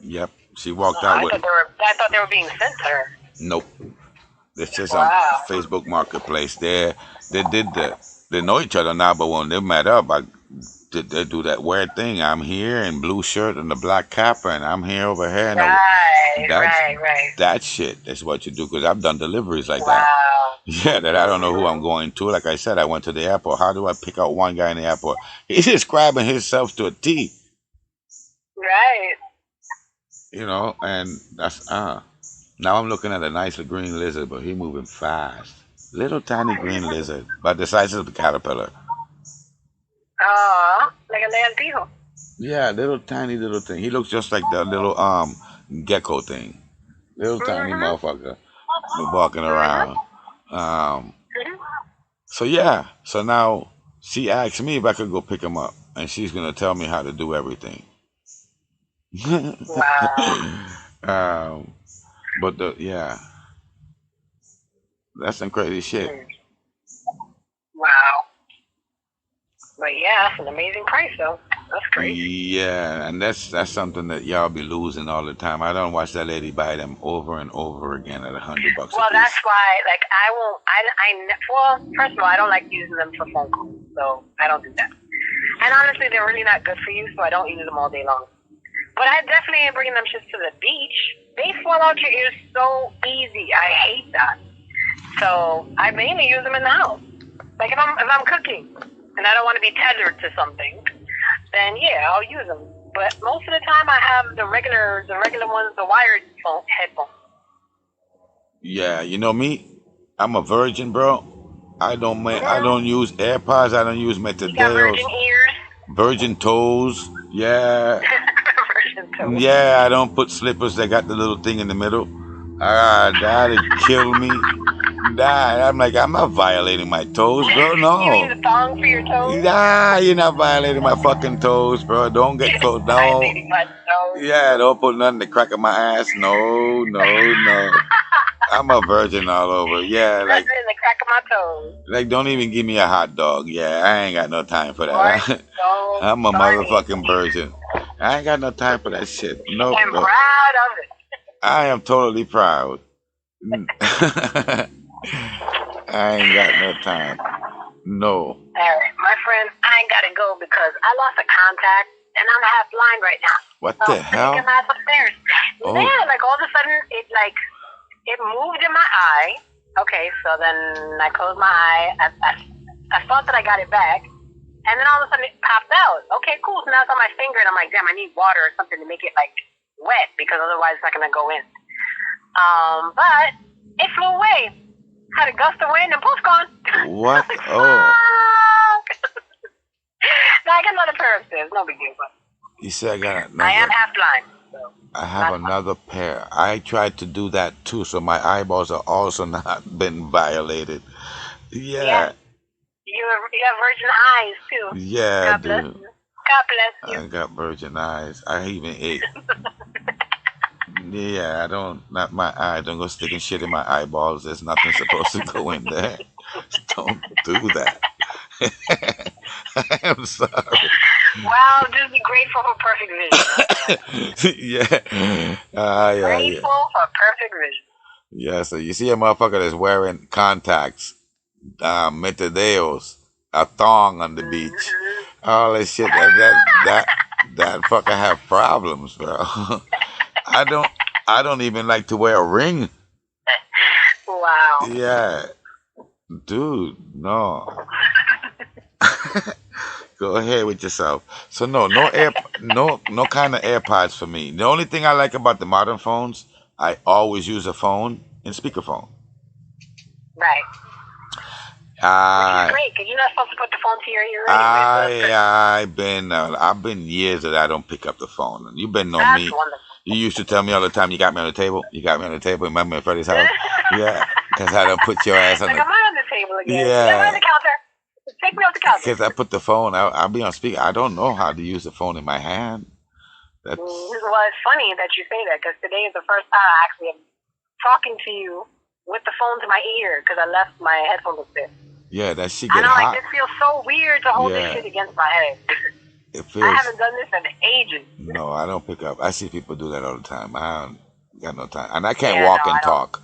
Speaker 1: yep. She walked
Speaker 2: I
Speaker 1: out with.
Speaker 2: thought they were being sent to her.
Speaker 1: Nope. It's just
Speaker 2: Wow.
Speaker 1: on Facebook Marketplace. They know each other now, but when they met up, they do that weird thing. I'm here in blue shirt and the black cap, and I'm here over here. And
Speaker 2: Right.
Speaker 1: that shit is what you do, because I've done deliveries like
Speaker 2: Wow.
Speaker 1: that. Yeah, that I don't know who I'm going to. Like I said, I went to the airport. How do I pick out one guy in the airport? He's describing himself to a T,
Speaker 2: Right.
Speaker 1: you know, and that's Now I'm looking at a nice green lizard, but he moving fast. Little tiny green lizard, about the size of the caterpillar.
Speaker 2: Like a lamb
Speaker 1: Yeah, little tiny little thing. He looks just like the little gecko thing. Little tiny motherfucker walking around. So yeah. So now she asked me if I could go pick him up, and she's gonna tell me how to do everything.
Speaker 2: Wow.
Speaker 1: But that's some crazy shit.
Speaker 2: Wow. But yeah, that's an amazing price though. That's crazy.
Speaker 1: Yeah, and that's something that y'all be losing all the time. I don't watch that lady buy them over and over again at $100 a piece.
Speaker 2: Well, that's why, like, I won't, well, first of all, I don't like using them for phone calls, so I don't do that. And honestly, they're really not good for you, so I don't use them all day long. But I definitely ain't bringing them shit to the beach. They fall out your ears so easy. I hate that. So I mainly use them in the house. Like if I'm cooking and I don't want to be tethered to something, then yeah, I'll use them. But most of the time, I have the regular ones, the wired headphones.
Speaker 1: Yeah, you know me. I'm a virgin, bro. I don't use AirPods. I don't use
Speaker 2: You got
Speaker 1: Metadeos.
Speaker 2: virgin ears,
Speaker 1: Virgin toes. Yeah.
Speaker 2: virgin toes.
Speaker 1: Yeah, I don't put slippers that got the little thing in the middle. Ah, that'd kill me. I'm like, I'm not violating my toes, bro.
Speaker 2: You mean
Speaker 1: No.
Speaker 2: the thong for your toes?
Speaker 1: Nah, you're not violating my fucking toes, bro. Don't get close. No.
Speaker 2: Violating my toes.
Speaker 1: Yeah, don't put nothing to crack of my ass. No, no, no. I'm a virgin all over. Yeah, like,
Speaker 2: Nothing in the crack of my toes.
Speaker 1: like, don't even give me a hot dog. Yeah, I ain't got no time for that.
Speaker 2: So
Speaker 1: I'm a
Speaker 2: funny.
Speaker 1: motherfucking virgin. I ain't got no time for that shit. No,
Speaker 2: I'm
Speaker 1: no.
Speaker 2: proud of it.
Speaker 1: I am totally proud. I ain't got no time. No.
Speaker 2: All right, my friend, I ain't gotta go because I lost a contact and I'm half blind right now.
Speaker 1: What
Speaker 2: So
Speaker 1: the hell?
Speaker 2: I'm ass upstairs.
Speaker 1: Oh.
Speaker 2: Yeah, like all of a sudden it moved in my eye. Okay, so then I closed my eye. I thought that I got it back, and then all of a sudden it popped out. Okay, cool. So now it's on my finger, and I'm like, damn, I need water or something to make it like wet because otherwise it's not gonna go in. But it flew away. Had a gust of wind and poof, gone.
Speaker 1: What?
Speaker 2: Like,
Speaker 1: Oh.
Speaker 2: fuck. No, I got another pair upstairs. No big deal. But
Speaker 1: You said I got
Speaker 2: I am
Speaker 1: another.
Speaker 2: half blind. So.
Speaker 1: I have another pair. I tried to do that too, so my eyeballs are also not been violated. Yeah.
Speaker 2: You have virgin eyes too.
Speaker 1: Yeah,
Speaker 2: God bless
Speaker 1: dude.
Speaker 2: you. God bless you.
Speaker 1: I got virgin eyes. I even ate. Yeah, I don't. Not my eye. Don't go sticking shit in my eyeballs. There's nothing supposed to go in there. Don't do that. I'm sorry.
Speaker 2: Well, just be grateful for perfect vision.
Speaker 1: Yeah. Yeah.
Speaker 2: Grateful for perfect vision.
Speaker 1: Yeah. So you see a motherfucker that's wearing contacts, metadeos, a thong on the beach, all that shit. That fucker have problems, bro. I don't even like to wear a ring.
Speaker 2: Wow.
Speaker 1: Yeah. Dude, no. Go ahead with yourself. So no kind of AirPods for me. The only thing I like about the modern phones, I always use a phone and speakerphone.
Speaker 2: Right. Which is great, because you're not supposed to put the phone to your ear anyway.
Speaker 1: I've been years that I don't pick up the phone. You've been on
Speaker 2: That's
Speaker 1: me.
Speaker 2: wonderful.
Speaker 1: You used to tell me all the time, you got me on the table. You got me on the table. Remember at Freddie's house? Yeah, because I don't put your ass on
Speaker 2: Like,
Speaker 1: the.
Speaker 2: am I on the table again?
Speaker 1: Yeah.
Speaker 2: Am I on the counter? Take me off the counter.
Speaker 1: Because I put the phone. I'll be on speaker. I don't know how to use the phone in my hand. That's
Speaker 2: Well, it's funny that you say that, because today is the first time I actually am talking to you with the phone to my ear, because I left my headphones upstairs.
Speaker 1: yeah. That shit
Speaker 2: I
Speaker 1: get
Speaker 2: know,
Speaker 1: hot.
Speaker 2: like, this feels so weird to hold
Speaker 1: Yeah.
Speaker 2: this shit against my head.
Speaker 1: It
Speaker 2: I
Speaker 1: feels.
Speaker 2: haven't done this in ages.
Speaker 1: No, I don't pick up. I see people do that all the time. I don't got no time, and I can't
Speaker 2: Yeah,
Speaker 1: walk
Speaker 2: no,
Speaker 1: and
Speaker 2: I don't.
Speaker 1: talk.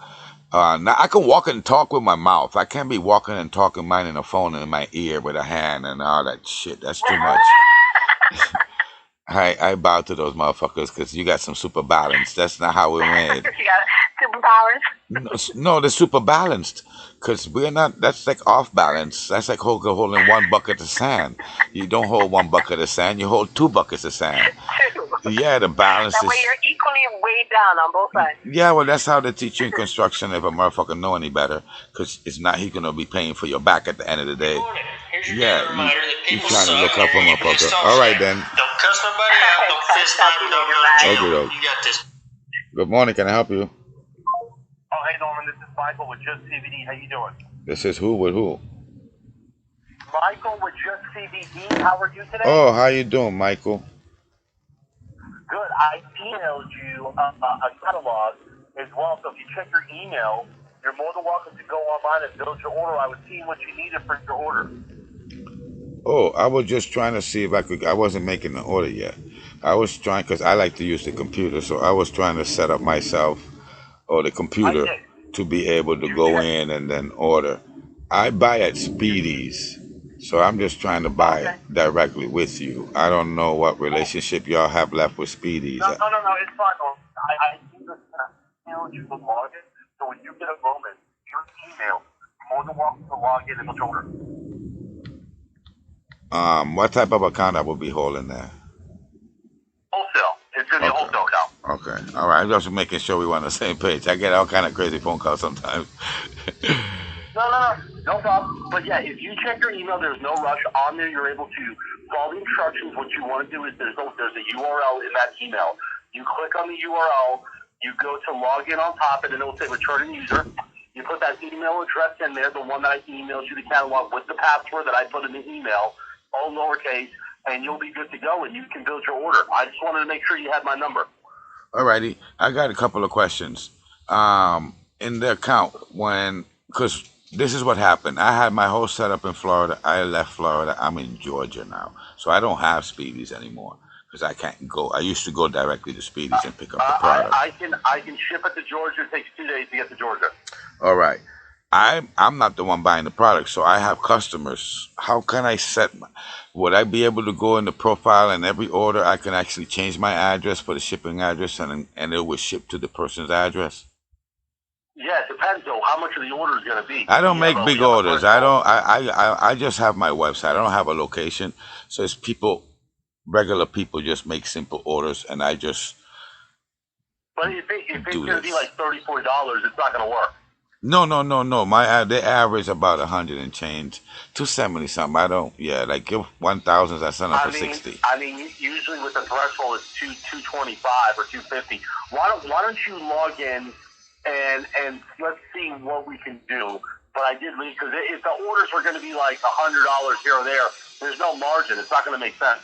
Speaker 1: Now I can walk and talk with my mouth. I can't be walking and talking, minding a phone in my ear with a hand and all that shit. That's too much. I bow to those motherfuckers because you got some super balance. That's not how we're made.
Speaker 2: You got superpowers.
Speaker 1: No, they're super balanced because we're not. That's like off balance. That's like holding one bucket of sand. You don't hold one bucket of sand. You hold two buckets of sand. Yeah, the balance
Speaker 2: That
Speaker 1: is.
Speaker 2: way you're equally weighed down on both sides.
Speaker 1: Yeah, well, that's how they teach you in construction. If a motherfucker know any better, because it's not he gonna be paying for your back at the end of the day.
Speaker 3: Here's your
Speaker 1: Yeah,
Speaker 3: daily reminder that
Speaker 1: you
Speaker 3: people
Speaker 1: trying to
Speaker 3: suck
Speaker 1: look up a
Speaker 3: and you get pissed
Speaker 1: motherfucker.
Speaker 3: off
Speaker 1: All right
Speaker 3: today.
Speaker 1: then.
Speaker 3: Don't cuss nobody out. Don't fist fight. Don't go to jail.
Speaker 1: Okay, though.
Speaker 3: You got this.
Speaker 1: Good morning. Can I help you?
Speaker 4: Oh, hey Norman, this is Michael with Just CBD. How you doing?
Speaker 1: This is who with who?
Speaker 4: Michael with Just CBD. How are you today?
Speaker 1: Oh, how you doing, Michael?
Speaker 4: Good. I emailed you a catalog as well. So if you check your email, you're more than welcome to go online and build your order. I was seeing what you needed for your order.
Speaker 1: Oh, I was just trying to see if I could. I wasn't making an order yet. I was trying because I like to use the computer, so I was trying to set up myself or the computer to be able to go in and then order. I buy at Speedy's, so I'm just trying to buy it directly with you. I don't know what relationship y'all have left with Speedy's.
Speaker 4: No, it's fine. I emailed you the login, so when you get a moment, your email, more than welcome to log in and build your order.
Speaker 1: What type of account I will be holding there?
Speaker 4: Wholesale. It's going to be a wholesale account.
Speaker 1: Okay. All right. I'm just making sure we're on the same page. I get all kind of crazy phone calls sometimes.
Speaker 4: No problem. But yeah, if you check your email, there's no rush. On there, you're able to follow the instructions. What you want to do is there's a URL in that email. You click on the URL, you go to log in on top, and then it will say returning user. You put that email address in there, the one that I emailed you, the catalog, with the password that I put in the email, all lowercase, and you'll be good to go, and you can build your order. I just wanted to make sure you had my number.
Speaker 1: Alrighty, I got a couple of questions. In the account, because this is what happened. I had my whole setup in Florida. I left Florida. I'm in Georgia now, so I don't have Speedies anymore because I can't go. I used to go directly to Speedies and pick up the product.
Speaker 4: I can ship it to Georgia. It takes 2 days to get to Georgia.
Speaker 1: All right. I'm not the one buying the product, so I have customers. How can I would I be able to go in the profile and every order I can actually change my address for the shipping address and it will ship to the person's address?
Speaker 4: Yeah, it depends though how much of the order is going to be.
Speaker 1: I don't make big orders. I just have my website. I don't have a location. So it's regular people just make simple orders and I just
Speaker 4: But if it's going to be like $34, it's not going to work.
Speaker 1: No. They average about 100 and change, 270 something. Like give 1,000. I send them for 60.
Speaker 4: I mean, usually with the threshold it's 225 or 250. Why don't you log in and let's see what we can do. But I did leave because if the orders were going to be like $100 here or there, there's no margin. It's not going to make sense.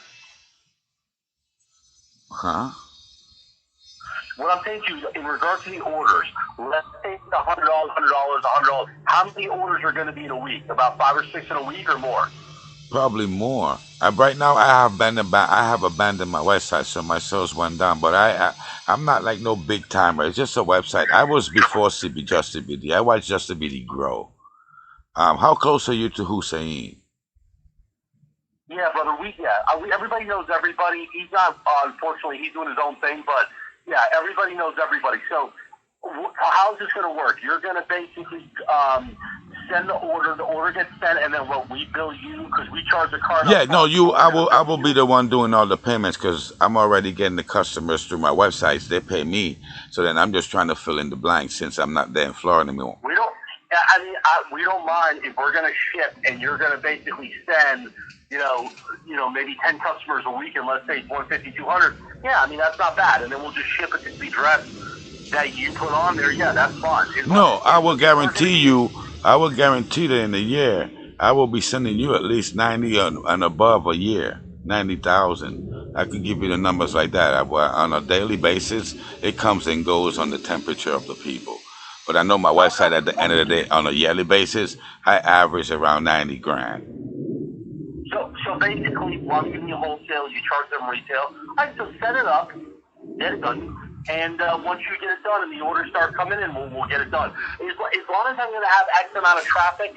Speaker 1: Huh?
Speaker 4: What I'm saying to you, in regard to the orders, let's take the $100. How many orders are going to be in a week? About 5 or 6 in a week or more?
Speaker 1: Probably more. Right now, I have abandoned my website, so my sales went down. But I'm not like no big timer. It's just a website. I was before Just CBD. I watched Just CBD grow. How close are you to Hussein?
Speaker 4: Yeah, brother. Everybody knows everybody. He's not, unfortunately, he's doing his own thing, but. Yeah, everybody knows everybody. So how's this going to work? You're going to basically send the order gets sent, and then what, we bill you because we charge the card.
Speaker 1: Yeah, no, I will be the one doing all the payments because I'm already getting the customers through my websites. They pay me, so then I'm just trying to fill in the blanks since I'm not there in Florida anymore.
Speaker 4: We don't mind if we're going to ship and you're going to basically send, maybe 10 customers a week, and let's say 150, 200. Yeah, I mean, that's not bad. And then we'll just ship it to the address that you put on there. Yeah, that's fine.
Speaker 1: I will guarantee you that in a year, I will be sending you at least 90 and above a year, 90,000. I can give you the numbers like that. On a daily basis, it comes and goes on the temperature of the people. But I know my website at the end of the day, on a yearly basis, I average around 90 grand.
Speaker 4: So basically, while I'm giving you wholesale, you charge them retail. All right, so set it up, get it done, and once you get it done and the orders start coming in, we'll get it done. As long as I'm going to have X amount of traffic,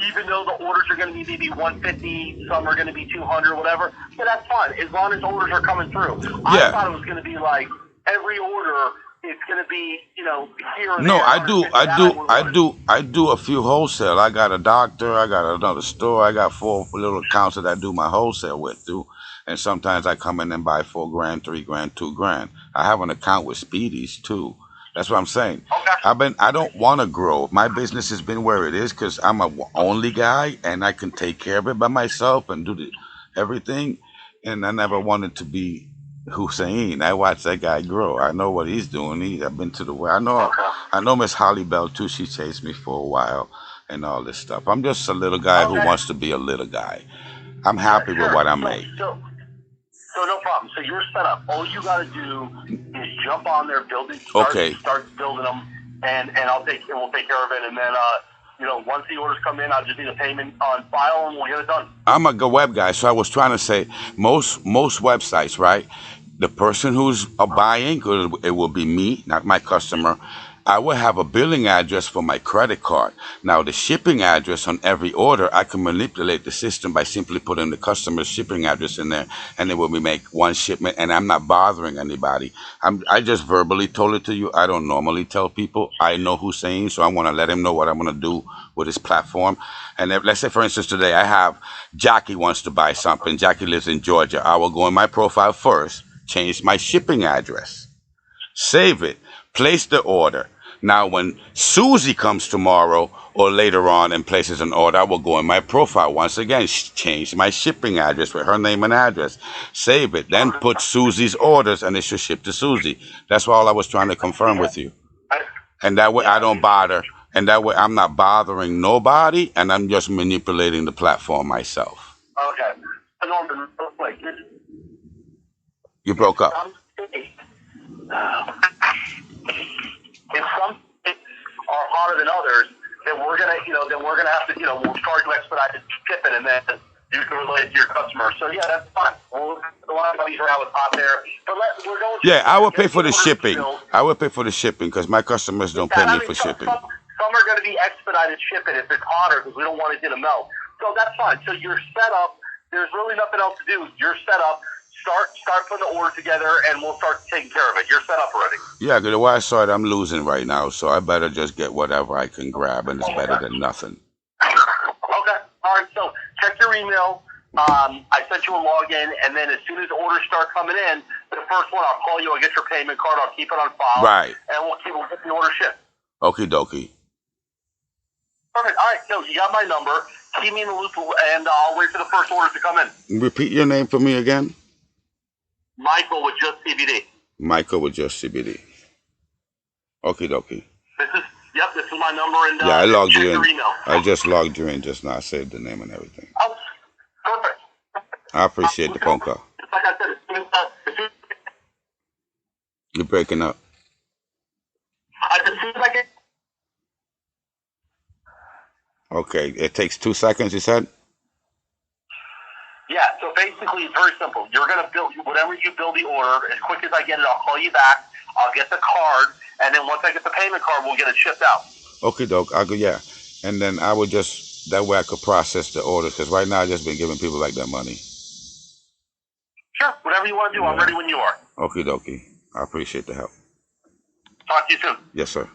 Speaker 4: even though the orders are going to be maybe 150, some are going to be 200, whatever, yeah, that's fine. As long as orders are coming through. Yeah. I thought it was going to be like every order. It's going to be, here and there.
Speaker 1: No, I do a few wholesale. I got a doctor, I got another store, I got 4 little accounts that I do my wholesale with too. And sometimes I come in and buy $4 grand, $3 grand, $2 grand. I have an account with Speedies too. That's what I'm saying. Okay. I don't want to grow. My business has been where it is because I'm a only guy and I can take care of it by myself and do everything. And I never wanted to be Hussein. I watched that guy grow. I know what he's doing. I've been to the way. I know Miss Holly Bell too. She chased me for a while and all this stuff. I'm just a little guy who wants to be a little guy. I'm happy with what I make.
Speaker 4: So no problem. So you're set up. All you got to do is jump on there, start building them, and we'll take care of it. And then once the orders come in, I'll just need a payment on file, and we'll get it done.
Speaker 1: I'm a web guy, so I was trying to say most websites, right? The person who's buying, it will be me, not my customer. I will have a billing address for my credit card. Now, the shipping address on every order, I can manipulate the system by simply putting the customer's shipping address in there, and then when we make one shipment, and I'm not bothering anybody. I just verbally told it to you. I don't normally tell people. I know Hussein, so I want to let him know what I'm going to do with his platform. And if, let's say, for instance, today I have Jackie wants to buy something. Jackie lives in Georgia. I will go in my profile first, change my shipping address, save it, place the order. Now, when Susie comes tomorrow or later on and places an order, I will go in my profile once again, change my shipping address with her name and address, save it, then put Susie's orders, and it should ship to Susie. That's all I was trying to confirm with you. And that way I don't bother. And that way I'm not bothering nobody, and I'm just manipulating the platform myself.
Speaker 4: Okay. Norman, wait.
Speaker 1: You broke up.
Speaker 4: If some are hotter than others, then we're gonna have to, we'll charge you expedited shipping, and then you can relate to your customer. So yeah, that's fine. We'll a lot of money's around what's hot there, but we're going.
Speaker 1: Yeah, I will pay for the shipping. I will pay for the shipping because my customers don't pay me for shipping.
Speaker 4: Some are going to be expedited shipping if it's hotter because we don't want it to melt. So that's fine. So you're set up. There's really nothing else to do. You're set up. Start putting the order together, and we'll start taking care of it. You're set up already.
Speaker 1: Yeah, the way I saw it, I'm losing right now, so I better just get whatever I can grab, and it's better than nothing.
Speaker 4: Okay. All right. So check your email. I sent you a login, and then as soon as the orders start coming in, the first one, I'll call you. I'll get your payment card. I'll keep it on file.
Speaker 1: Right.
Speaker 4: And we'll get the order shipped.
Speaker 1: Okie dokie.
Speaker 4: Perfect. All right. So you got my number. Keep me in the loop, and I'll wait for the first order to come in.
Speaker 1: Repeat your name for me again.
Speaker 4: Michael with Just CBD.
Speaker 1: Michael with Just CBD. Okie dokie.
Speaker 4: This is my number, and
Speaker 1: yeah, I logged
Speaker 4: check
Speaker 1: you in.
Speaker 4: Your email.
Speaker 1: I just logged you in just now. I saved the name and everything.
Speaker 4: Oh, perfect.
Speaker 1: I appreciate the phone call.
Speaker 4: Like I said, as soon as
Speaker 1: You're breaking up.
Speaker 4: as soon as I get.
Speaker 1: Okay, it takes 2 seconds, you said?
Speaker 4: Yeah, so basically it's very simple. You're going to build, whatever you build the order, as quick as I get it, I'll call you back, I'll get the card, and then once I get the payment card, we'll get it shipped out.
Speaker 1: Okay, doke. I'll go, yeah. And then I would just, that way I could process the order, because right now I've just been giving people like their money.
Speaker 4: Sure, whatever you want to do, I'm ready when you are.
Speaker 1: Okay, dokie. I appreciate the help.
Speaker 4: Talk to you soon.
Speaker 1: Yes, sir.